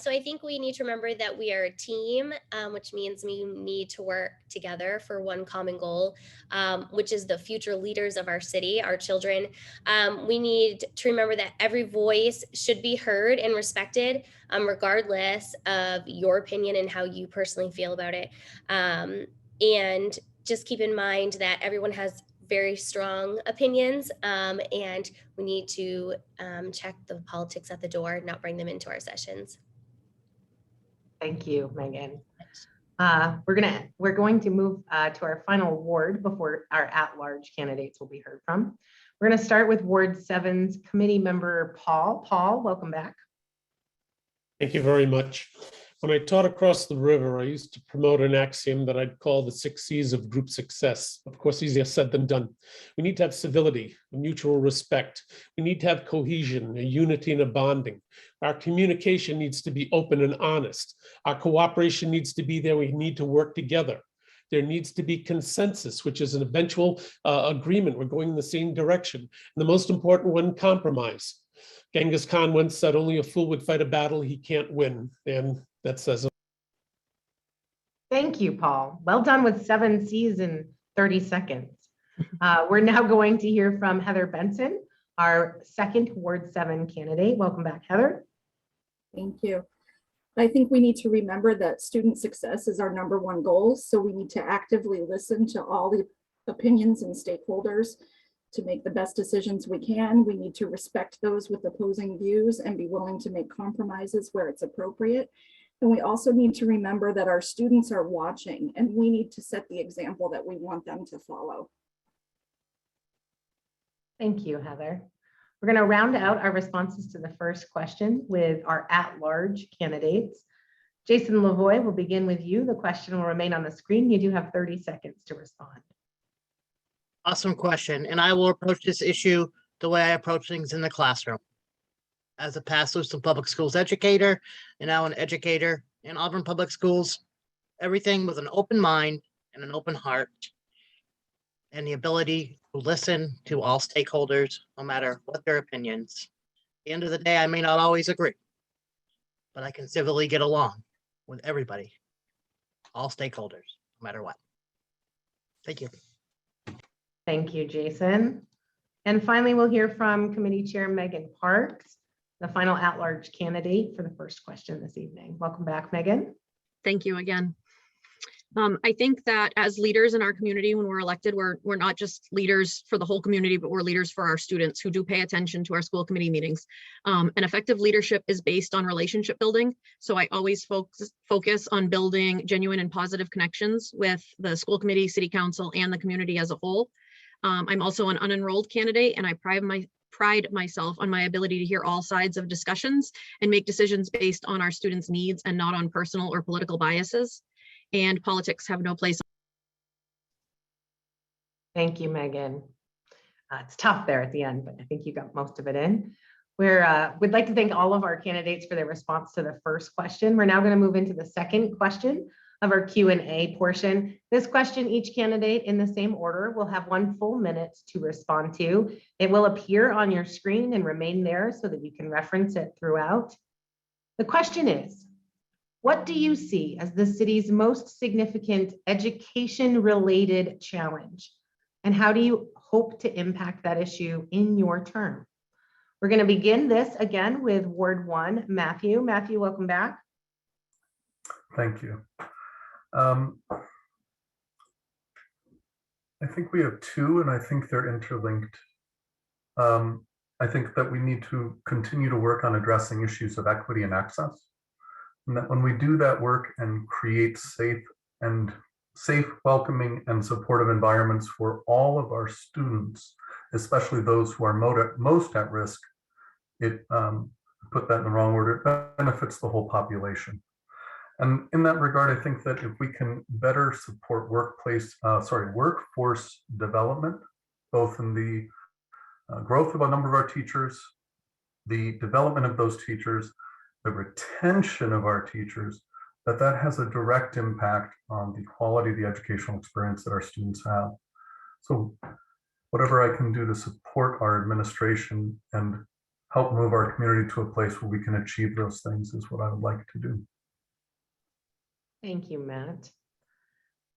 So I think we need to remember that we are a team, which means we need to work together for one common goal, which is the future leaders of our city, our children. We need to remember that every voice should be heard and respected, regardless of your opinion and how you personally feel about it. And just keep in mind that everyone has very strong opinions, and we need to check the politics at the door, not bring them into our sessions. Thank you, Megan. We're going to move to our final ward before our at-large candidates will be heard from. We're going to start with Ward 7's committee member, Paul. Paul, welcome back. Thank you very much. When I taught across the river, I used to promote an axiom that I'd call the 6 C's of group success. Of course, easier said than done. We need to have civility, mutual respect. We need to have cohesion, a unity and a bonding. Our communication needs to be open and honest. Our cooperation needs to be there. We need to work together. There needs to be consensus, which is an eventual agreement. We're going in the same direction. And the most important one, compromise. Genghis Khan once said, only a fool would fight a battle he can't win. And that says it. Thank you, Paul. Well done with 7 C's in 30 seconds. We're now going to hear from Heather Benson, our second Ward 7 candidate. Welcome back, Heather. Thank you. I think we need to remember that student success is our #1 goal. So we need to actively listen to all the opinions and stakeholders to make the best decisions we can. We need to respect those with opposing views and be willing to make compromises where it's appropriate. And we also need to remember that our students are watching, and we need to set the example that we want them to follow. Thank you, Heather. We're going to round out our responses to the first question with our at-large candidates. Jason Lavoie, will begin with you. The question will remain on the screen. You do have 30 seconds to respond. Awesome question. And I will approach this issue the way I approach things in the classroom. As a past Lewiston Public Schools educator and now an educator in Auburn Public Schools, everything with an open mind and an open heart and the ability to listen to all stakeholders, no matter what their opinions. At the end of the day, I may not always agree, but I can civilly get along with everybody, all stakeholders, no matter what. Thank you. Thank you, Jason. And finally, we'll hear from Committee Chair Megan Parks, the final at-large candidate for the first question this evening. Welcome back, Megan. Thank you again. I think that as leaders in our community, when we're elected, we're not just leaders for the whole community, but we're leaders for our students who do pay attention to our school committee meetings. And effective leadership is based on relationship building. So I always focus on building genuine and positive connections with the school committee, city council, and the community as a whole. I'm also an unenrolled candidate, and I pride myself on my ability to hear all sides of discussions and make decisions based on our students' needs and not on personal or political biases. And politics have no place. Thank you, Megan. It's tough there at the end, but I think you got most of it in. We'd like to thank all of our candidates for their response to the first question. We're now going to move into the second question of our Q&A portion. This question, each candidate in the same order will have 1 full minute to respond to. It will appear on your screen and remain there so that you can reference it throughout. The question is, what do you see as the city's most significant education-related challenge? And how do you hope to impact that issue in your term? We're going to begin this again with Ward 1, Matthew. Matthew, welcome back. Thank you. I think we have 2, and I think they're interlinked. I think that we need to continue to work on addressing issues of equity and access. And that when we do that work and create safe, welcoming, and supportive environments for all of our students, especially those who are most at risk, it, put that in the wrong order, it benefits the whole population. And in that regard, I think that if we can better support workforce development, both in the growth of a number of our teachers, the development of those teachers, the retention of our teachers, that has a direct impact on the quality of the educational experience that our students have. So whatever I can do to support our administration and help move our community to a place where we can achieve those things is what I would like to do. Thank you, Matt.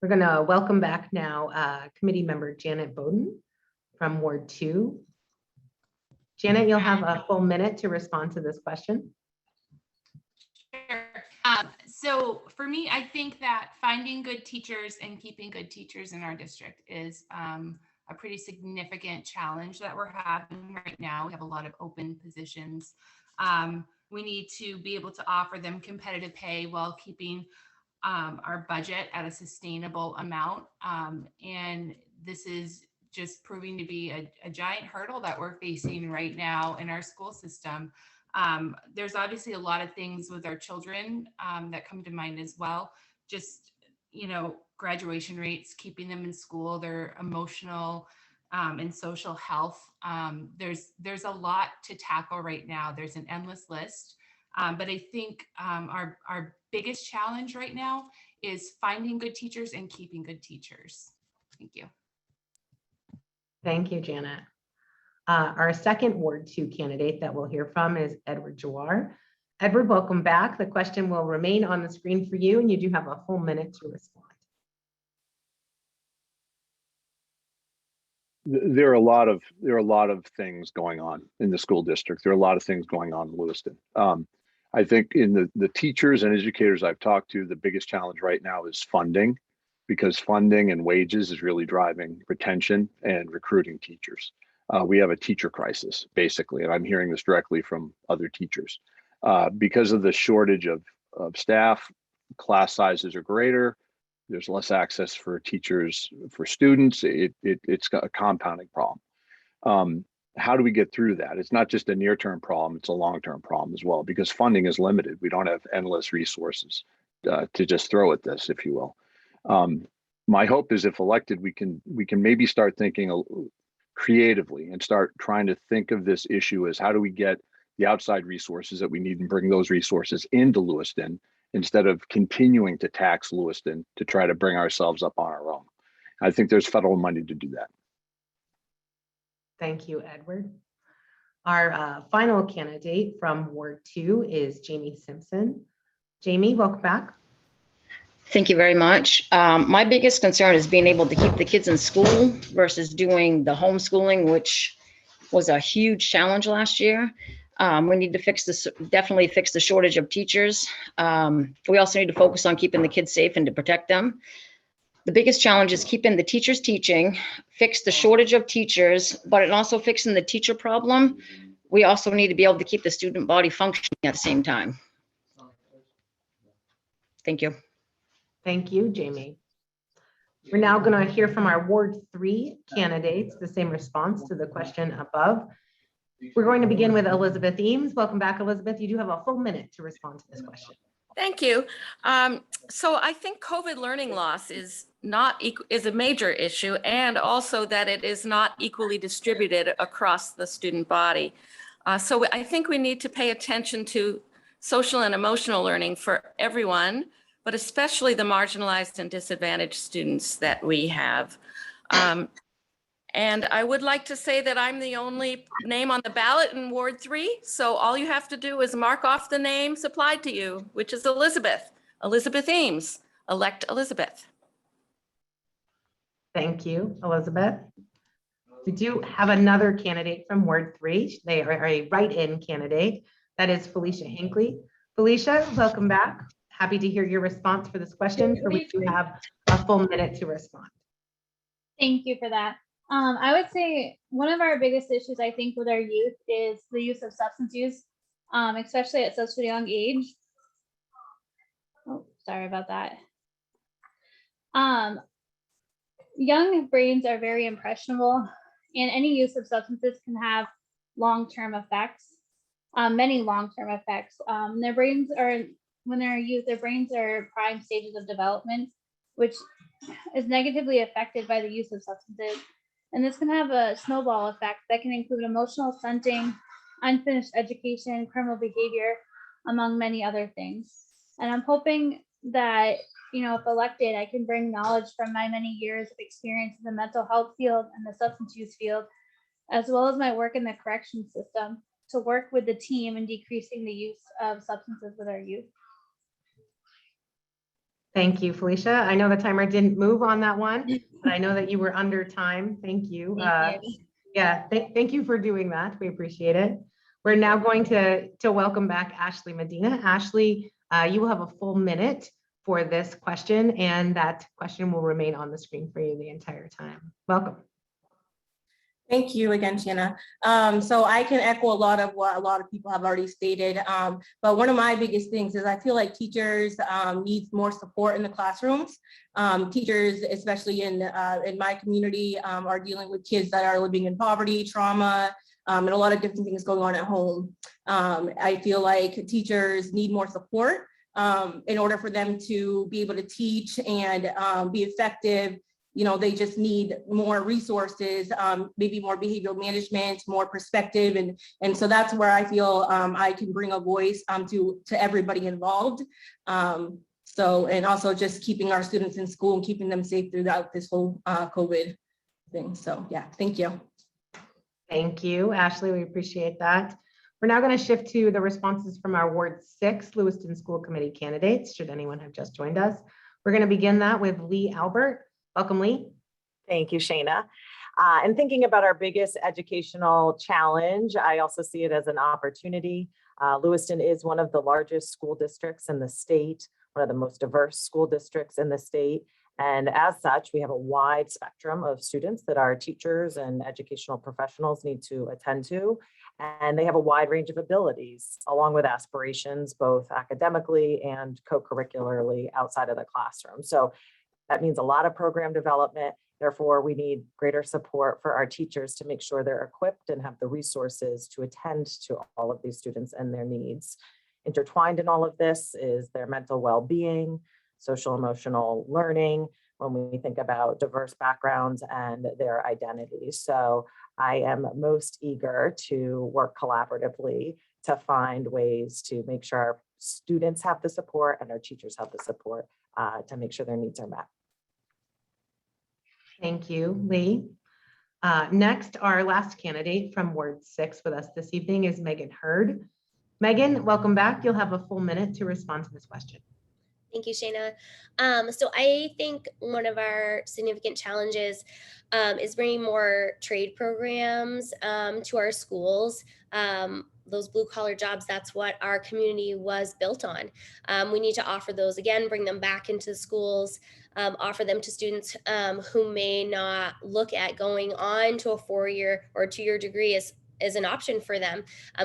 We're going to welcome back now committee member Janet Bowden from Ward 2. Janet, you'll have a full minute to respond to this question. Sure. So for me, I think that finding good teachers and keeping good teachers in our district is a pretty significant challenge that we're having right now. We have a lot of open positions. We need to be able to offer them competitive pay while keeping our budget at a sustainable amount. And this is just proving to be a giant hurdle that we're facing right now in our school system. There's obviously a lot of things with our children that come to mind as well. Just, graduation rates, keeping them in school, their emotional and social health. There's a lot to tackle right now. There's an endless list. But I think our biggest challenge right now is finding good teachers and keeping good teachers. Thank you. Thank you, Janet. Our second Ward 2 candidate that we'll hear from is Edward Johar. Edward, welcome back. The question will remain on the screen for you, and you do have a full minute to respond. There are a lot of things going on in the school district. There are a lot of things going on in Lewiston. I think in the teachers and educators I've talked to, the biggest challenge right now is funding, because funding and wages is really driving retention and recruiting teachers. We have a teacher crisis, basically, and I'm hearing this directly from other teachers. Because of the shortage of staff, class sizes are greater, there's less access for teachers, for students, it's got a compounding problem. How do we get through that? It's not just a near-term problem, it's a long-term problem as well, because funding is limited. We don't have endless resources to just throw at this, if you will. My hope is if elected, we can maybe start thinking creatively and start trying to think of this issue as how do we get the outside resources that we need and bring those resources into Lewiston instead of continuing to tax Lewiston to try to bring ourselves up on our own. I think there's federal money to do that. Thank you, Edward. Our final candidate from Ward 2 is Jamie Simpson. Jamie, welcome back. Thank you very much. My biggest concern is being able to keep the kids in school versus doing the homeschooling, which was a huge challenge last year. We need to definitely fix the shortage of teachers. We also need to focus on keeping the kids safe and to protect them. The biggest challenge is keeping the teachers teaching, fix the shortage of teachers, but it also fixing the teacher problem. We also need to be able to keep the student body functioning at the same time. Thank you. Thank you, Jamie. We're now going to hear from our Ward 3 candidates, the same response to the question above. We're going to begin with Elizabeth Eames. Welcome back, Elizabeth. You do have a full minute to respond to this question. Thank you. So I think COVID learning loss is a major issue, and also that it is not equally distributed across the student body. So I think we need to pay attention to social and emotional learning for everyone, but especially the marginalized and disadvantaged students that we have. And I would like to say that I'm the only name on the ballot in Ward 3. So all you have to do is mark off the name supplied to you, which is Elizabeth. Elizabeth Eames. Elect Elizabeth. Thank you, Elizabeth. We do have another candidate from Ward 3. They are a write-in candidate. That is Felicia Hinckley. Felicia, welcome back. Happy to hear your response for this question, for which you have a full minute to respond. Thank you for that. I would say one of our biggest issues, I think, with our youth is the use of substance use, especially at such a young age. Oh, sorry about that. Young brains are very impressionable, and any use of substances can have long-term effects, many long-term effects. Their brains are, when they're youth, their brains are prime stages of development, which is negatively affected by the use of substances. And this can have a snowball effect that can include emotional stunting, unfinished education, criminal behavior, among many other things. And I'm hoping that, if elected, I can bring knowledge from my many years of experience in the mental health field and the substance use field, as well as my work in the correction system, to work with the team in decreasing the use of substances with our youth. Thank you, Felicia. I know the timer didn't move on that one, but I know that you were under time. Thank you. Thank you for doing that. We appreciate it. We're now going to welcome back Ashley Medina. Ashley, you will have a full minute for this question, and that question will remain on the screen for you the entire time. Welcome. Thank you again, Shanna. So I can echo a lot of what a lot of people have already stated. But one of my biggest things is I feel like teachers need more support in the classrooms. Teachers, especially in my community, are dealing with kids that are living in poverty, trauma, and a lot of different things going on at home. I feel like teachers need more support in order for them to be able to teach and be effective. They just need more resources, maybe more behavioral management, more perspective. And so that's where I feel I can bring a voice to everybody involved. And also just keeping our students in school and keeping them safe throughout this whole COVID thing. So yeah, thank you. Thank you, Ashley. We appreciate that. We're now going to shift to the responses from our Ward 6 Lewiston School Committee candidates, should anyone have just joined us. We're going to begin that with Lee Albert. Welcome, Lee. Thank you, Shanna. And thinking about our biggest educational challenge, I also see it as an opportunity. Lewiston is one of the largest school districts in the state, one of the most diverse school districts in the state. And as such, we have a wide spectrum of students that our teachers and educational professionals need to attend to. And they have a wide range of abilities, along with aspirations, both academically and co-curricularly outside of the classroom. So that means a lot of program development. Therefore, we need greater support for our teachers to make sure they're equipped and have the resources to attend to all of these students and their needs. Intertwined in all of this is their mental well-being, social emotional learning, when we think about diverse backgrounds and their identities. So I am most eager to work collaboratively to find ways to make sure our students have the support and our teachers have the support to make sure their needs are met. Thank you, Lee. Next, our last candidate from Ward 6 with us this evening is Megan Hurd. Megan, welcome back. You'll have a full minute to respond to this question. Thank you, Shanna. So I think one of our significant challenges is bringing more trade programs to our schools. Those blue collar jobs, that's what our community was built on. We need to offer those again, bring them back into the schools, offer them to students who may not look at going on to a 4-year or 2-year degree as an option for them,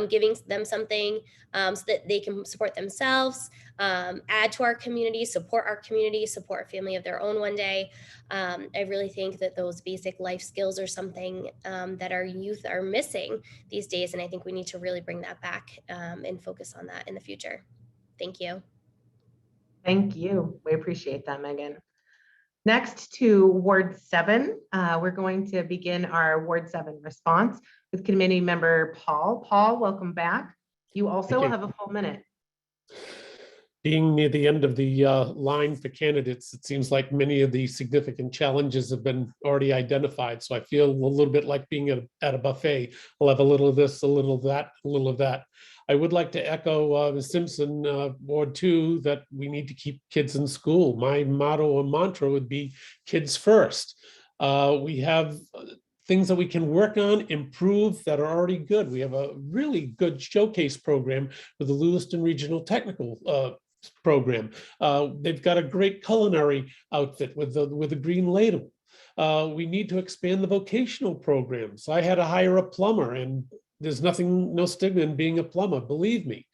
giving them something so that they can support themselves, add to our community, support a family of their own one day. I really think that those basic life skills are something that our youth are missing these days. And I think we need to really bring that back and focus on that in the future. Thank you. Thank you. We appreciate that, Megan. Next to Ward 7, we're going to begin our Ward 7 response with committee member Paul. Paul, welcome back. You also have a full minute. Being near the end of the line for candidates, it seems like many of the significant challenges have been already identified. So I feel a little bit like being at a buffet. We'll have a little of this, a little of that, a little of that. I would like to echo Ms. Simpson, Ward 2, that we need to keep kids in school. My motto and mantra would be kids first. We have things that we can work on, improve, that are already good. We have a really good showcase program with the Lewiston Regional Technical program. They've got a great culinary outfit with the green ladle. We need to expand the vocational programs. I had to hire a plumber, and there's no stigma in being a plumber, believe me.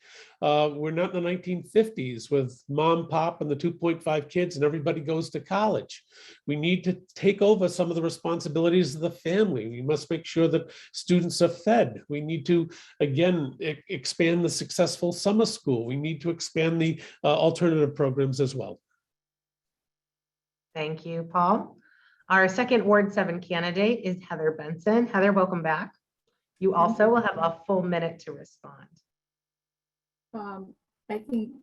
We're not in the 1950s with mom, pop, and the 2.5 kids, and everybody goes to college. We need to take over some of the responsibilities of the family. We must make sure that students are fed. We need to, again, expand the successful summer school. We need to expand the alternative programs as well. Thank you, Paul. Our second Ward 7 candidate is Heather Benson. Heather, welcome back. You also will have a full minute to respond. I think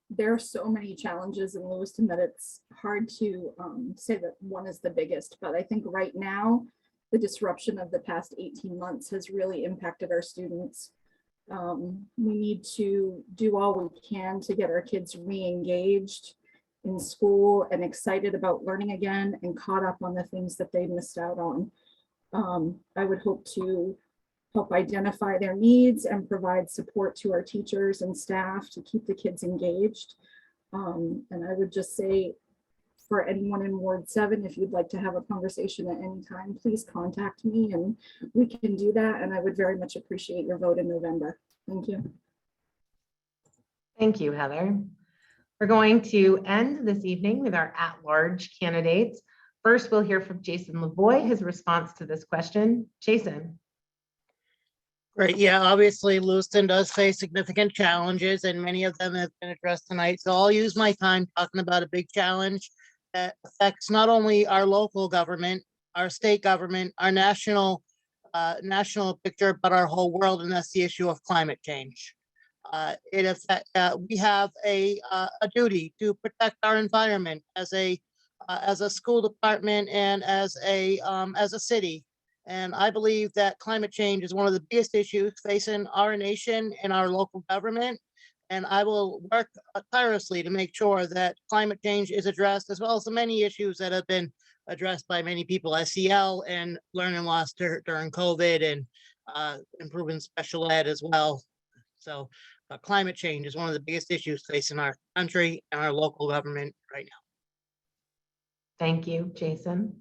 there are so many challenges in Lewiston that it's hard to say that one is the biggest, but I think right now, the disruption of the past 18 months has really impacted our students. We need to do all we can to get our kids re-engaged in school and excited about learning again and caught up on the things that they missed out on. I would hope to help identify their needs and provide support to our teachers and staff to keep the kids engaged. And I would just say, for anyone in Ward 7, if you'd like to have a conversation at any time, please contact me and we can do that. And I would very much appreciate your vote in November. Thank you. Thank you, Heather. We're going to end this evening with our at-large candidates. First, we'll hear from Jason Lavoie, his response to this question. Jason. Great. Yeah, obviously Lewiston does face significant challenges and many of them have been addressed tonight. So I'll use my time talking about a big challenge that affects not only our local government, our state government, our national picture, but our whole world, and that's the issue of climate change. We have a duty to protect our environment as a school department and as a city. And I believe that climate change is one of the biggest issues facing our nation and our local government. And I will work tirelessly to make sure that climate change is addressed, as well as the many issues that have been addressed by many people, SEL and learning loss during COVID, and improving special ed as well. So climate change is one of the biggest issues facing our country and our local government right now. Thank you, Jason.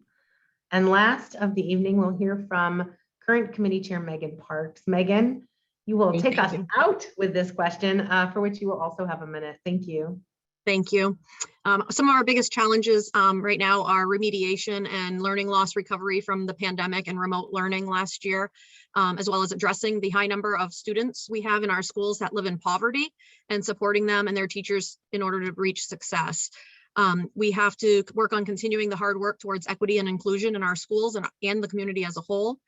And last of the evening, we'll hear from current committee chair Megan Parks. Megan, you will take us out with this question, for which you will also have a minute. Thank you. Thank you. Some of our biggest challenges right now are remediation and learning loss recovery from the pandemic and remote learning last year, as well as addressing the high number of students we have in our schools that live in poverty and supporting them and their teachers in order to reach success. We have to work on continuing the hard work towards equity and inclusion in our schools and the community as a whole.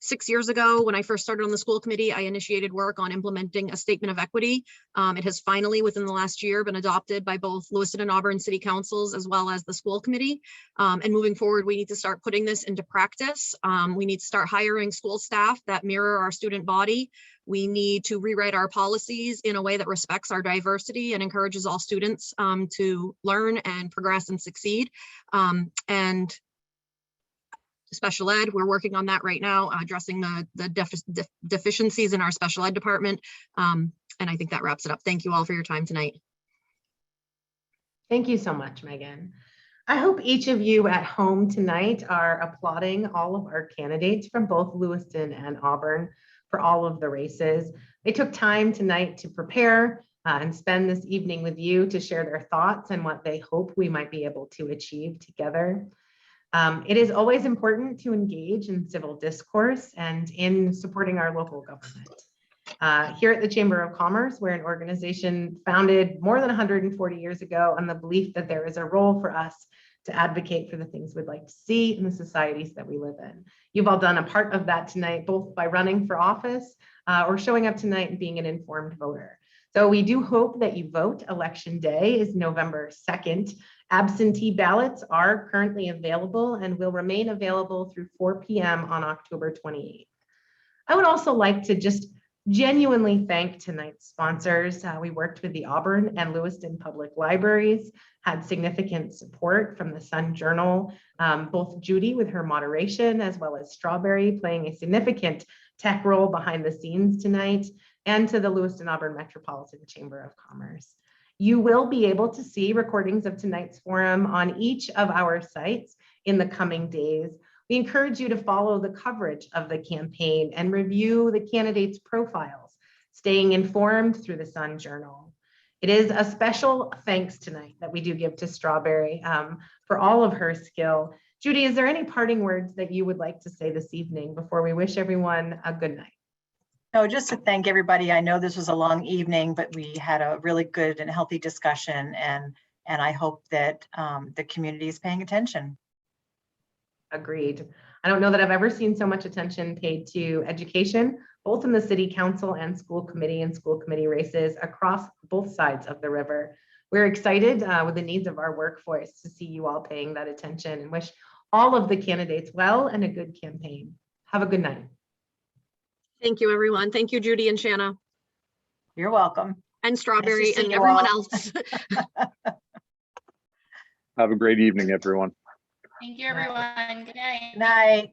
6 years ago, when I first started on the school committee, I initiated work on implementing a statement of equity. It has finally, within the last year, been adopted by both Lewiston and Auburn city councils, as well as the school committee. And moving forward, we need to start putting this into practice. We need to start hiring school staff that mirror our student body. We need to rewrite our policies in a way that respects our diversity and encourages all students to learn and progress and succeed. And special ed, we're working on that right now, addressing the deficiencies in our special ed department. And I think that wraps it up. Thank you all for your time tonight. Thank you so much, Megan. I hope each of you at home tonight are applauding all of our candidates from both Lewiston and Auburn for all of the races. They took time tonight to prepare and spend this evening with you to share their thoughts and what they hope we might be able to achieve together. It is always important to engage in civil discourse and in supporting our local government. Here at the Chamber of Commerce, we're an organization founded more than 140 years ago on the belief that there is a role for us to advocate for the things we'd like to see in the societies that we live in. You've all done a part of that tonight, both by running for office or showing up tonight and being an informed voter. So we do hope that you vote. Election day is November 2nd. Absentee ballots are currently available and will remain available through 4 p.m. on October 28th. I would also like to just genuinely thank tonight's sponsors. We worked with the Auburn and Lewiston Public Libraries, had significant support from the Sun Journal, both Judy with her moderation, as well as Strawberry playing a significant tech role behind the scenes tonight, and to the Lewiston-Auburn Metropolitan Chamber of Commerce. You will be able to see recordings of tonight's forum on each of our sites, in the coming days. We encourage you to follow the coverage of the campaign and review the candidates' profiles, staying informed through the Sun Journal. It is a special thanks tonight that we do give to Strawberry for all of her skill. Judy, is there any parting words that you would like to say this evening before we wish everyone a good night? No, just to thank everybody. I know this was a long evening, but we had a really good and healthy discussion, and I hope that the community is paying attention. Agreed. I don't know that I've ever seen so much attention paid to education, both in the city council and school committee races across both sides of the river. We're excited with the needs of our workforce to see you all paying that attention, and wish all of the candidates well and a good campaign. Have a good night. Thank you, everyone. Thank you, Judy and Shanna. You're welcome. And Strawberry see and you everyone all. else. Have a great evening, everyone. Thank you, everyone. Good night. Night.